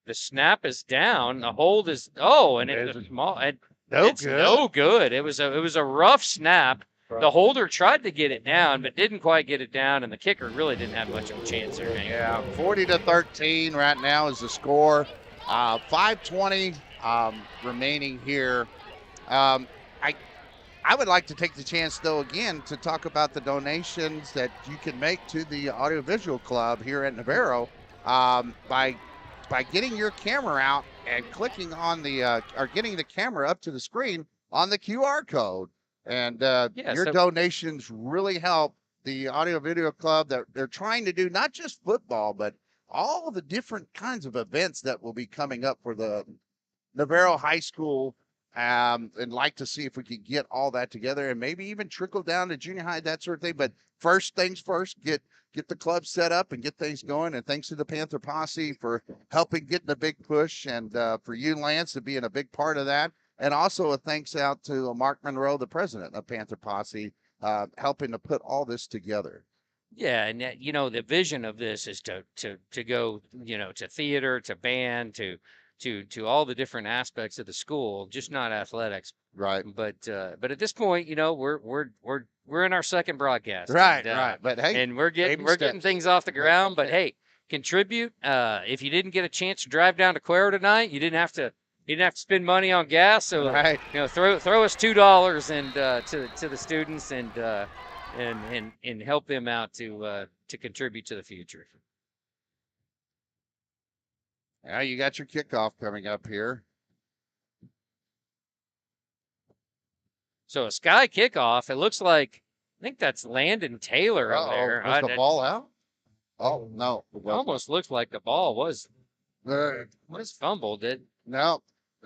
The snap is down. The hold is and it's a small. It's no good. It was a rough snap. The holder tried to get it down, but didn't quite get it down, and the kicker really didn't have much of a chance there.
Yeah, 40-13 right now is the score. 5:20 remaining here. I would like to take the chance, though, again, to talk about the donations that you can make to the Audiovisual Club here at Navarro by getting your camera out and clicking on or getting the camera up to the screen on the QR code. And your donations really help the Audio Video Club that they're trying to do, not just football, but all the different kinds of events that will be coming up for the Navarro High School. And like to see if we could get all that together and maybe even trickle down to junior high, that sort of thing. But first things first, get the club set up and get things going. And thanks to the Panther Posse for helping getting a big push, and for you, Lance, to being a big part of that. And also a thanks out to Mark Monroe, the president of Panther Posse, helping to put all this together.
Yeah, and the vision of this is to go, to theater, to band, to all the different aspects of the school, just not athletics.
Right.
But at this point, we're in our second broadcast.
Right, right. But hey,
and we're getting things off the ground. But hey, contribute. If you didn't get a chance to drive down to Cuero tonight, you didn't have to spend money on gas. So
right.
Throw us $2 and to the students and help them out to contribute to the future.
Now you got your kickoff coming up here.
So a sky kickoff. It looks like, I think that's Landon Taylor over there.
Was the ball out? Oh no!
It almost looks like the ball was fumbled.
No,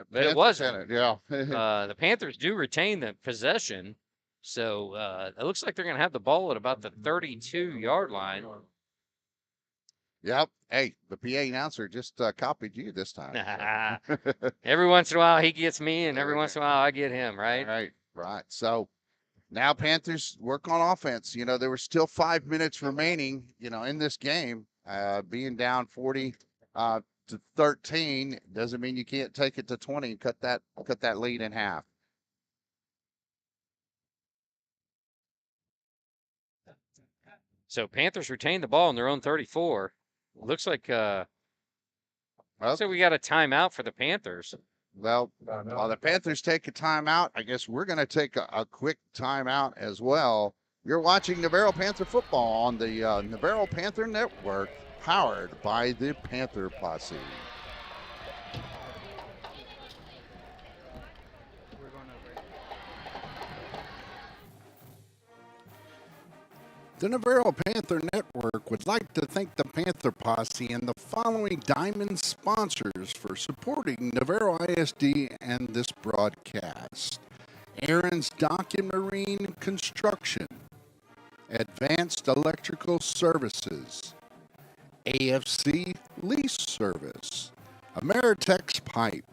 but it wasn't.
Yeah.
The Panthers do retain the possession, so it looks like they're going to have the ball at about the 32-yard line.
Yep. Hey, the PA announcer just copied you this time.
Every once in a while he gets me, and every once in a while I get him, right?
Right. So Now Panthers work on offense. There were still 5 minutes remaining, in this game. Being down 40 to 13 doesn't mean you can't take it to 20 and cut that lead in half.
So Panthers retain the ball in their own 34. Looks like so we got a timeout for the Panthers.
Well, while the Panthers take a timeout, I guess we're going to take a quick timeout as well. You're watching Navarro Panther football on the Navarro Panther Network, powered by the Panther Posse.
The Navarro Panther Network would like to thank the Panther Posse and the following Diamond sponsors for supporting Navarro ISD and this broadcast. Aaron's Dock and Marine Construction, Advanced Electrical Services, AFC Lease Service, Ameritex Pipe,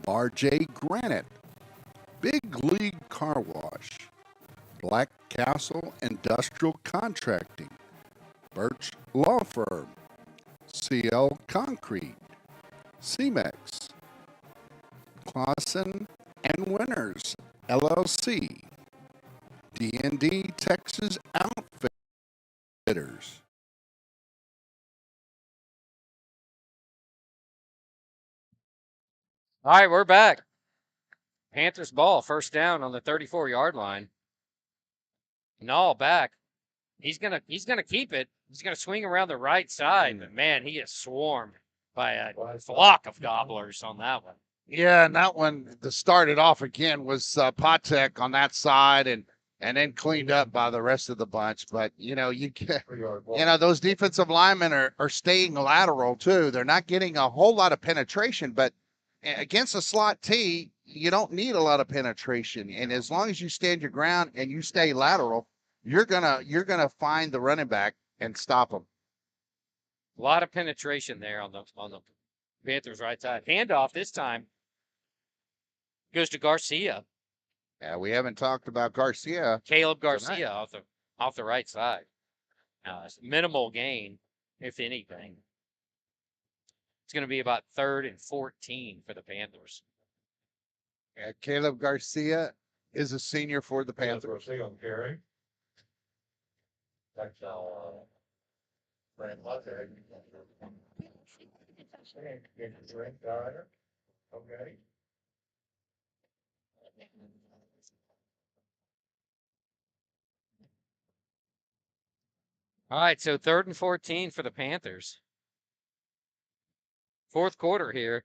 Bar J Granite, Big League Car Wash, Black Castle Industrial Contracting, Birch Law Firm, CL Concrete, CEMEX, Clausen and Winners LLC, D&D Texas Outfitters.
All right, we're back. Panthers ball, first down on the 34-yard line. Null back. He's gonna keep it. He's gonna swing around the right side, but man, he is swarmed by a flock of gobblers on that one.
Yeah, and that one that started off again was Patek on that side, and then cleaned up by the rest of the bunch. But those defensive linemen are staying lateral too. They're not getting a whole lot of penetration, but against a slot T, you don't need a lot of penetration. And as long as you stand your ground and you stay lateral, you're gonna find the running back and stop them.
A lot of penetration there on the Panthers right side. Handoff this time goes to Garcia.
Yeah, we haven't talked about Garcia.
Caleb Garcia off the right side. Minimal gain, if anything. It's going to be about 3rd and 14 for the Panthers.
Yeah, Caleb Garcia is a senior for the Panthers.
Okay.
All right, so 3rd and 14 for the Panthers. 4th quarter here.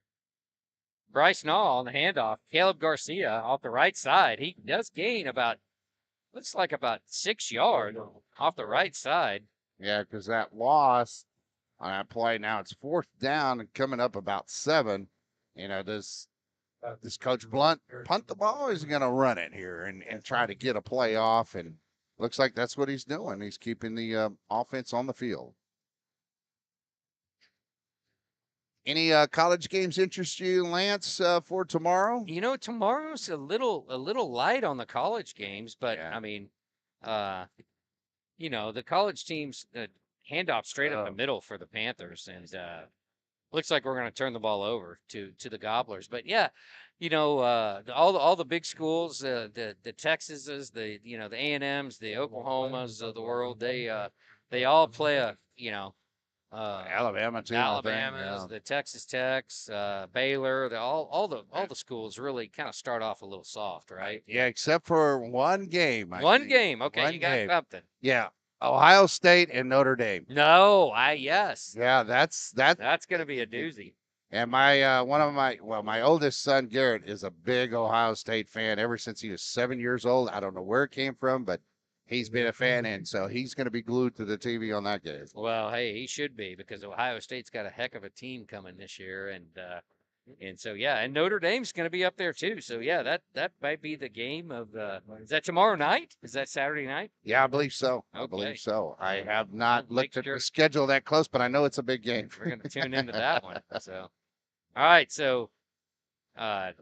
Bryce Nall on the handoff. Caleb Garcia off the right side. He does gain looks like about 6 yards off the right side.
Yeah, because that loss on that play, now it's 4th down and coming up about 7. Does Coach Blunt punt the ball, or is he going to run it here and try to get a play off? And looks like that's what he's doing. He's keeping the offense on the field. Any college games interest you, Lance, for tomorrow?
Tomorrow's a little light on the college games, but yeah. I mean, the college teams handoff straight up the middle for the Panthers, and looks like we're going to turn the ball over to the Gobblers. But yeah, all the big schools, the Texases, the A&Ms, the Oklahomas of the world, they all play
Alabama too.
Alabama's, the Texas Techs, Baylor, all the schools really kind of start off a little soft, right?
Yeah, except for one game.
One game. Okay, you got something.
Yeah, Ohio State and Notre Dame.
No, yes.
Yeah, that's
going to be a doozy.
And my oldest son Garrett is a big Ohio State fan ever since he was 7 years old. I don't know where it came from, but he's been a fan, and so he's going to be glued to the TV on that game.
Well, hey, he should be, because Ohio State's got a heck of a team coming this year, and so yeah, and Notre Dame's going to be up there too. So yeah, that might be the game of. Is that tomorrow night? Is that Saturday night?
Yeah, I believe so.
Okay.
I believe so. I have not looked at the schedule that close, but I know it's a big game.
We're going to tune into that one. So, all right, so the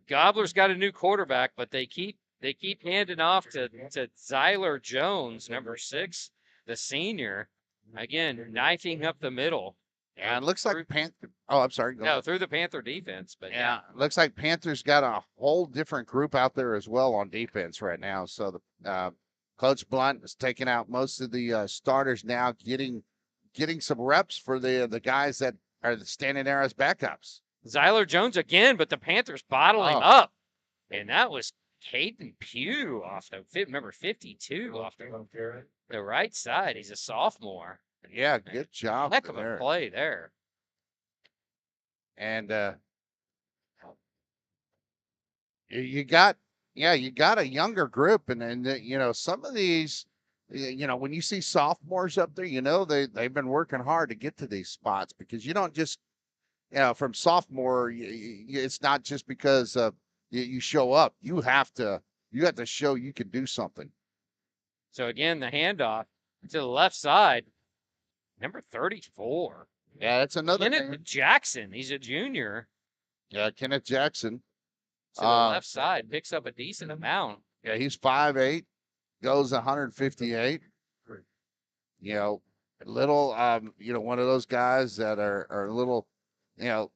Gobblers got a new quarterback, but they keep They keep handing off to Zyler Jones, number 6, the senior. Again, knifing up the middle.
Yeah, it looks like Panther. Oh, I'm sorry. Go
No,
ahead.
through the Panther defense, but
Yeah, looks like Panthers got a whole different group out there as well on defense right now. So the Coach Blunt is taking out most of the starters now, getting some reps for the guys that are standing there as backups.
Zyler Jones again, but the Panthers bottle him
Oh.
up. And that was Caden Pugh off number 52 off the right side. He's a sophomore.
Yeah, good job.
Heck of
there.
a play there.
And you got a younger group, and you know, some of these, you know, when you see sophomores up there, you know, they've been working hard to get to these spots, because you don't just, you know, from sophomore, it's not just because you show up. You have to show you can do something.
So again, the handoff to the left side, number 34.
Yeah, that's another
Kenneth
name.
Jackson. He's a junior.
Yeah, Kenneth Jackson.
To the left side, picks up a decent amount.
Yeah, he's 5'8", goes 158. You know, little, you know, one of those guys that are a little, you know,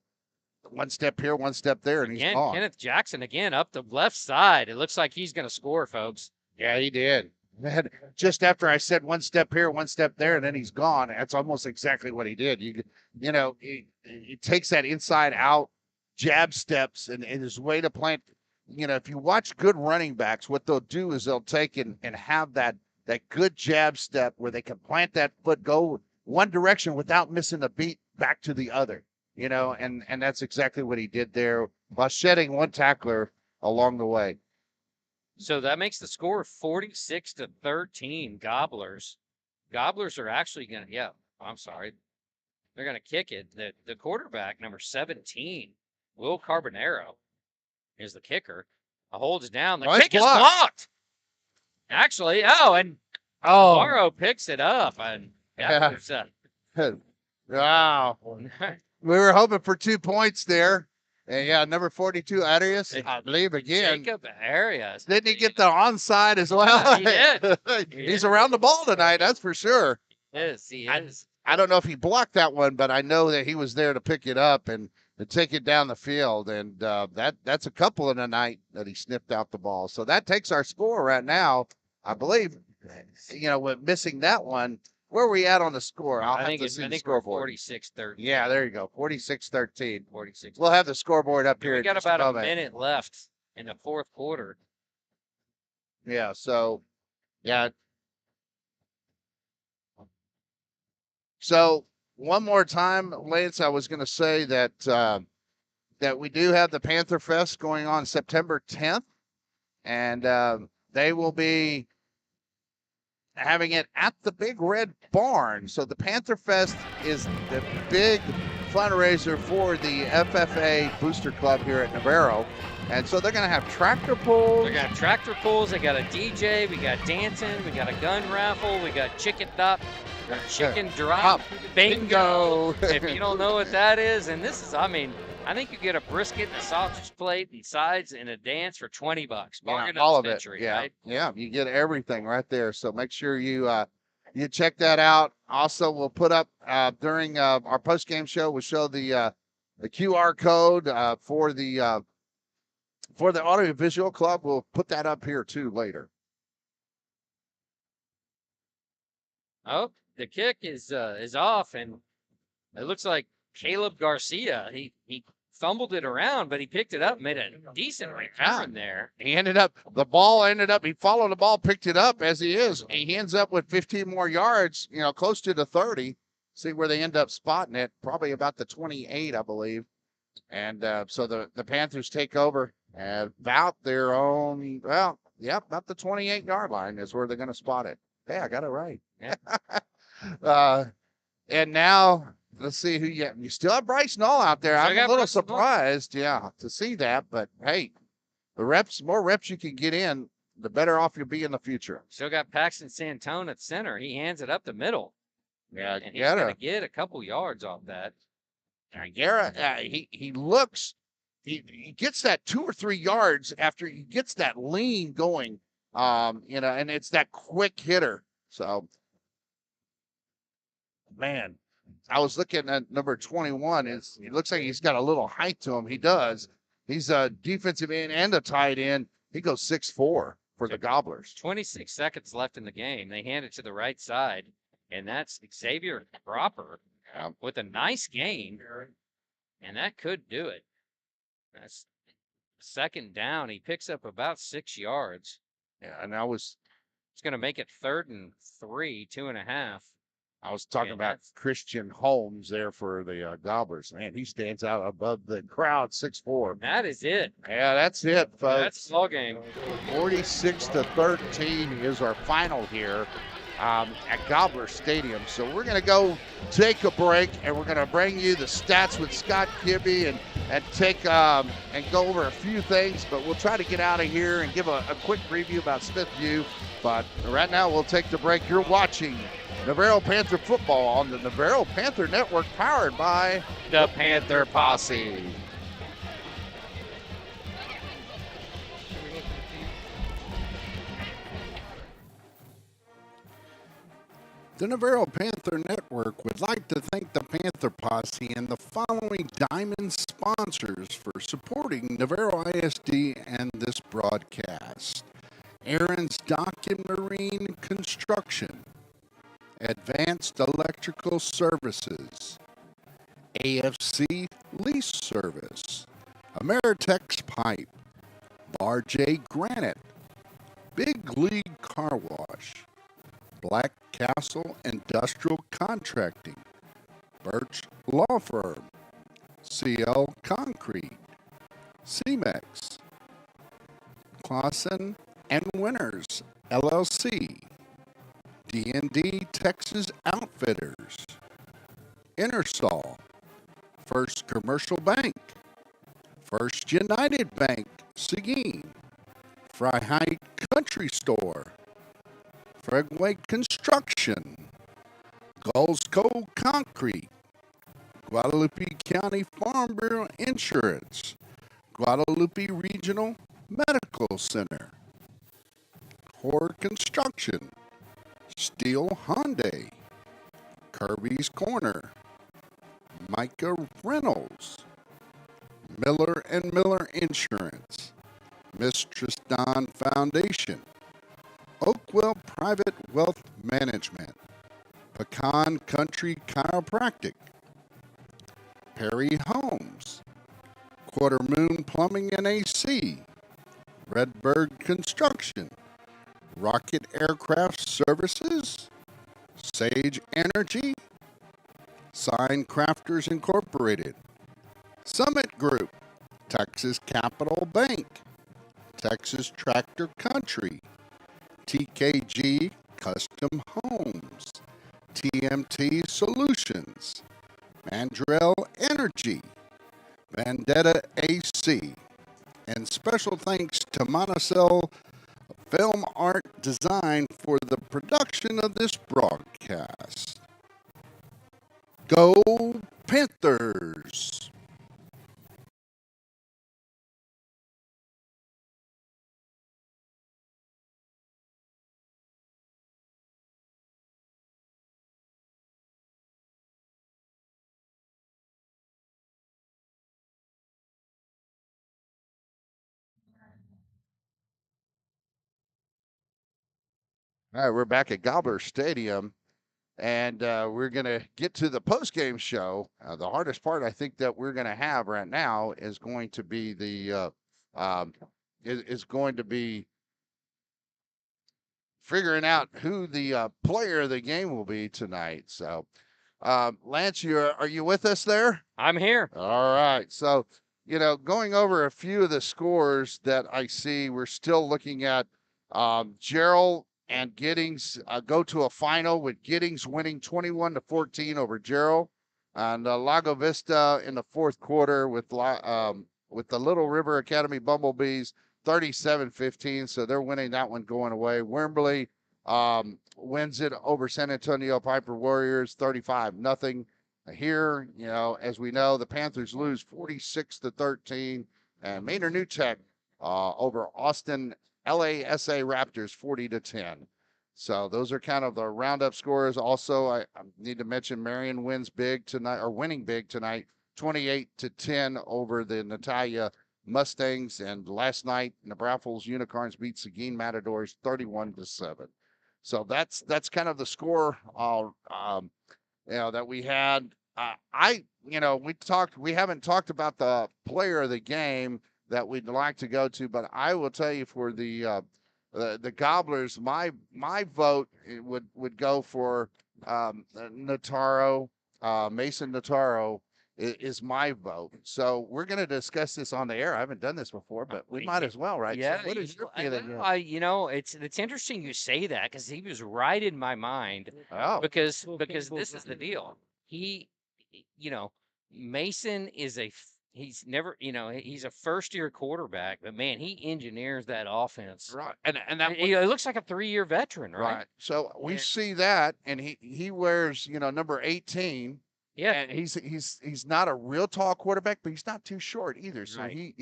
one step here, one step there, and he's
Again,
gone.
Kenneth Jackson again up the left side. It looks like he's going to score, folks.
Yeah, he did. Man, just after I said one step here, one step there, and then he's gone. That's almost exactly what he did. You know, he takes that inside out jab steps and his way to plant. You know, if you watch good running backs, what they'll do is they'll take and have that good jab step where they can plant that foot, go one direction without missing a beat back to the other. You know, and that's exactly what he did there while shedding one tackler along the way.
So that makes the score 46-13. Gobblers. Gobblers are actually going to, I'm sorry. They're going to kick it. The quarterback, number 17, Will Carbonero, is the kicker. Holds down. The kick is blocked. Actually, and Navarro picks it up. And that was,
wow. We were hoping for 2 points there. And yeah, number 42, Arias, I believe again.
Jacob Arias.
Didn't he get the onside as well?
He did.
He's around the ball tonight, that's for sure.
He is.
I don't know if he blocked that one, but I know that he was there to pick it up and to take it down the field. And that's a couple in the night that he sniffed out the ball. So that takes our score right now, I believe. You know, with missing that one, where are we at on the score?
I think we're 46-13.
Yeah, there you go. 46-13.
46.
We'll have the scoreboard up here.
We got about a minute left in the fourth quarter.
Yeah, so, yeah. So, one more time, Lance, I was going to say that that we do have the Panther Fest going on September 10th, and they will be having it at the Big Red Barn. So the Panther Fest is the big fundraiser for the FFA Booster Club here at Navarro. And so they're going to have tractor pulls.
They got tractor pulls. They got a DJ. We got dancing. We got a gun raffle. We got chicken drop bingo. If you don't know what that is, and this is, I think you get a brisket and a sausage plate and sides and a dance for $20. Bargain
all
of
of
the
it.
century,
Yeah,
right?
yeah, you get everything right there. So make sure you check that out. Also, we'll put up during our post game show. We'll show the QR code for the audiovisual club. We'll put that up here too later.
Oh, the kick is off, and it looks like Caleb Garcia. He fumbled it around, but he picked it up, made a decent return there.
He followed the ball, picked it up as he is. He ends up with 15 more yards, you know, close to the 30. See where they end up spotting it, probably about the 28, I believe. And so the Panthers take over at about their own, about the 28-yard line is where they're going to spot it. Hey, I got it right.
Yeah.
And now, let's see who you still have Bryce Null out there. I'm a little surprised, to see that. But hey, more reps you can get in, the better off you'll be in the future.
Still got Paxton Santone at center. He hands it up the middle.
Yeah,
and he's going to get a couple yards off that.
Garrett, he looks he gets that 2 or 3 yards after he gets that lean going, and it's that quick hitter. So, man, I was looking at number 21. It looks like he's got a little height to him. He does. He's a defensive end and a tight end. He goes 6'4" for the Gobblers.
26 seconds left in the game. They hand it to the right side, and that's Xavier Cropper with a nice gain, and that could do it. That's second down. He picks up about 6 yards.
Yeah, and it's
going to make it 3rd and 3, 2.5.
I was talking about Christian Holmes there for the Gobblers. Man, he stands out above the crowd, 6'4".
That is it.
Yeah, that's it, folks.
That's the ball game.
46-13 is our final here at Gobbler Stadium. So we're going to go take a break, and we're going to bring you the stats with Scott Kibbe and take and go over a few things. But we'll try to get out of here and give a quick preview about Smithview. But right now, we'll take the break. You're watching Navarro Panther football on the Navarro Panther Network, powered by
the Panther Posse.
The Navarro Panther Network would like to thank the Panther Posse and the following diamond sponsors for supporting Navarro ISD and this broadcast: Aaron's Dock and Marine Construction, Advanced Electrical Services, AFC Lease Service, Ameritex Pipe, Bar J Granite, Big League Car Wash, Black Castle Industrial Contracting, Birch Law Firm, CL Concrete, CEMEX, Clausen and Winners LLC, D&D Texas Outfitters, Ingersoll, First Commercial Bank, First United Bank, Seguin, Freiheit Country Store, Fregway Construction, Gulls Cove Concrete, Guadalupe County Farm Bureau Insurance, Guadalupe Regional Medical Center, Horror Construction, Steel Hyundai, Kirby's Corner, Micah Reynolds, Miller & Miller Insurance, Mistress Don Foundation, Oakwell Private Wealth Management, Pecan Country Chiropractic, Perry Homes, Quarter Moon Plumbing and AC, Redbird Construction, Rocket Aircraft Services, Sage Energy, Sign Crafters Incorporated, Summit Group, Texas Capital Bank, Texas Tractor Country, TKG Custom Homes, TMT Solutions, Mandrell Energy, Vendetta AC, and special thanks to Monocell Film Art Design for the production of this broadcast. Go Panthers!
All right, we're back at Gobbler Stadium, and we're going to get to the post-game show. The hardest part, I think, that we're going to have right now is going to be figuring out who the player of the game will be tonight. So, Lance, are you with us there?
I'm here.
All right. So, going over a few of the scores that I see, we're still looking at Gerald and Giddings go to a final with Giddings winning 21-14 over Gerald, and Lago Vista in the fourth quarter with the Little River Academy Bumblebees 37-15. So they're winning that one going away. Wimberley wins it over San Antonio Piper Warriors 35-0. Here, as we know, the Panthers lose 46-13 and Maynard New Tech over Austin LASA Raptors 40-10. So those are kind of the roundup scores. Also, I need to mention Marion winning big tonight, 28-10 over the Natalia Mustangs. And last night, Nebraska's Unicorns beat Seguin Matadors 31-7. So that's kind of the score, that we had. We haven't talked about the player of the game that we'd like to go to, but I will tell you for the Gobblers, my vote would go for Nataro, Mason Nataro is my vote. So we're going to discuss this on the air. I haven't done this before, but we might as well, right?
Yeah.
So what is your feeling?
It's interesting you say that because he was right in my mind.
Oh,
Because this is the deal. He, Mason is he's never, he's a first-year quarterback, but man, he engineers that offense.
right, and that
He looks like a 3-year veteran, right?
right. So we
And-
see that, and he wears number 18.
Yeah.
And he's not a real tall quarterback, but he's not too short either. So
Right.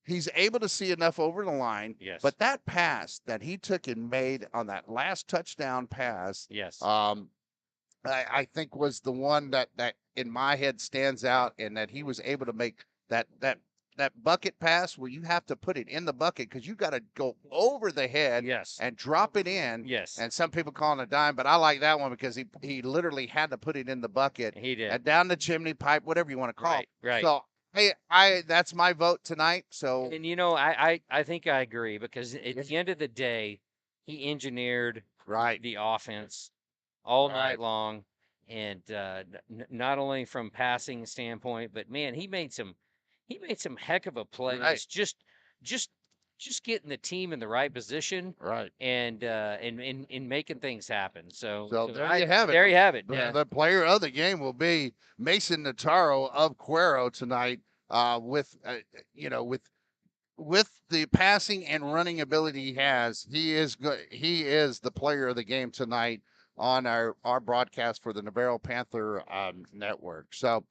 he's able to see enough over the line.
Yes.
But that pass that he took and made on that last touchdown pass,
Yes.
I think was the one that in my head stands out, and that he was able to make that bucket pass where you have to put it in the bucket because you got to go over the head
Yes.
and drop it in.
Yes.
And some people call it a dime, but I like that one because he literally had to put it in the bucket
He did.
and down the chimney pipe, whatever you want to call
Right.
it.
Right.
So hey, that's my vote tonight. So
And I think I agree because at the end of the day, he engineered
right,
the offense all
Right.
night long, and not only from passing standpoint, but man, he made some heck of a plays.
Right.
Just getting the team in the right position
right.
and in making things happen. So
There you have it.
There you have it.
The,
Yeah.
the player of the game will be Mason Nataro of Cuero tonight. With the passing and running ability he has, he is the player of the game tonight on our broadcast for the Navarro Panther network. So,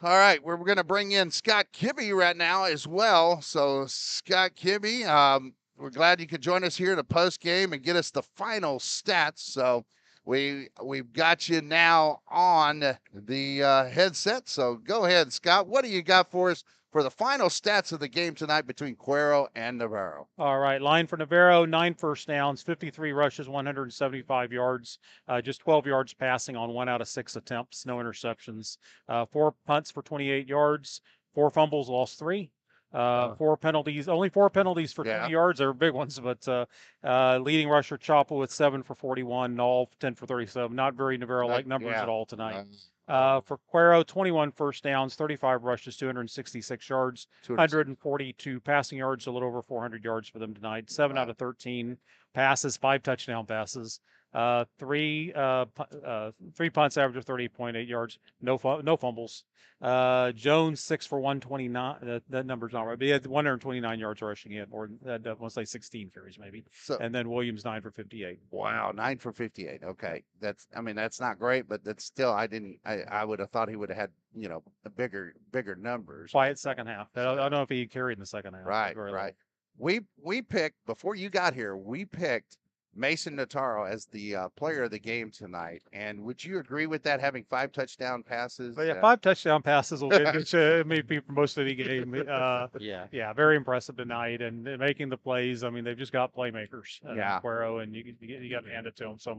all right, we're going to bring in Scott Kibbe right now as well. So, Scott Kibbe, we're glad you could join us here in the post game and get us the final stats. So, we've got you now on the headset. So, go ahead, Scott. What do you got for us for the final stats of the game tonight between Cuero and Navarro?
All right, line for Navarro, 9 first downs, 53 rushes, 175 yards, just 12 yards passing on 1 out of 6 attempts, no interceptions, 4 punts for 28 yards, 4 fumbles, lost 3, 4 penalties, only 4 penalties for 20 yards. They're big ones, but leading rusher Chapel with 7 for 41, Null 10 for 37. Not very Navarro-like numbers at all tonight. For Cuero, 21 first downs, 35 rushes, 266 yards, 142 passing yards, a little over 400 yards for them tonight. 7 out of 13 passes, 5 touchdown passes, 3 punts, average of 38.8 yards, no fumbles. Jones 6 for 129. That number's not right, but he had 129 yards rushing in, or I want to say 16 carries maybe.
So,
and then Williams 9 for 58.
Wow, 9 for 58. Okay, that's not great, but that's still I would have thought he would have had a bigger numbers.
Quiet second half. I don't know if he carried in the second half.
Right. We picked before you got here. We picked Mason Nataro as the player of the game tonight. And would you agree with that, having 5 touchdown passes?
But 5 touchdown passes will get maybe for most of the game. Yeah, very impressive tonight, and making the plays. I mean, they've just got playmakers. Cuero, and you got to hand it to them. So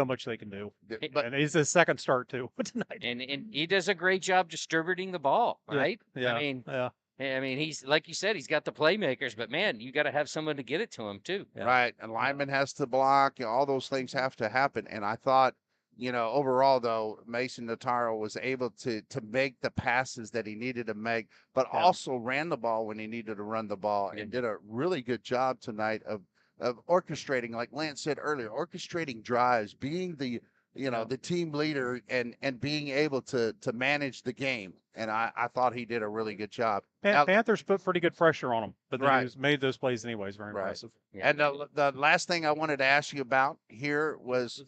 much they can do. And he's his second start too tonight.
And he does a great job distributing the ball, right?
Yeah.
I mean, he's like you said, he's got the playmakers, but man, you got to have someone to get it to him too.
Right, and lineman has to block. All those things have to happen. And I thought, overall though, Mason Nataro was able to make the passes that he needed to make, but also ran the ball when he needed to run the ball, and did a really good job tonight of orchestrating, like Lance said earlier, orchestrating drives, being the the team leader, and being able to manage the game. And I thought he did a really good job.
Panthers put pretty good pressure on him, but they made those plays anyways. Very impressive.
And the last thing I wanted to ask you about here was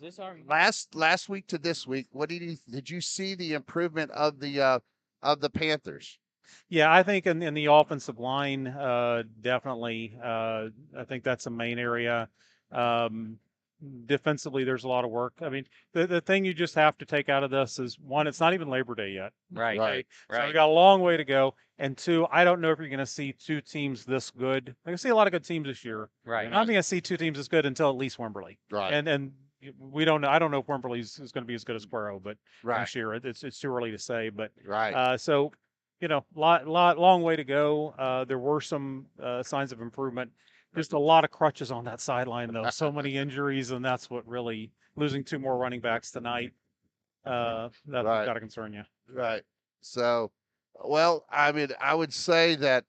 last week to this week. What did you see the improvement of the Panthers?
Yeah, I think in the offensive line, definitely. I think that's the main area. Um, Defensively, there's a lot of work. I mean, the thing you just have to take out of this is one, it's not even Labor Day yet.
Right.
Right.
So we got a long way to go. And two, I don't know if you're going to see two teams this good. I'm going to see a lot of good teams this year.
Right.
I'm not going to see two teams as good until at least Wimberley.
Right.
And we don't know. I don't know if Wimberley's is going to be as good as Cuero, but
Right.
next year it's too early to say. But
Right.
so long way to go. There were some signs of improvement. Just a lot of crutches on that sideline, though. So many injuries, and that's what really losing two more running backs tonight. That's
Right.
got to concern you.
Right. So, well, I mean, I would say that,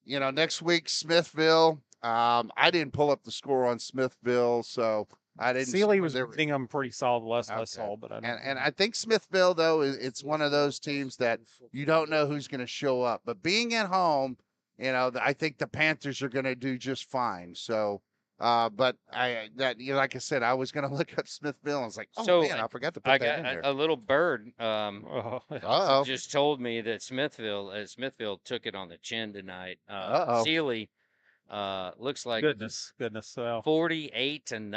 next week, Smithville, I didn't pull up the score on Smithville, so I didn't.
Sealy was
there-
beating them pretty solid last
Okay.
saw, but I don't.
And I think Smithville, though, it's one of those teams that you don't know who's going to show up. But being at home, I think the Panthers are going to do just fine. So, but like I said, I was going to look up Smithville. And I was like, oh
So,
man, I forgot to put
I
that in
got
there.
a little bird.
Uh-oh.
Just told me that Smithville took it on the chin tonight.
Uh-oh.
Sealy, looks like
Goodness. So
48-0, and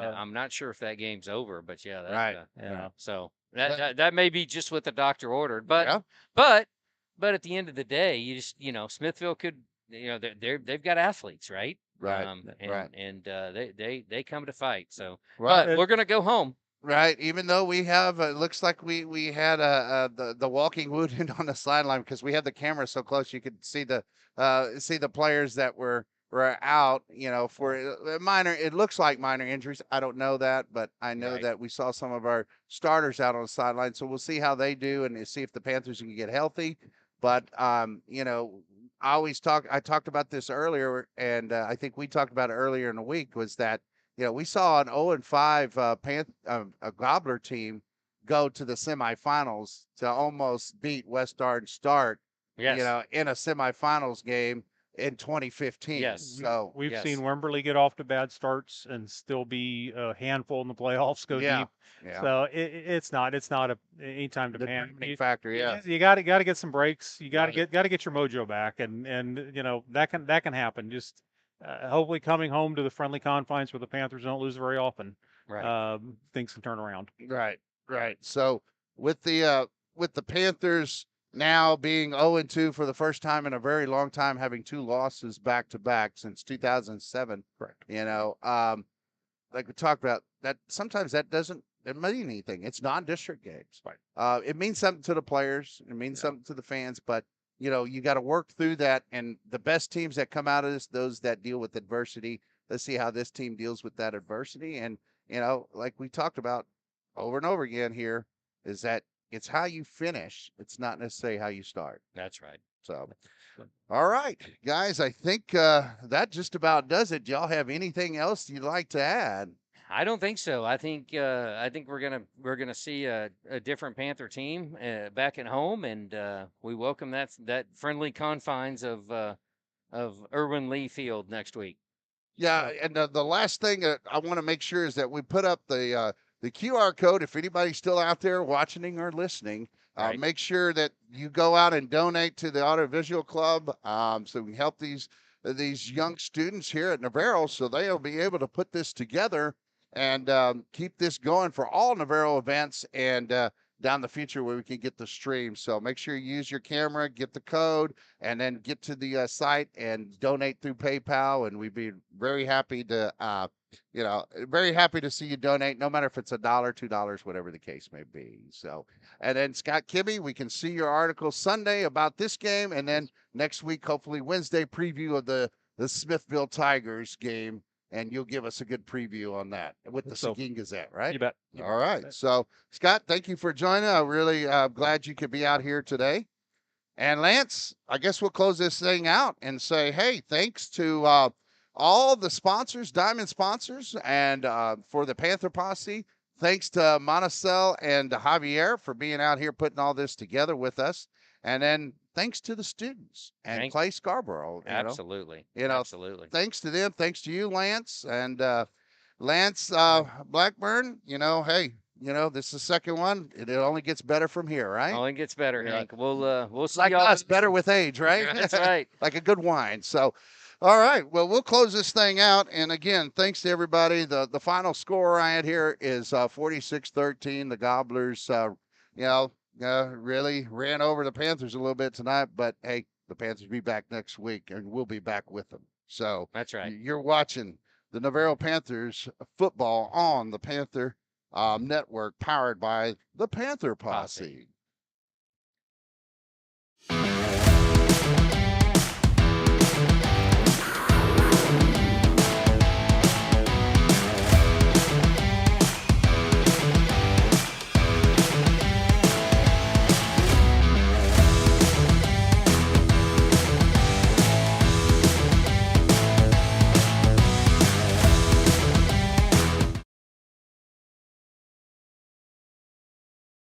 Uh,
I'm not sure if that game's over, but yeah, that,
Right.
so that may be just what the doctor ordered, but
Yeah.
but at the end of the day, you just Smithville could they've got athletes, right?
Right.
And
Right.
and they come to fight. So,
Right.
but we're gonna go home.
Right. Even though we have, it looks like we had the walking wounded on the sideline because we had the camera so close you could see the players that were out. For minor, it looks like minor injuries. I don't know that, but I know
Right.
that we saw some of our starters out on the sideline. So we'll see how they do and see if the Panthers can get healthy. But I talked about this earlier, and I think we talked about it earlier in the week. Was that we saw an 0-5 a Gobbler team go to the semifinals to almost beat West Orange Start,
Yes.
in a semifinals game in 2015.
Yes.
So
we've
yes.
seen Wimberley get off to bad starts and still be a handful in the playoffs, go
Yeah.
deep.
Yeah.
So it's not any time to
The
panic.
determining factor, yeah.
You got to get some breaks. You got to get your mojo back, and that can happen. Just hopefully coming home to the friendly confines where the Panthers don't lose very often,
Right.
things can turn around.
Right. So with the Panthers now being 0-2 for the first time in a very long time, having two losses back to back since 2007.
Correct.
Like we talked about, that sometimes that doesn't mean anything. It's non-district games.
Right.
It means something to the players. It means something to the fans. But you got to work through that. And the best teams that come out of this, those that deal with adversity. Let's see how this team deals with that adversity. And like we talked about over and over again here, is that it's how you finish. It's not necessarily how you start.
That's right.
So, all right, guys, I think that just about does it. Do y'all have anything else you'd like to add?
I don't think so. I think we're gonna see a different Panther team back at home, and we welcome that friendly confines of Irwin Lee Field next week.
Yeah, and the last thing I want to make sure is that we put up the QR code. If anybody's still out there watching or listening,
Right.
make sure that you go out and donate to the Audiovisual Club, so we can help these young students here at Navarro, so they'll be able to put this together and keep this going for all Navarro events and down the future where we can get the stream. So make sure you use your camera, get the code, and then get to the site and donate through PayPal. And we'd be very happy to, very happy to see you donate, no matter if it's $1, $2, whatever the case may be. So, and then Scott Kibbe, we can see your article Sunday about this game, and then next week, hopefully Wednesday, preview of the Smithville Tigers game. And you'll give us a good preview on that with the Seguin Gazette, right?
You bet.
All right. So, Scott, thank you for joining. I'm really glad you could be out here today. And Lance, I guess we'll close this thing out and say, hey, thanks to all the sponsors, Diamond sponsors, and for the Panther Posse. Thanks to Monticello and Javier for being out here putting all this together with us. And then thanks to the students and Clay Scarborough.
Absolutely.
Absolutely. Thanks to them. Thanks to you, Lance. And Lance Blackburn, hey, you know, this is the second one. It only gets better from here, right?
Only gets better,
Yeah.
Hank. We'll see
Like
y'all.
us, better with age, right?
That's right.
Like a good wine. So, all right. Well, we'll close this thing out. And again, thanks to everybody. The final score I had here is 46-13. The Gobblers, really ran over the Panthers a little bit tonight. But hey, the Panthers will be back next week, and we'll be back with them. So
That's right.
You're watching the Navarro Panthers football on the Panther Network, powered by the Panther Posse.